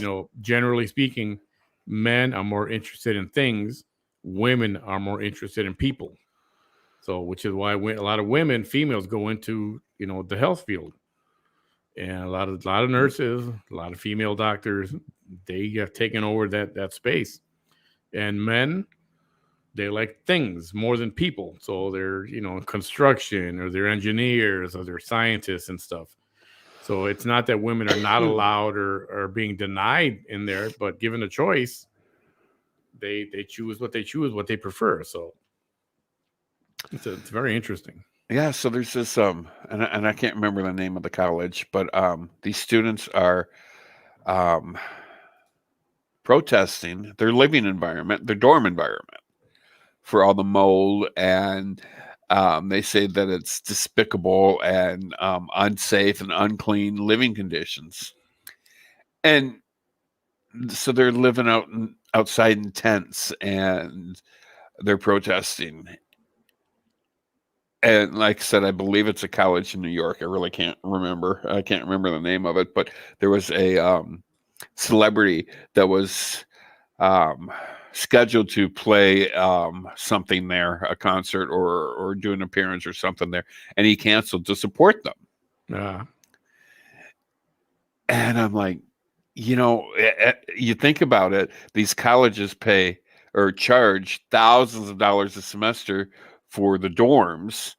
generally speaking, men are more interested in things. Women are more interested in people. So, which is why a lot of females go into, the health field. And a lot of nurses, a lot of female doctors, they have taken over that space. And men, they like things more than people. So they're, construction, or they're engineers, or they're scientists and stuff. So it's not that women are not allowed or are being denied in there, but given a choice, they choose what they prefer. So it's very interesting. Yeah. So there's this, and I can't remember the name of the college, but these students are protesting their living environment, their dorm environment, for all the mold, and they say that it's despicable and unsafe and unclean living conditions. And so they're living outside in tents and they're protesting. And like I said, I believe it's a college in New York. I really can't remember. I can't remember the name of it, but there was a celebrity that was scheduled to play something there, a concert or do an appearance or something there, and he canceled to support them. And I'm like, you think about it, these colleges pay or charge thousands of dollars a semester for the dorms,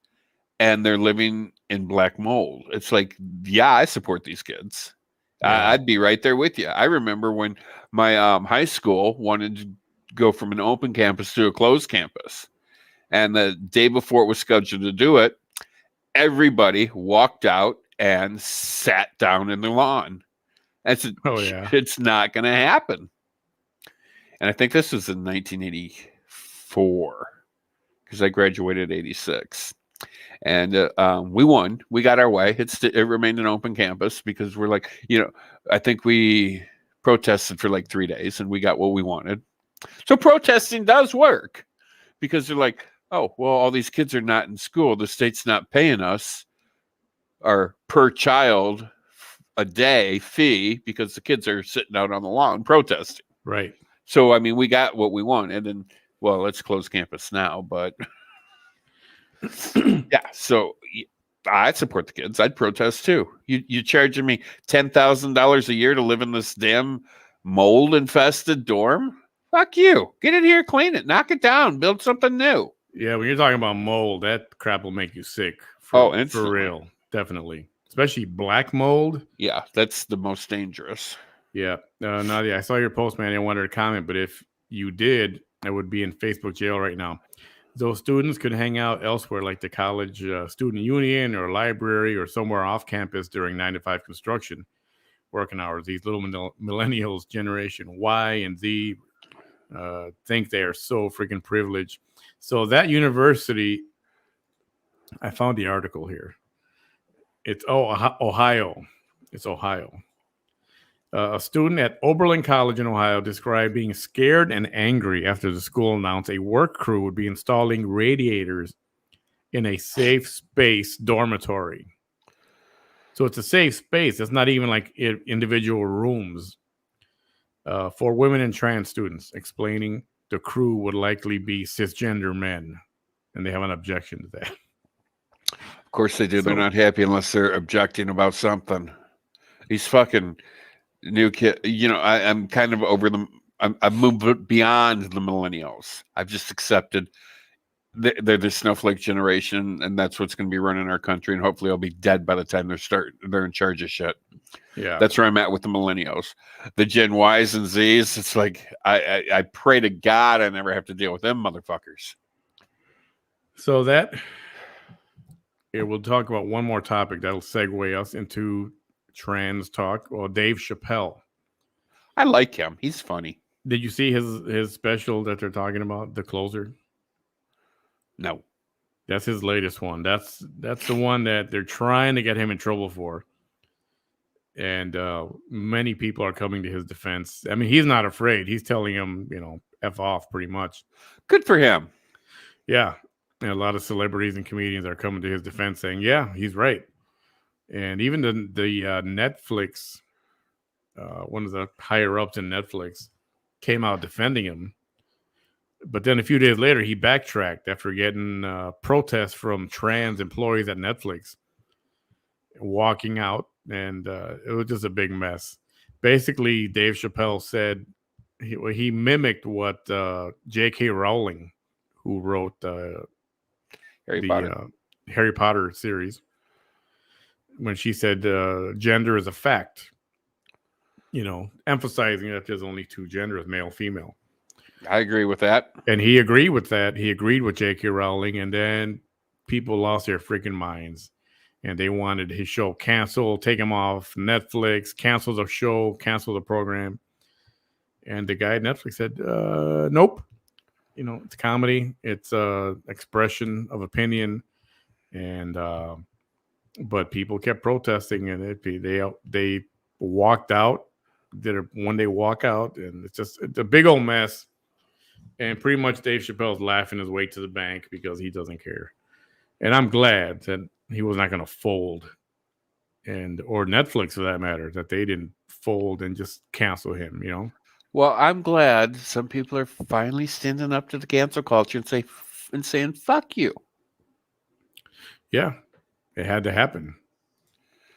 and they're living in black mold. It's like, yeah, I support these kids. Yeah. I'd be right there with you. I remember when my high school wanted to go from an open campus to a closed campus. And the day before it was scheduled to do it, everybody walked out and sat down in the lawn. I said, it's not going to happen. And I think this was in 1984 because I graduated in 86. And we won. We got our way. It remained an open campus because we're like, I think we protested for like 3 days and we got what we wanted. So protesting does work because they're like, oh, well, all these kids are not in school. The state's not paying us our per child a day fee because the kids are sitting out on the lawn protesting. Right. So, I mean, we got what we wanted, and well, let's close campus now. But yeah, so I'd support the kids. I'd protest too. You charging me $10,000 a year to live in this damn mold infested dorm? Fuck you. Get in here, clean it, knock it down, build something new. Yeah, when you're talking about mold, that crap will make you sick. For real, definitely. Especially black mold. Yeah, that's the most dangerous. Yeah. Nadia, I saw your post, man. I wanted to comment, but if you did, I would be in Facebook jail right now. Those students could hang out elsewhere, like the college student union or library or somewhere off campus during 9 to 5 construction working hours. These little millennials, Generation Y and Z, think they are so freaking privileged. So that university, I found the article here. It's Ohio. It's Ohio. A student at Oberlin College in Ohio described being scared and angry after the school announced a work crew would be installing radiators in a safe space dormitory. So it's a safe space. It's not even like individual rooms for women and trans students, explaining the crew would likely be cisgender men, and they have an objection to that. Of course they do. So, they're not happy unless they're objecting about something. These fucking new kid, I'm kind of over them. I've moved beyond the millennials. I've just accepted they're the snowflake generation, and that's what's going to be running our country. And hopefully, I'll be dead by the time they're in charge of shit. Yeah, that's where I'm at with the millennials, the Gen Ys and Zs. It's like I pray to God I never have to deal with them motherfuckers. So we'll talk about one more topic that'll segue us into trans talk. Well, Dave Chappelle. I like him. He's funny. Did you see his special that they're talking about, The Closer? No. That's his latest one. That's the one that they're trying to get him in trouble for. And many people are coming to his defense. I mean, he's not afraid. He's telling him, F off pretty much. Good for him. Yeah. And a lot of celebrities and comedians are coming to his defense saying, yeah, he's right. And even the Netflix, one of the higher ups in Netflix, came out defending him. But then a few days later, he backtracked after getting protests from trans employees at Netflix, walking out, and it was just a big mess. Basically, Dave Chappelle said he mimicked what J.K. Rowling, who wrote Harry Potter series, when she said gender is a fact, emphasizing that there's only two genders, male, female. I agree with that. And he agreed with that. He agreed with J.K. Rowling, and then people lost their freaking minds. And they wanted his show canceled, take him off Netflix, cancel the show, cancel the program. And the guy at Netflix said, nope. It's comedy. It's expression of opinion. And but people kept protesting, and they walked out. Did a one-day walkout, and it's a big old mess. And pretty much Dave Chappelle's laughing his way to the bank because he doesn't care. And I'm glad that he was not going to fold, or Netflix for that matter, that they didn't fold and just cancel him, Well, I'm glad some people are finally standing up to the cancel culture and saying, fuck you. Yeah, it had to happen.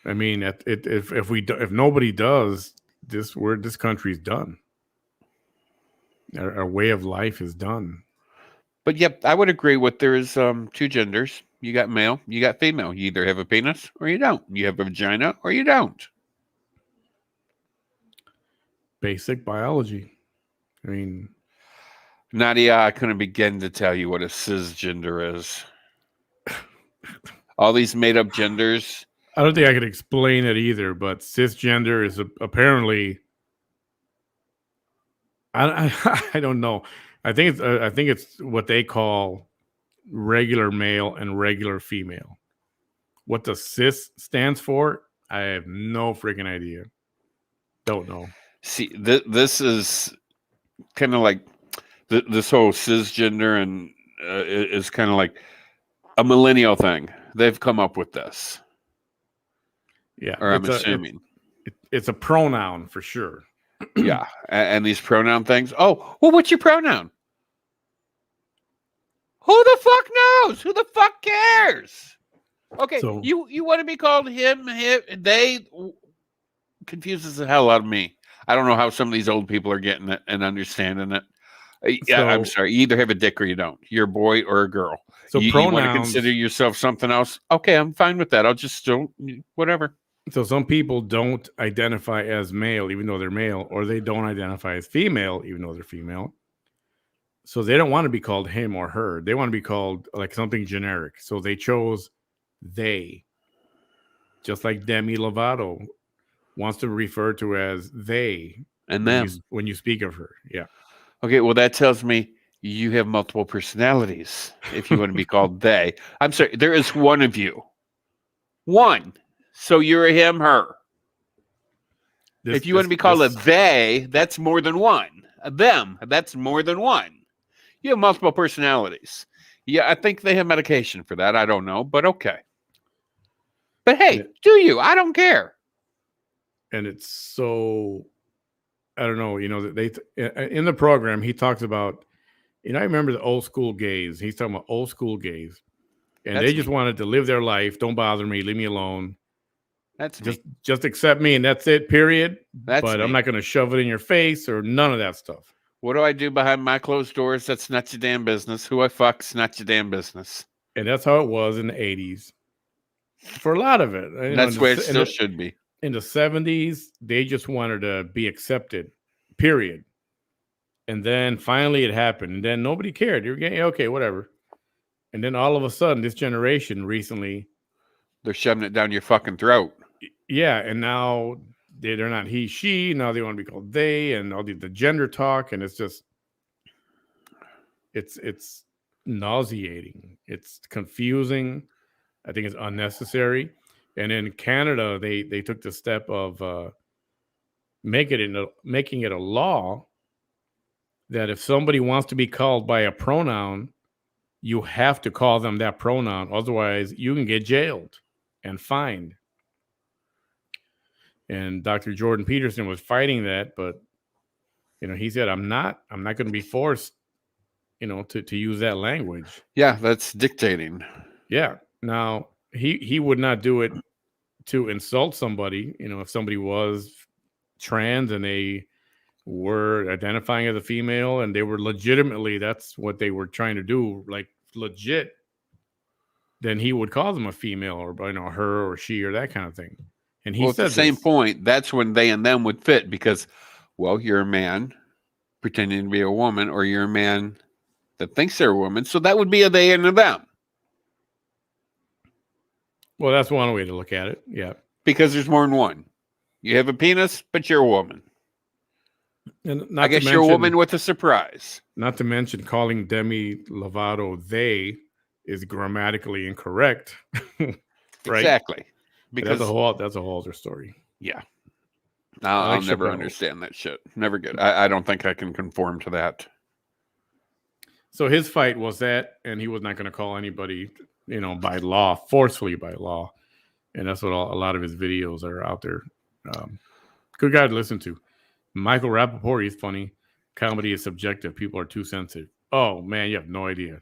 I mean, if nobody does, this country's done. Our way of life is done. But yep, I would agree with there's two genders. You got male, you got female. You either have a penis or you don't. You have a vagina or you don't. Basic biology. I mean, Nadia, I couldn't begin to tell you what a cisgender is. All these made up genders. I don't think I could explain it either, but cisgender is apparently. I don't know. I think it's what they call regular male and regular female. What the cis stands for, I have no freaking idea. Don't know. See, this is kind of like this whole cisgender, and is kind of like a millennial thing. They've come up with this. Yeah, or I'm assuming it's a pronoun for sure. Yeah. And these pronoun things. Oh, well, what's your pronoun? Who the fuck knows? Who the fuck cares? Okay, So you want to be called him, they confuses the hell out of me. I don't know how some of these old people are getting it and understanding it. Yeah, I'm so sorry. You either have a dick or you don't. You're a boy or a girl. so You want to consider pronouns. yourself something else? Okay, I'm fine with that. I'll just still whatever. So some people don't identify as male even though they're male, or they don't identify as female even though they're female. So they don't want to be called him or her. They want to be called like something generic. So they chose they. Just like Demi Lovato wants to refer to as they And when them. you speak of her. Yeah. Okay, well that tells me you have multiple personalities. If you want to be called they, I'm sorry. There is one of you. One. So you're a him, her. If you want to be called a they, that's more than one. A them, that's more than one. You have multiple personalities. Yeah, I think they have medication for that. I don't know, but okay. But hey, do you? I don't care. And it's so, I don't know, in the program, he talks about, I remember the old school gays. He's talking about old school gays. And they just wanted to live their life. Don't bother me. Leave me alone. That's just accept me and that's it, period. But I'm not going to shove it in your face or none of that stuff. What do I do behind my closed doors? That's not your damn business. Who I fuck's not your damn business. And that's how it was in the 80s. For a lot of it. That's where it still should be. In the 70s, they just wanted to be accepted, period. And then finally it happened. And then nobody cared. You're getting, okay, whatever. And then all of a sudden, this generation recently, they're shoving it down your fucking throat. Yeah. And now they're not he, she. Now they want to be called they, and all the gender talk. And it's just, it's nauseating. It's confusing. I think it's unnecessary. And in Canada, they took the step of making it a law that if somebody wants to be called by a pronoun, you have to call them that pronoun. Otherwise, you can get jailed and fined. And Dr. Jordan Peterson was fighting that, but he said, I'm not going to be forced, to use that language. Yeah, that's dictating. Yeah. Now, he would not do it to insult somebody. If somebody was trans and they were identifying as a female and they were legitimately, that's what they were trying to do, like legit, then he would call them a female or her or she or that kind of thing. And he said at the same point, that's when they and them would fit because, well, you're a man pretending to be a woman, or you're a man that thinks they're a woman. So that would be a they and a them. Well, that's one way to look at it. Yeah. Because there's more than one. You have a penis, but you're a woman. And I guess you're a woman with a surprise. Not to mention calling Demi Lovato they is grammatically incorrect. Right? Exactly. Because that's a whole other story. Yeah. I'll never understand that shit. Never get. I don't think I can conform to that. So his fight was that, and he was not going to call anybody, by law, forcefully by law. And that's what a lot of his videos are out there. Good guy to listen to. Michael Rappaport, he's funny. Comedy is subjective. People are too sensitive. Oh, man, you have no idea.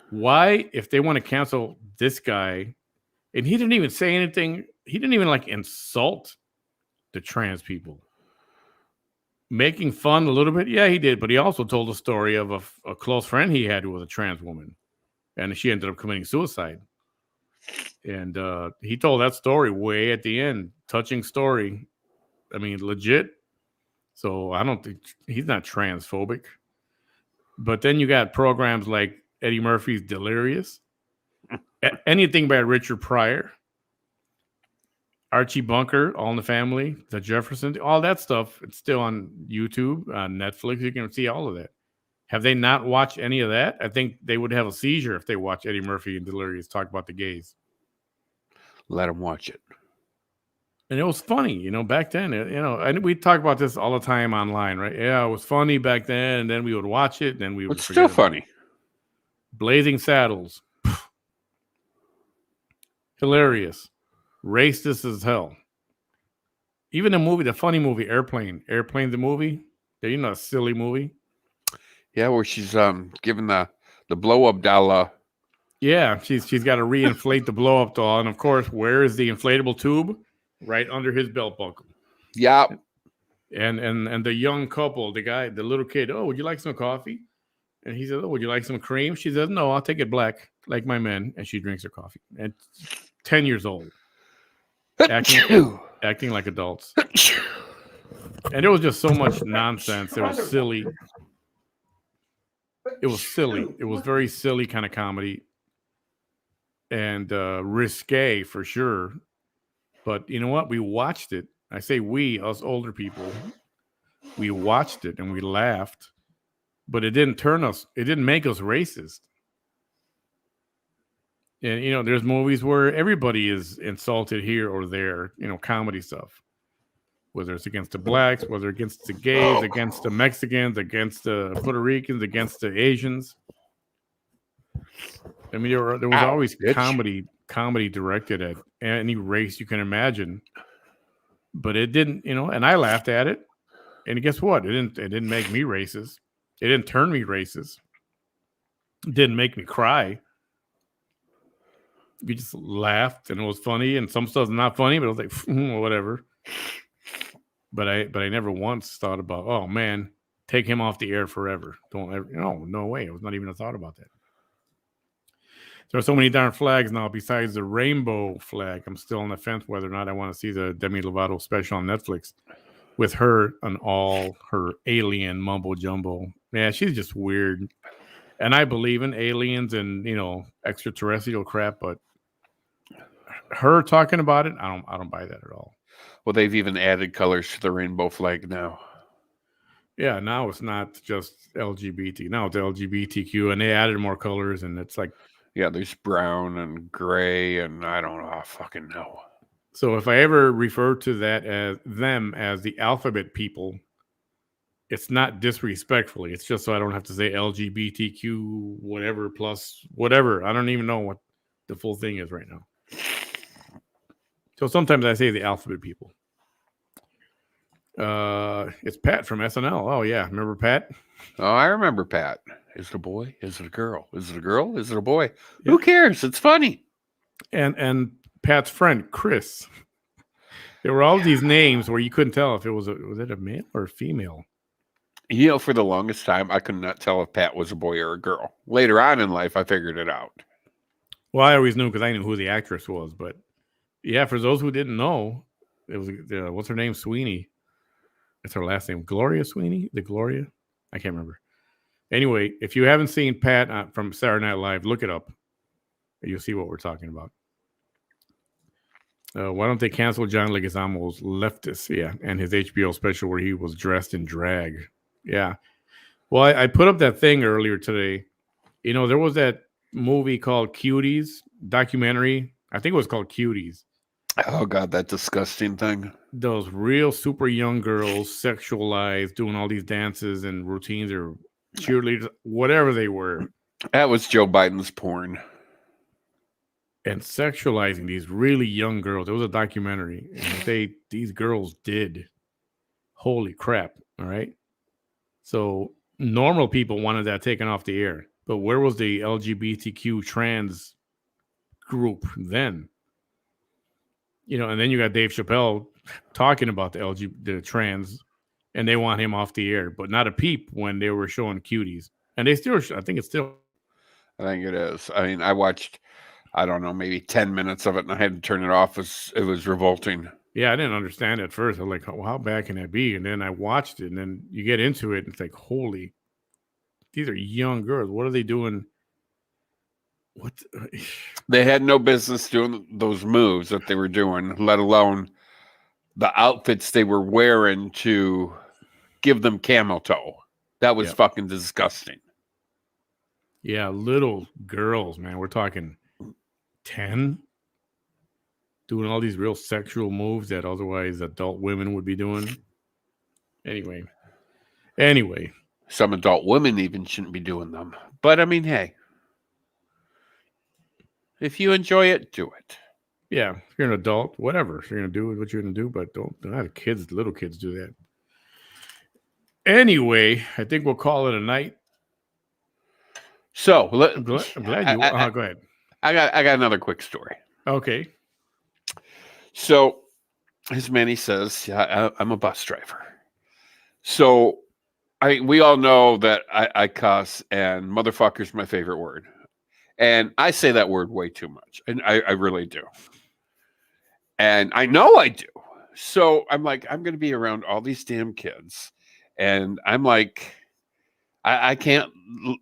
Why, if they want to cancel this guy, and he didn't even say anything, he didn't even insult the trans people. Making fun a little bit, yeah, he did, but he also told a story of a close friend he had who was a trans woman, and she ended up committing suicide. And he told that story way at the end, touching story. I mean, legit. So I don't think he's not transphobic. But then you got programs like Eddie Murphy's Delirious, anything by Richard Pryor, Archie Bunker, All in the Family, The Jeffersons, all that stuff. It's still on YouTube, on Netflix. You can see all of that. Have they not watched any of that? I think they would have a seizure if they watch Eddie Murphy and Delirious talk about the gays. Let them watch it. And it was funny, back then, and we talk about this all the time online, right? Yeah, it was funny back then, and then we would watch it, and then we would It's still funny. Blazing Saddles. Hilarious. Racist as hell. Even the movie, the funny movie, Airplane, the movie. You know, a silly movie. Yeah, where she's giving the blow up doll. Yeah, she's got to reinflate the blow up doll, and of course, where is the inflatable tube? Right under his belt buckle. Yeah. And the young couple, the little kid, oh, would you like some coffee? And he says, oh, would you like some cream? She says, no, I'll take it black, like my men. And she drinks her coffee. And 10 years old. Acting like adults. And it was just so much nonsense. It was silly. It was silly. It was very silly kind of comedy. And risque for sure. But you know what? We watched it. I say we, us older people, we watched it and we laughed. But it didn't make us racist. And, you know, there's movies where everybody is insulted here or there, you know, comedy stuff. Whether it's against the blacks, whether against the gays, against the Mexicans, against the Puerto Ricans, against the Asians. I mean, there was always comedy directed at any race you can imagine. But it didn't, you know, and I laughed at it. And guess what? It didn't make me racist. It didn't turn me racist. It didn't make me cry. We just laughed and it was funny, and some stuff's not funny, but I was like, whatever. But I never once thought about, oh man, take him off the air forever. Don't ever, no way. It was not even a thought about that. There are so many darn flags now besides the rainbow flag. I'm still on the fence whether or not I want to see the Demi Lovato special on Netflix with her and all her alien mumbo jumbo. Yeah, she's just weird. And I believe in aliens and, you know, extraterrestrial crap, but her talking about it, I don't buy that at all. Well, they've even added colors to the rainbow flag now. Yeah, now it's not just LGBT. Now it's LGBTQ, and they added more colors, and it's like, yeah, there's brown and gray, and I don't know, I fucking know. So if I ever refer to that as them as the alphabet people, it's not disrespectfully. It's just so I don't have to say LGBTQ whatever plus whatever. I don't even know what the full thing is right now. So sometimes I say the alphabet people. It's Pat from SNL. Oh yeah, remember Pat? Oh, I remember Pat. Is it a boy? Is it a girl? Is it a girl? Is it a boy? Yeah. Who cares? It's funny. And Pat's friend Chris. There were all these names where you couldn't tell if it was it a male or a female. You know, for the longest time, I could not tell if Pat was a boy or a girl. Later on in life, I figured it out. Well, I always knew because I knew who the actress was. But yeah, for those who didn't know, it was what's her name? Sweeney. That's her last name. Gloria Sweeney? The Gloria? I can't remember. Anyway, if you haven't seen Pat from Saturday Night Live, look it up. You'll see what we're talking about. Why don't they cancel John Leguizamo's Leftist? Yeah, and his HBO special where he was dressed in drag. Yeah. Well, I put up that thing earlier today. You know, there was that movie called Cuties, documentary. I think it was called Cuties. Oh, God, that disgusting thing. Those real super young girls, sexualized, doing all these dances and routines or cheerleaders, whatever they were. That was Joe Biden's porn. And sexualizing these really young girls. It was a documentary. And these girls did. Holy crap. All right. So normal people wanted that taken off the air. But where was the LGBTQ trans group then? You know, and then you got Dave Chappelle talking about the trans, and they want him off the air, but not a peep when they were showing Cuties. And they still, I think it's still. I think it is. I mean, I watched, I don't know, maybe 10 minutes of it, and I had to turn it off. It was revolting. Yeah, I didn't understand it at first. I was like, well, how bad can that be? And then I watched it, and then you get into it, and it's like, holy, these are young girls. What are they doing? What? They had no business doing those moves that they were doing, let alone the outfits they were wearing to give them camel toe. That was fucking disgusting. Yeah, little girls, man. We're talking 10 doing all these real sexual moves that otherwise adult women would be doing. Anyway. Some adult women even shouldn't be doing them. But I mean, hey. If you enjoy it, do it. Yeah, if you're an adult, whatever. If you're gonna do what you're gonna do, but don't have kids, little kids do that. Anyway, I think we'll call it a night. So I'm glad you. Go ahead. I got another quick story. Okay. So, as Manny says, I'm a bus driver. So, we all know that I cuss, and motherfucker's my favorite word. And I say that word way too much. And I really do. And I know I do. So I'm like, I'm going to be around all these damn kids. And I'm like, I can't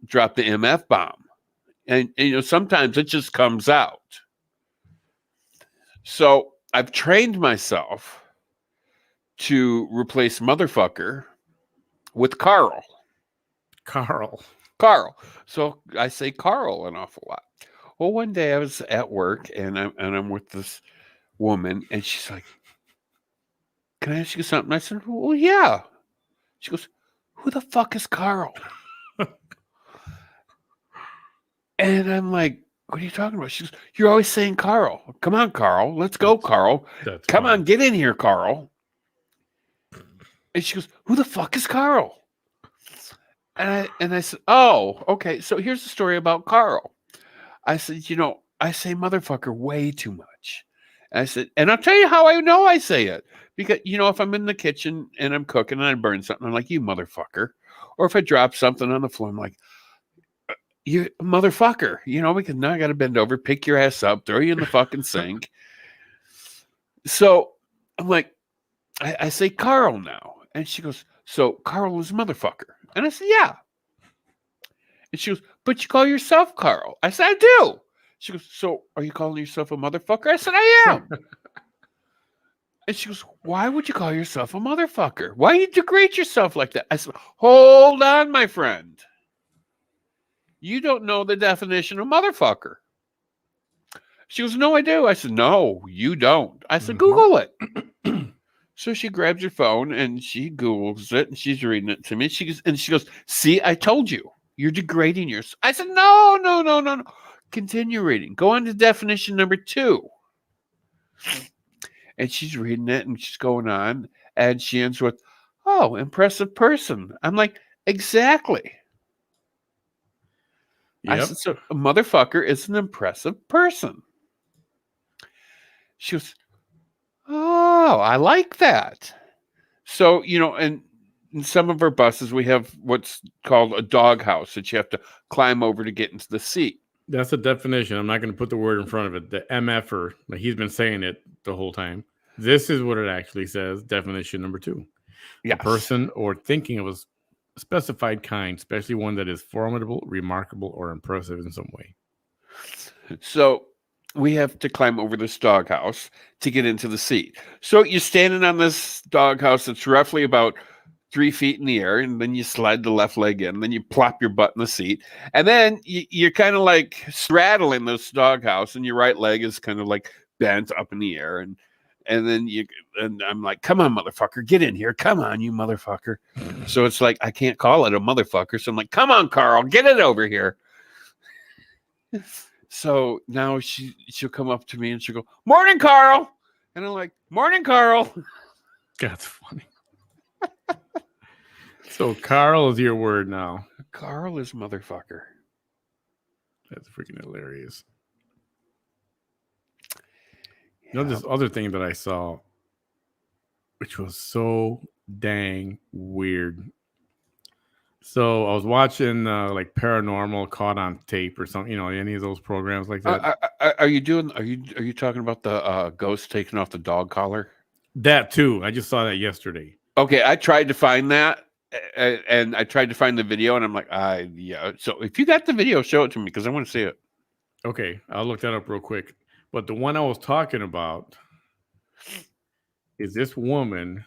drop the MF bomb. And, sometimes it just comes out. So I've trained myself to replace motherfucker with Carl. Carl. So I say Carl an awful lot. Well, one day I was at work and I'm with this woman and she's like, "Can I ask you something?" I said, "Well, yeah." She goes, "Who the fuck is Carl?" And I'm like, "What are you talking about?" She goes, "You're always saying Carl. Come on, Carl. Let's go, Carl. Come on, get in here, Carl." And she goes, "Who the fuck is Carl?" And I said, "Oh, okay. So here's the story about Carl." I said, I say motherfucker way too much. And I said, and I'll tell you how I know I say it. Because, if I'm in the kitchen and I'm cooking and I burn something, I'm like, "You motherfucker." Or if I drop something on the floor, I'm like, "You motherfucker." Because now I got to bend over, pick your ass up, throw you in the fucking sink. So I'm like, I say Carl now. And she goes, "So Carl is motherfucker." And I said, "Yeah." And she goes, "But you call yourself Carl." I said, "I do." She goes, "So are you calling yourself a motherfucker?" I said, "I am." And she goes, "Why would you call yourself a motherfucker? Why you degrade yourself like that?" I said, "Hold on, my friend. You don't know the definition of motherfucker." She goes, "No, I do." I said, "No, you don't." I said, "Google it." So she grabs her phone and she Googles it and she's reading it to me. She goes, "See, I told you. You're degrading yourself." I said, No. Continue reading. Go on to definition number 2. And she's reading it and she's going on. And she ends with, "Oh, impressive person." I'm like, exactly. Yep. I said, so a motherfucker is an impressive person. She goes, "Oh, I like that." So, and in some of our buses, we have what's called a dog house that you have to climb over to get into the seat. That's the definition. I'm not going to put the word in front of it. The MFer, like he's been saying it the whole time. This is what it actually says. Definition number 2. Yes. A person or thinking of a specified kind, especially one that is formidable, remarkable, or impressive in some way. So we have to climb over this doghouse to get into the seat. So you're standing on this doghouse that's roughly about 3 feet in the air, and then you slide the left leg in, then you plop your butt in the seat, and then you're kind of like straddling this doghouse, and your right leg is kind of like bent up in the air, and then and I'm like, "Come on, motherfucker, get in here. Come on, you motherfucker." So it's like I can't call it a motherfucker, so I'm like, "Come on, Carl, get it over here." So now she'll come up to me and she'll go, "Morning, Carl," and I'm like, "Morning, Carl." That's funny. So Carl is your word now. Carl is motherfucker. That's freaking hilarious. Yeah. This other thing that I saw, which was so dang weird. So I was watching like Paranormal Caught on Tape or something, any of those programs like that. Are you talking about the ghost taking off the dog collar? That too. I just saw that yesterday. Okay, I tried to find that, and I tried to find the video, and I'm like, yeah. So if you got the video, show it to me because I want to see it. Okay, I'll look that up real quick. But the one I was talking about is this woman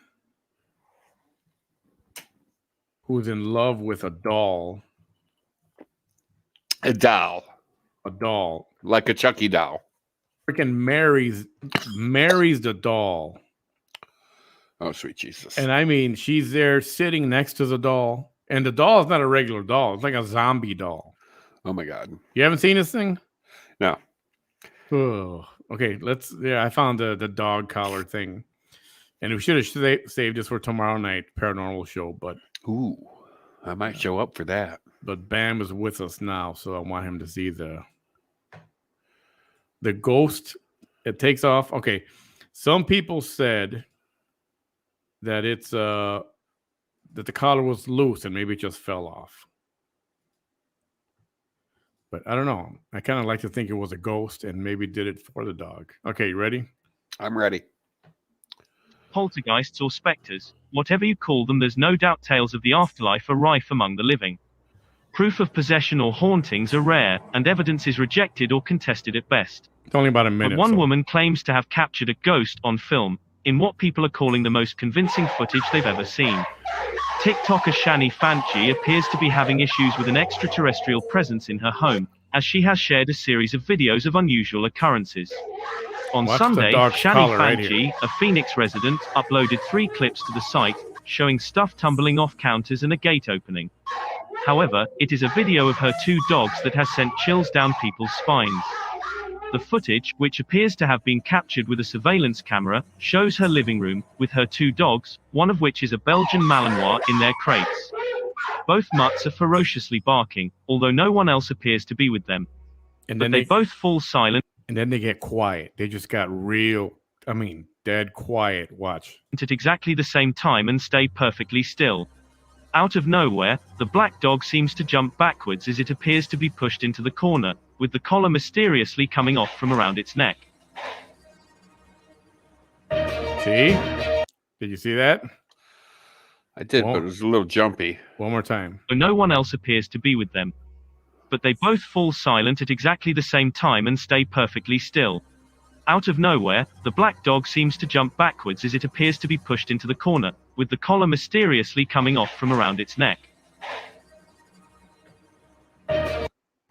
who's in love with a doll. A doll. Like a Chucky doll. Freaking marries the doll. Oh, sweet Jesus. And I mean, she's there sitting next to the doll. And the doll is not a regular doll. It's like a zombie doll. Oh, my God. You haven't seen this thing? No. Oh, Okay, I found the dog collar thing. And we should have saved this for tomorrow night, paranormal show, but Ooh, I might show up for that. But Bam is with us now, so I want him to see the ghost. It takes off. Okay, some people said that it's that the collar was loose and maybe it just fell off. But I don't know. I kind of like to think it was a ghost and maybe did it for the dog. Okay, you ready? I'm ready. Poltergeists or specters, whatever you call them, there's no doubt tales of the afterlife are rife among the living. Proof of possession or hauntings are rare, and evidence is rejected or contested at best. It's only about a minute. But one woman claims to have captured a ghost on film, in what people are calling the most convincing footage they've ever seen. TikToker Shani Fanchi appears to be having issues with an extraterrestrial presence in her home, as she has shared a series of videos of unusual occurrences. On Sunday, Shani Fanchi, a Phoenix resident, uploaded 3 clips to the site, showing stuff tumbling off counters and a gate opening. However, it is a video of her 2 dogs that has sent chills down people's spines. The footage, which appears to have been captured with a surveillance camera, shows her living room, with her 2 dogs, one of which is a Belgian Malinois, in their crates. Both mutts are ferociously barking, although no one else appears to be with them. And then they both fall silent. And then they get quiet. They just got dead quiet. Watch. At exactly the same time and stay perfectly still. Out of nowhere, the black dog seems to jump backwards as it appears to be pushed into the corner, with the collar mysteriously coming off from around its neck. See? Did you see that? I did, but it was a little jumpy. One more time. No one else appears to be with them. But they both fall silent at exactly the same time and stay perfectly still. Out of nowhere, the black dog seems to jump backwards as it appears to be pushed into the corner, with the collar mysteriously coming off from around its neck.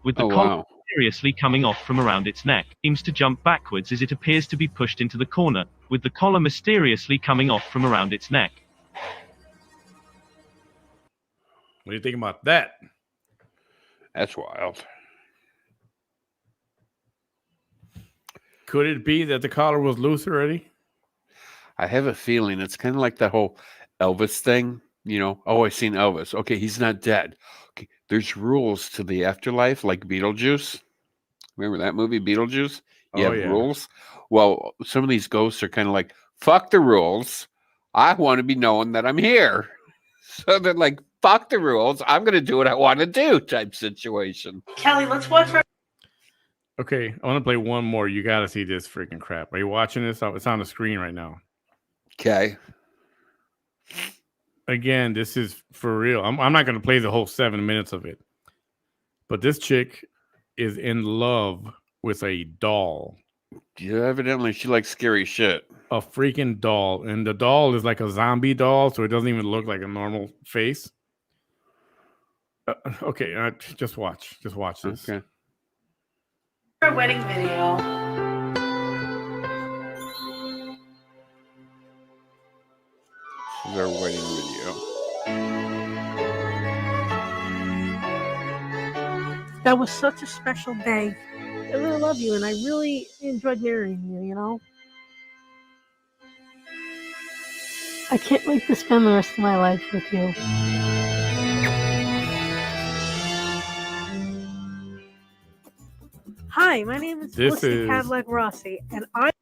With the collar mysteriously coming off from around its neck, seems to jump backwards as it appears to be pushed into the corner, with the collar mysteriously coming off from around its neck. What do you think about that? That's wild. Could it be that the collar was loose already? I have a feeling it's kind of like that whole Elvis thing. You know, oh, I've seen Elvis. Okay, he's not dead. Okay, there's rules to the afterlife, like Beetlejuice. Remember that movie, Beetlejuice? You have rules. Well, some of these ghosts are kind of like, fuck the rules. I want to be known that I'm here. So they're like, fuck the rules. I'm going to do what I want to do type situation. Kelly, let's watch her. Okay, I want to play one more. You got to see this freaking crap. Are you watching this? It's on the screen right now. Okay. Again, this is for real. I'm not going to play the whole 7 minutes of it. But this chick is in love with a doll. Yeah, evidently she likes scary shit. A freaking doll. And the doll is like a zombie doll, so it doesn't even look like a normal face. Okay, just watch. Just watch this. Okay. Our wedding video. This is our wedding video. That was such a special day. I really love you, and I really enjoyed marrying you, you know? I can't wait to spend the rest of my life with you. Hi, my name is Felicity Cadillac Rossi, and I'm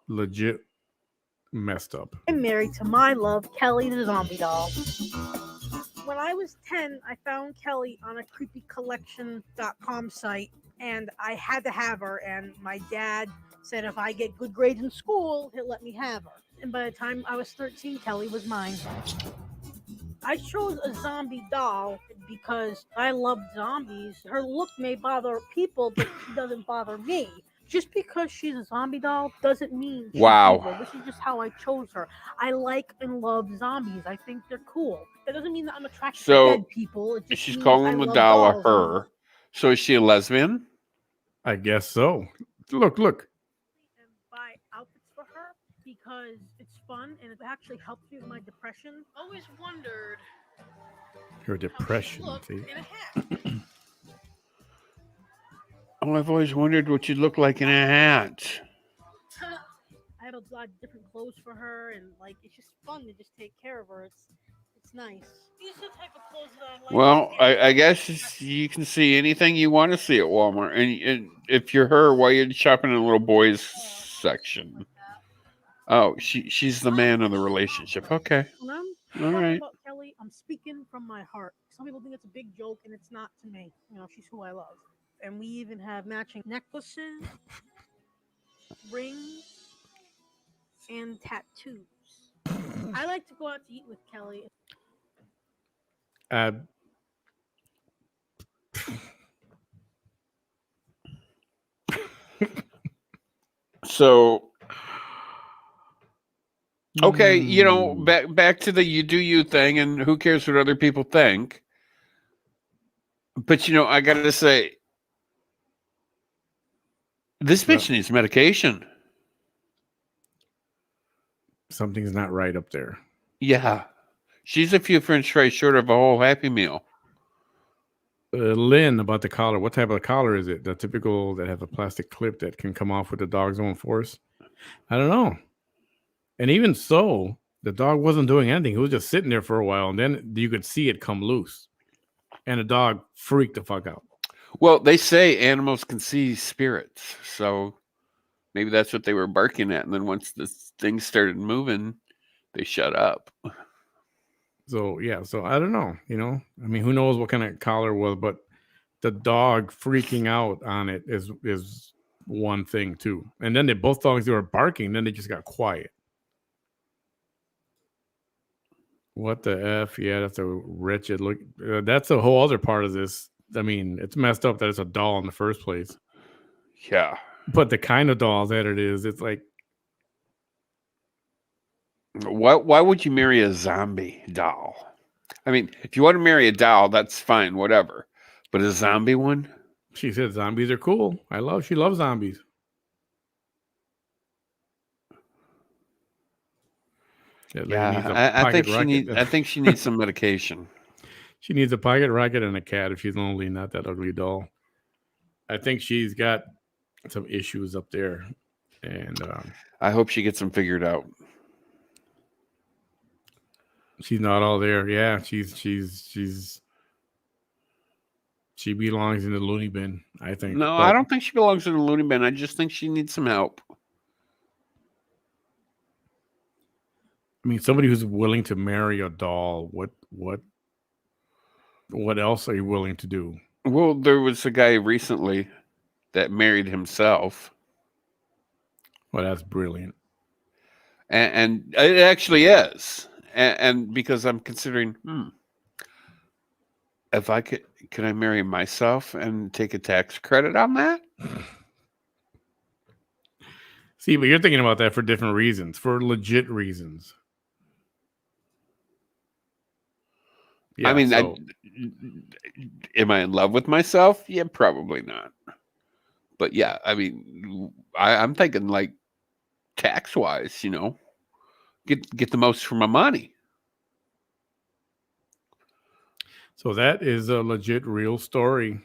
legit messed up. I'm married to my love, Kelly the zombie doll. When I was 10, I found Kelly on a creepycollection.com site, and I had to have her, and my dad said if I get good grades in school, he'll let me have her. And by the time I was 13, Kelly was mine. I chose a zombie doll because I love zombies. Her look may bother people, but she doesn't bother me. Just because she's a zombie doll doesn't mean she's evil. This is just how I chose her. I like and love zombies. I think they're cool. That doesn't mean that I'm attracted to dead people. It just she's calling the doll a her. So is she a lesbian? I guess so. Look. And buy outfits for her because it's fun and it actually helps me with my depression. Always wondered. Your depression, see? Oh, I've always wondered what you'd look like in a hat. I had a lot of different clothes for her, and like it's just fun to just take care of her. It's nice. These are the type of clothes that I like. Well, I guess you can see anything you want to see at Walmart. And if you're her, why are you shopping in the little boys section? Oh, she's the man of the relationship. Okay. When I'm All talking right. about Kelly, I'm speaking from my heart. Some people think it's a big joke, and it's not to me. She's who I love. And we even have matching necklaces, rings, and tattoos. I like to go out to eat with Kelly. So okay, back to the you do you thing, and who cares what other people think. But I gotta say, this bitch needs medication. Something's not right up there. Yeah, she's a few French fries short of a whole Happy Meal. Lynn, about the collar. What type of collar is it? The typical that has a plastic clip that can come off with the dog's own force? I don't know. And even so, the dog wasn't doing anything. He was just sitting there for a while, and then you could see it come loose. And the dog freaked the fuck out. Well, they say animals can see spirits, so maybe that's what they were barking at. And then once the thing started moving, they shut up. So I don't know. I mean, who knows what kind of collar was, but the dog freaking out on it is one thing too. And then both dogs, they were barking, then they just got quiet. What the F? Yeah, that's a wretched look. That's a whole other part of this. I mean, it's messed up that it's a doll in the first place. Yeah. But the kind of doll that it is, it's like... Why would you marry a zombie doll? I mean, if you want to marry a doll, that's fine, whatever. But a zombie one? She said zombies are cool. She loves zombies. Yeah, I think she needs some medication. She needs a pocket rocket and a cat if she's lonely, not that ugly doll. I think she's got some issues up there, and I hope she gets them figured out. She's not all there. Yeah, she belongs in the loony bin, I think. No, I don't think she belongs in the loony bin. I just think she needs some help. I mean, somebody who's willing to marry a doll, what else are you willing to do? Well, there was a guy recently that married himself. Well, that's brilliant. And it actually is. And because I'm considering, if I could I marry myself and take a tax credit on that? See, but you're thinking about that for different reasons, for legit reasons. Yeah, I mean, am I in love with myself? Yeah, probably not. But yeah, I mean, I'm thinking like tax-wise, get the most for my money. So that is a legit, real story.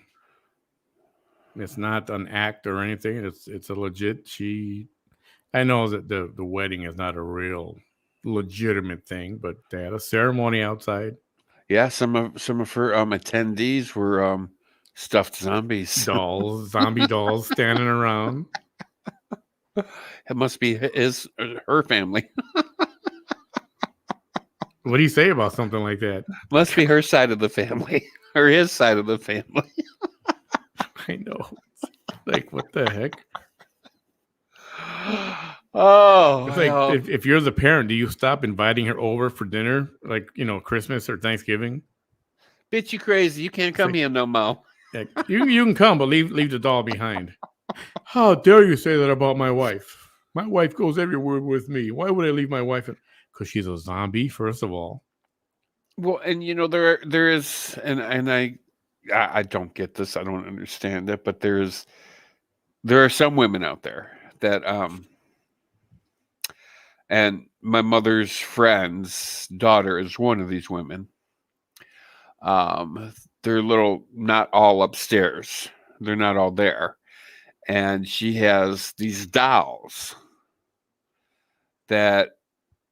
It's not an act or anything. It's a legit. I know that the wedding is not a real legitimate thing, but they had a ceremony outside. Yeah, some of her attendees were stuffed zombies, zombie dolls standing around. It must be her family. What do you say about something like that? Must be her side of the family or his side of the family. I know. Like, what the heck? Oh, it's like if you're the parent, do you stop inviting her over for dinner, like Christmas or Thanksgiving? Bitch, you crazy! You can't come here no more. Like, you can come, but leave the doll behind. How dare you say that about my wife? My wife goes everywhere with me. Why would I leave my wife? Because she's a zombie, first of all. Well, and there is, and I don't get this. I don't understand it, but there are some women out there that and my mother's friend's daughter is one of these women. They're not all upstairs. They're not all there. and she has these dolls that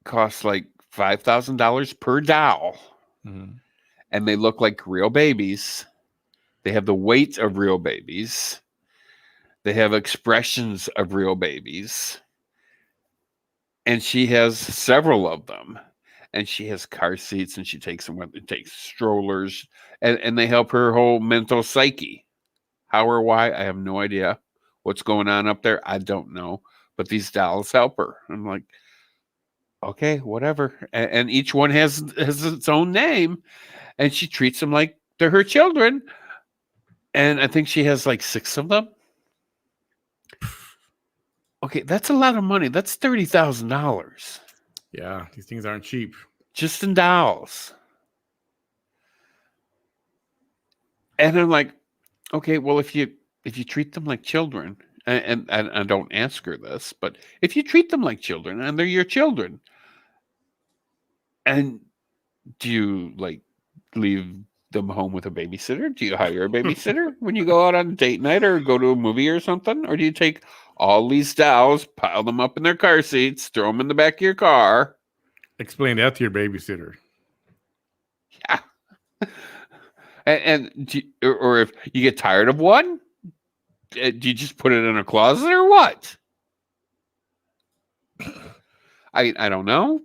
cost like $5,000 per doll, Mhm. and they look like real babies. They have the weight of real babies. They have expressions of real babies. And she has several of them. And she has car seats, and she takes them, takes strollers, and they help her whole mental psyche. How or why, I have no idea. What's going on up there, I don't know. But these dolls help her. I'm like, okay, whatever. And each one has its own name, and she treats them like they're her children. And I think she has like 6 of them. Okay, that's a lot of money. That's $30,000 Yeah, these things aren't cheap. just in dolls. And I'm like, okay, well, if you treat them like children, and I don't ask her this, but if you treat them like children and they're your children, and do you like leave them home with a babysitter? Do you hire a babysitter when you go out on a date night or go to a movie or something? Or do you take all these dolls, pile them up in their car seats, throw them in the back of your car? Explain that to your babysitter. Yeah. And or if you get tired of one, do you just put it in a closet or what? I don't know.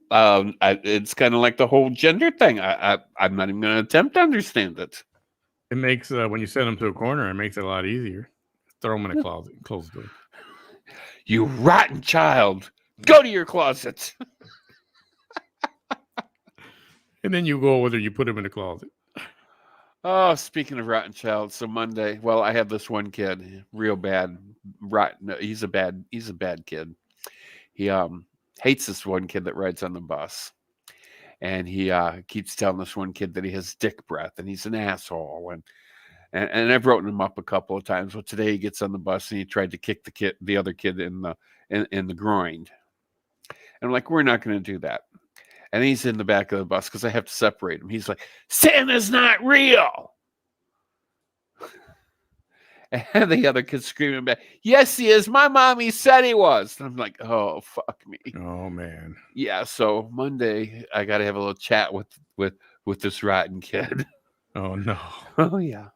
It's kind of like the whole gender thing. I'm not even going to attempt to understand it. It makes when you send them to a corner, it makes it a lot easier. Throw them in a closet, close the door. You rotten child! Go to your closet. And then you go over there, you put them in the closet. Oh, speaking of rotten child, so Monday. Well, I have this one kid, real bad, rotten. He's a bad kid. He hates this one kid that rides on the bus, and he keeps telling this one kid that he has dick breath and he's an asshole. And I've written him up a couple of times. Well, today he gets on the bus and he tried to kick the other kid in the groin. And I'm like, we're not going to do that. And he's in the back of the bus because I have to separate him. He's like, Santa's not real. And the other kid's screaming back, yes, he is. My mommy said he was. And I'm like, oh, fuck me. Oh man. Yeah, so Monday I got to have a little chat with this rotten kid. Oh no. Oh, yeah.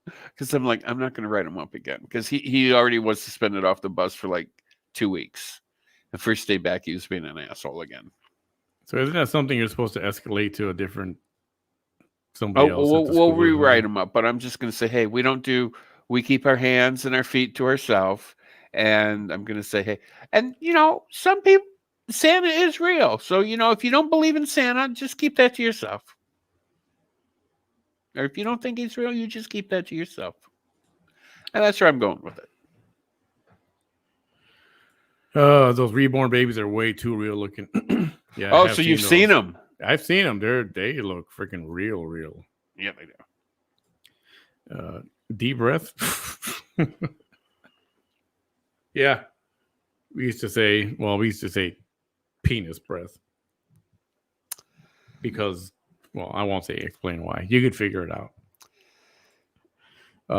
Because I'm like, I'm not going to write him up again. Because he already was suspended off the bus for like 2 weeks. The first day back, he was being an asshole again. So isn't that something you're supposed to escalate to a different somebody else? We'll rewrite him up, but I'm just going to say, hey, we keep our hands and our feet to ourselves. And I'm going to say, hey, and some people, Santa is real. So, if you don't believe in Santa, just keep that to yourself. Or if you don't think he's real, you just keep that to yourself. And that's where I'm going with it. Those reborn babies are way too real looking. Yeah. Oh, so you've seen them? I've seen them. They look freaking real. Yeah, they do. Deep breath. Yeah. We used to say penis breath. Because, well, I won't explain why. You could figure it out.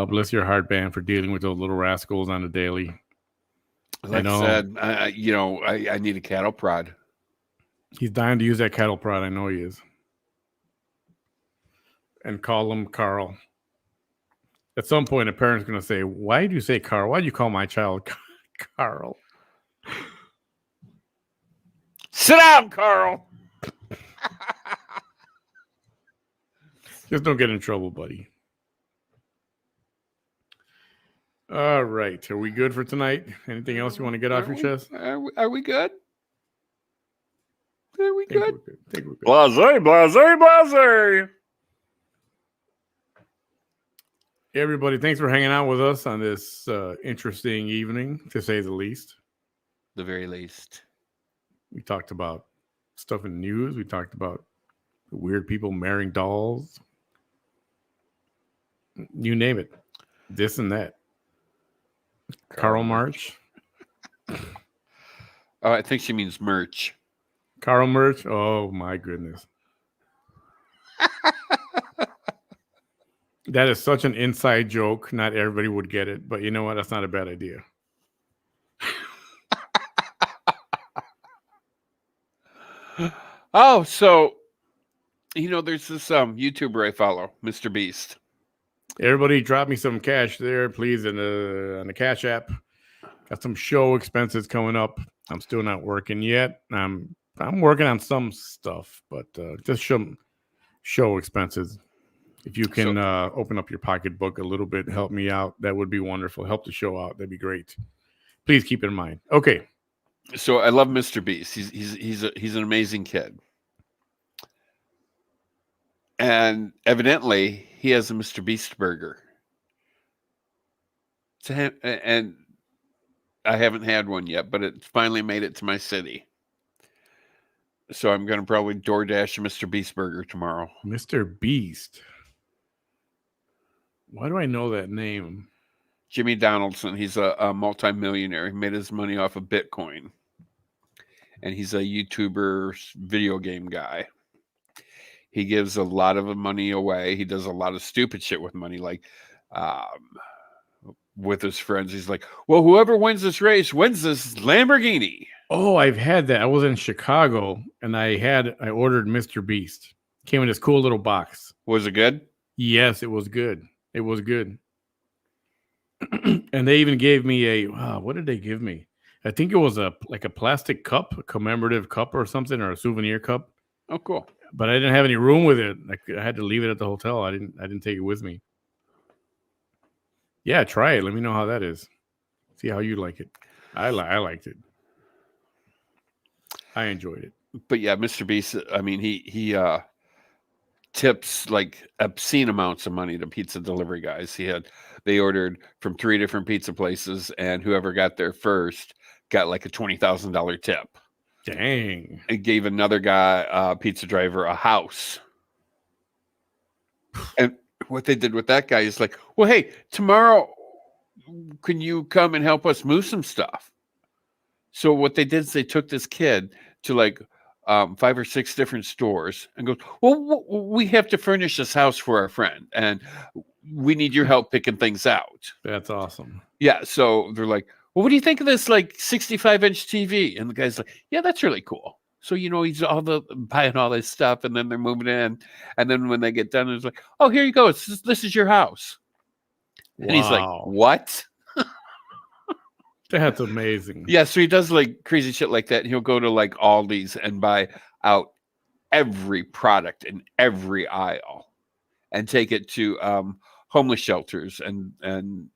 Bless your heart, band, for dealing with those little rascals on the daily. Like I said, I need a cattle prod. He's dying to use that cattle prod. I know he is. And call him Carl. At some point, a parent's going to say, why did you say Carl? Why did you call my child Carl? Sit down, Carl. Just don't get in trouble, buddy. All right. Are we good for tonight? Anything else you want to get off your chest? Are we good? Are we good? Think we're good. Blase. Hey, everybody, thanks for hanging out with us on this interesting evening, to say the least. The very least. We talked about stuff in the news. We talked about weird people marrying dolls. You name it. This and that. Carl March. Oh, I think she means merch. Carl Merch. Oh, my goodness. That is such an inside joke. Not everybody would get it, but you know what? That's not a bad idea. Oh, so there's this YouTuber I follow, Mr. Beast. Everybody, drop me some cash there, please, on the Cash App. Got some show expenses coming up. I'm still not working yet. I'm working on some stuff, but just show expenses. If you can open up your pocketbook a little bit, help me out. That would be wonderful. Help the show out. That'd be great. Please keep it in mind. Okay. So I love Mr. Beast. He's an amazing kid, and evidently he has a Mr. Beast burger. And I haven't had one yet, but it finally made it to my city. So I'm going to probably DoorDash a Mr. Beast burger tomorrow. Mr. Beast. Why do I know that name? Jimmy Donaldson. He's a multimillionaire. He made his money off of Bitcoin. And he's a YouTuber video game guy. He gives a lot of money away. He does a lot of stupid shit with money, like with his friends. He's like, well, whoever wins this race wins this Lamborghini. Oh, I've had that. I was in Chicago and I ordered Mr. Beast. Came in this cool little box. Was it good? Yes, it was good. It was good. And they even gave me what did they give me? I think it was a plastic cup, a commemorative cup or something, or a souvenir cup. Oh, cool. But I didn't have any room with it. I had to leave it at the hotel. I didn't take it with me. Yeah, try it. Let me know how that is. See how you like it. I liked it. I enjoyed it. But yeah, Mr. Beast, I mean, he tips like obscene amounts of money to pizza delivery guys. They ordered from 3 different pizza places, and whoever got there first got like a $20,000 tip. Dang. It gave another guy, pizza driver, a house. And what they did with that guy is like, well, hey, tomorrow, can you come and help us move some stuff? So what they did is they took this kid to like 5 or 6 different stores and goes, well, we have to furnish this house for our friend, and we need your help picking things out. That's awesome. Yeah. So they're like, well, what do you think of this like 65-inch TV? And the guy's like, yeah, that's really cool. So, he's buying all this stuff, and then they're moving in. And then when they get done, it's like, oh, here you go. This is your house. Wow. And he's like, what? That's amazing. Yeah. So he does like crazy shit like that. He'll go to like Aldi's and buy out every product in every aisle and take it to homeless shelters and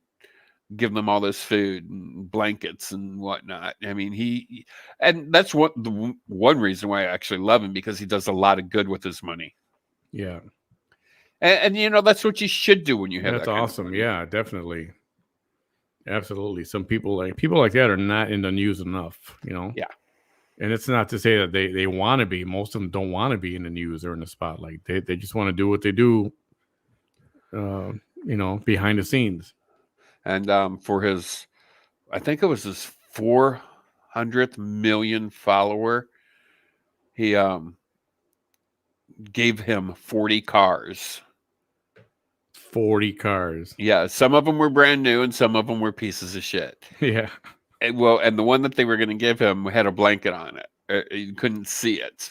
give them all this food and blankets and whatnot. I mean, and that's the one reason why I actually love him, because he does a lot of good with his money. Yeah. And that's what you should do when you have That's that kind awesome. of money. Yeah, definitely. Absolutely. Some people like that are not in the news enough, Yeah. And it's not to say that they want to be. Most of them don't want to be in the news or in the spotlight. They just want to do what they do, behind the scenes. And for I think it was his 400th million follower, he gave him 40 cars. 40 cars. Yeah, some of them were brand new and some of them were pieces of shit. Yeah. And the one that they were going to give him had a blanket on it. You couldn't see it.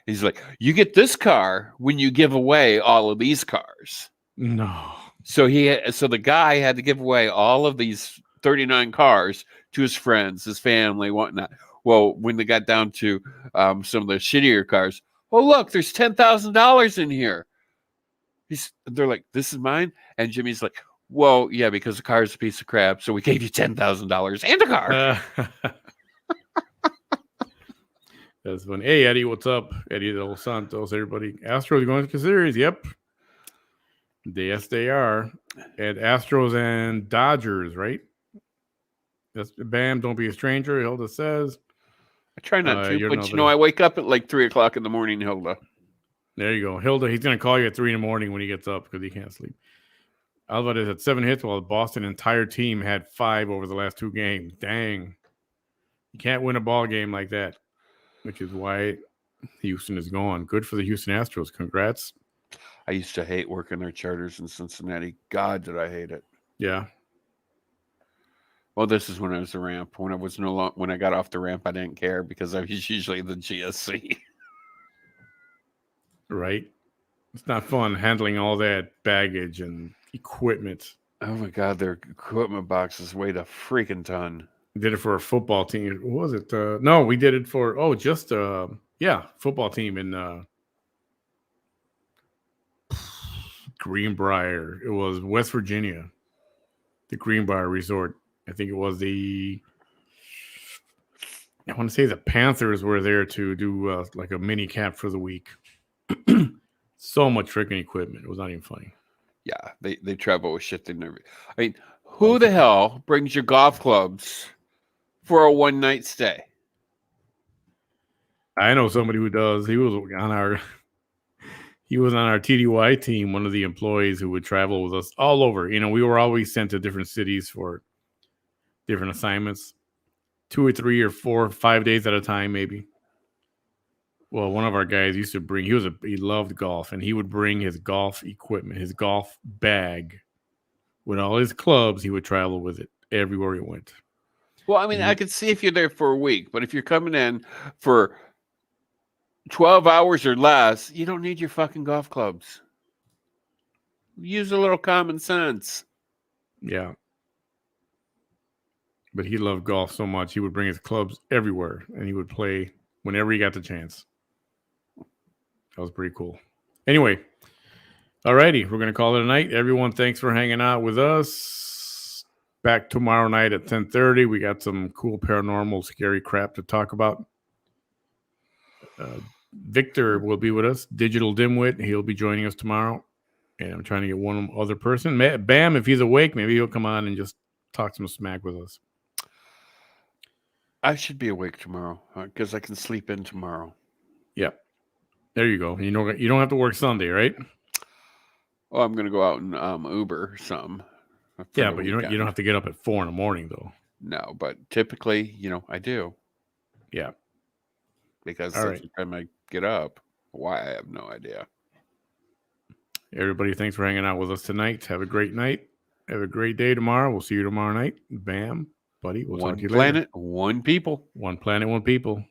He's like, you get this car when you give away all of these cars. No. So the guy had to give away all of these 39 cars to his friends, his family, whatnot. Well, when they got down to some of the shittier cars, oh, look, there's $10,000 in here. They're like, this is mine? And Jimmy's like, well, yeah, because the car is a piece of crap, so we gave you $10,000 and a car. That's funny. Hey, Eddie, what's up? Eddie Dos Santos, everybody. Astros going to the series. Yep. Yes, they are. And Astros and Dodgers, right? That's Bam, don't be a stranger, Hilda says. I try not to, but I wake up at like 3 o'clock in the morning, Hilda. There you go. Hilda, he's going to call you at 3 in the morning when he gets up because he can't sleep. Alvarez had 7 hits while the Boston entire team had 5 over the last 2 games. Dang. You can't win a ball game like that, which is why Houston is gone. Good for the Houston Astros. Congrats. I used to hate working their charters in Cincinnati. God, did I hate it. Yeah. Well, this is when I was the ramp. When I got off the ramp, I didn't care because I was usually the GSC. right? It's not fun handling all that baggage and equipment. Oh my God, their equipment boxes weighed a freaking ton. Did it for a football team. What was it? No, we did it for football team in Greenbrier. It was West Virginia, the Greenbrier Resort. I think it was I want to say the Panthers were there to do like a mini camp for the week. So much freaking equipment. It was not even funny. Yeah, they travel with shit they never. I mean, who the hell brings your golf clubs for a one-night stay? I know somebody who does. He was on our TDY team, one of the employees who would travel with us all over. You know, we were always sent to different cities for different assignments, 2 or 3 or 4 or 5 days at a time, maybe. Well, one of our guys used to bring, he loved golf, and he would bring his golf equipment, his golf bag with all his clubs. He would travel with it everywhere he went. Well, I mean, I could see if you're there for a week, but if you're coming in for 12 hours or less, you don't need your fucking golf clubs. Use a little common sense. Yeah. But he loved golf so much, he would bring his clubs everywhere, and he would play whenever he got the chance. That was pretty cool. Anyway, all righty, we're going to call it a night. Everyone, thanks for hanging out with us. Back tomorrow night at 10:30. We got some cool paranormal, scary crap to talk about. Victor will be with us, Digital Dimwit. He'll be joining us tomorrow. And I'm trying to get one other person. Bam, if he's awake, maybe he'll come on and just talk some smack with us. I should be awake tomorrow because I can sleep in tomorrow. Yeah. There you go. You know, you don't have to work Sunday, right? Oh, I'm going to go out and Uber some. Yeah, but you don't have to get up at 4 a.m, though. No, but typically, I do. Yeah. Because that's the time I get up. Why, I have no idea. Everybody, thanks for hanging out with us tonight. Have a great night. Have a great day tomorrow. We'll see you tomorrow night. Bam, buddy. We'll talk to you later. One planet, one people. One planet, one people.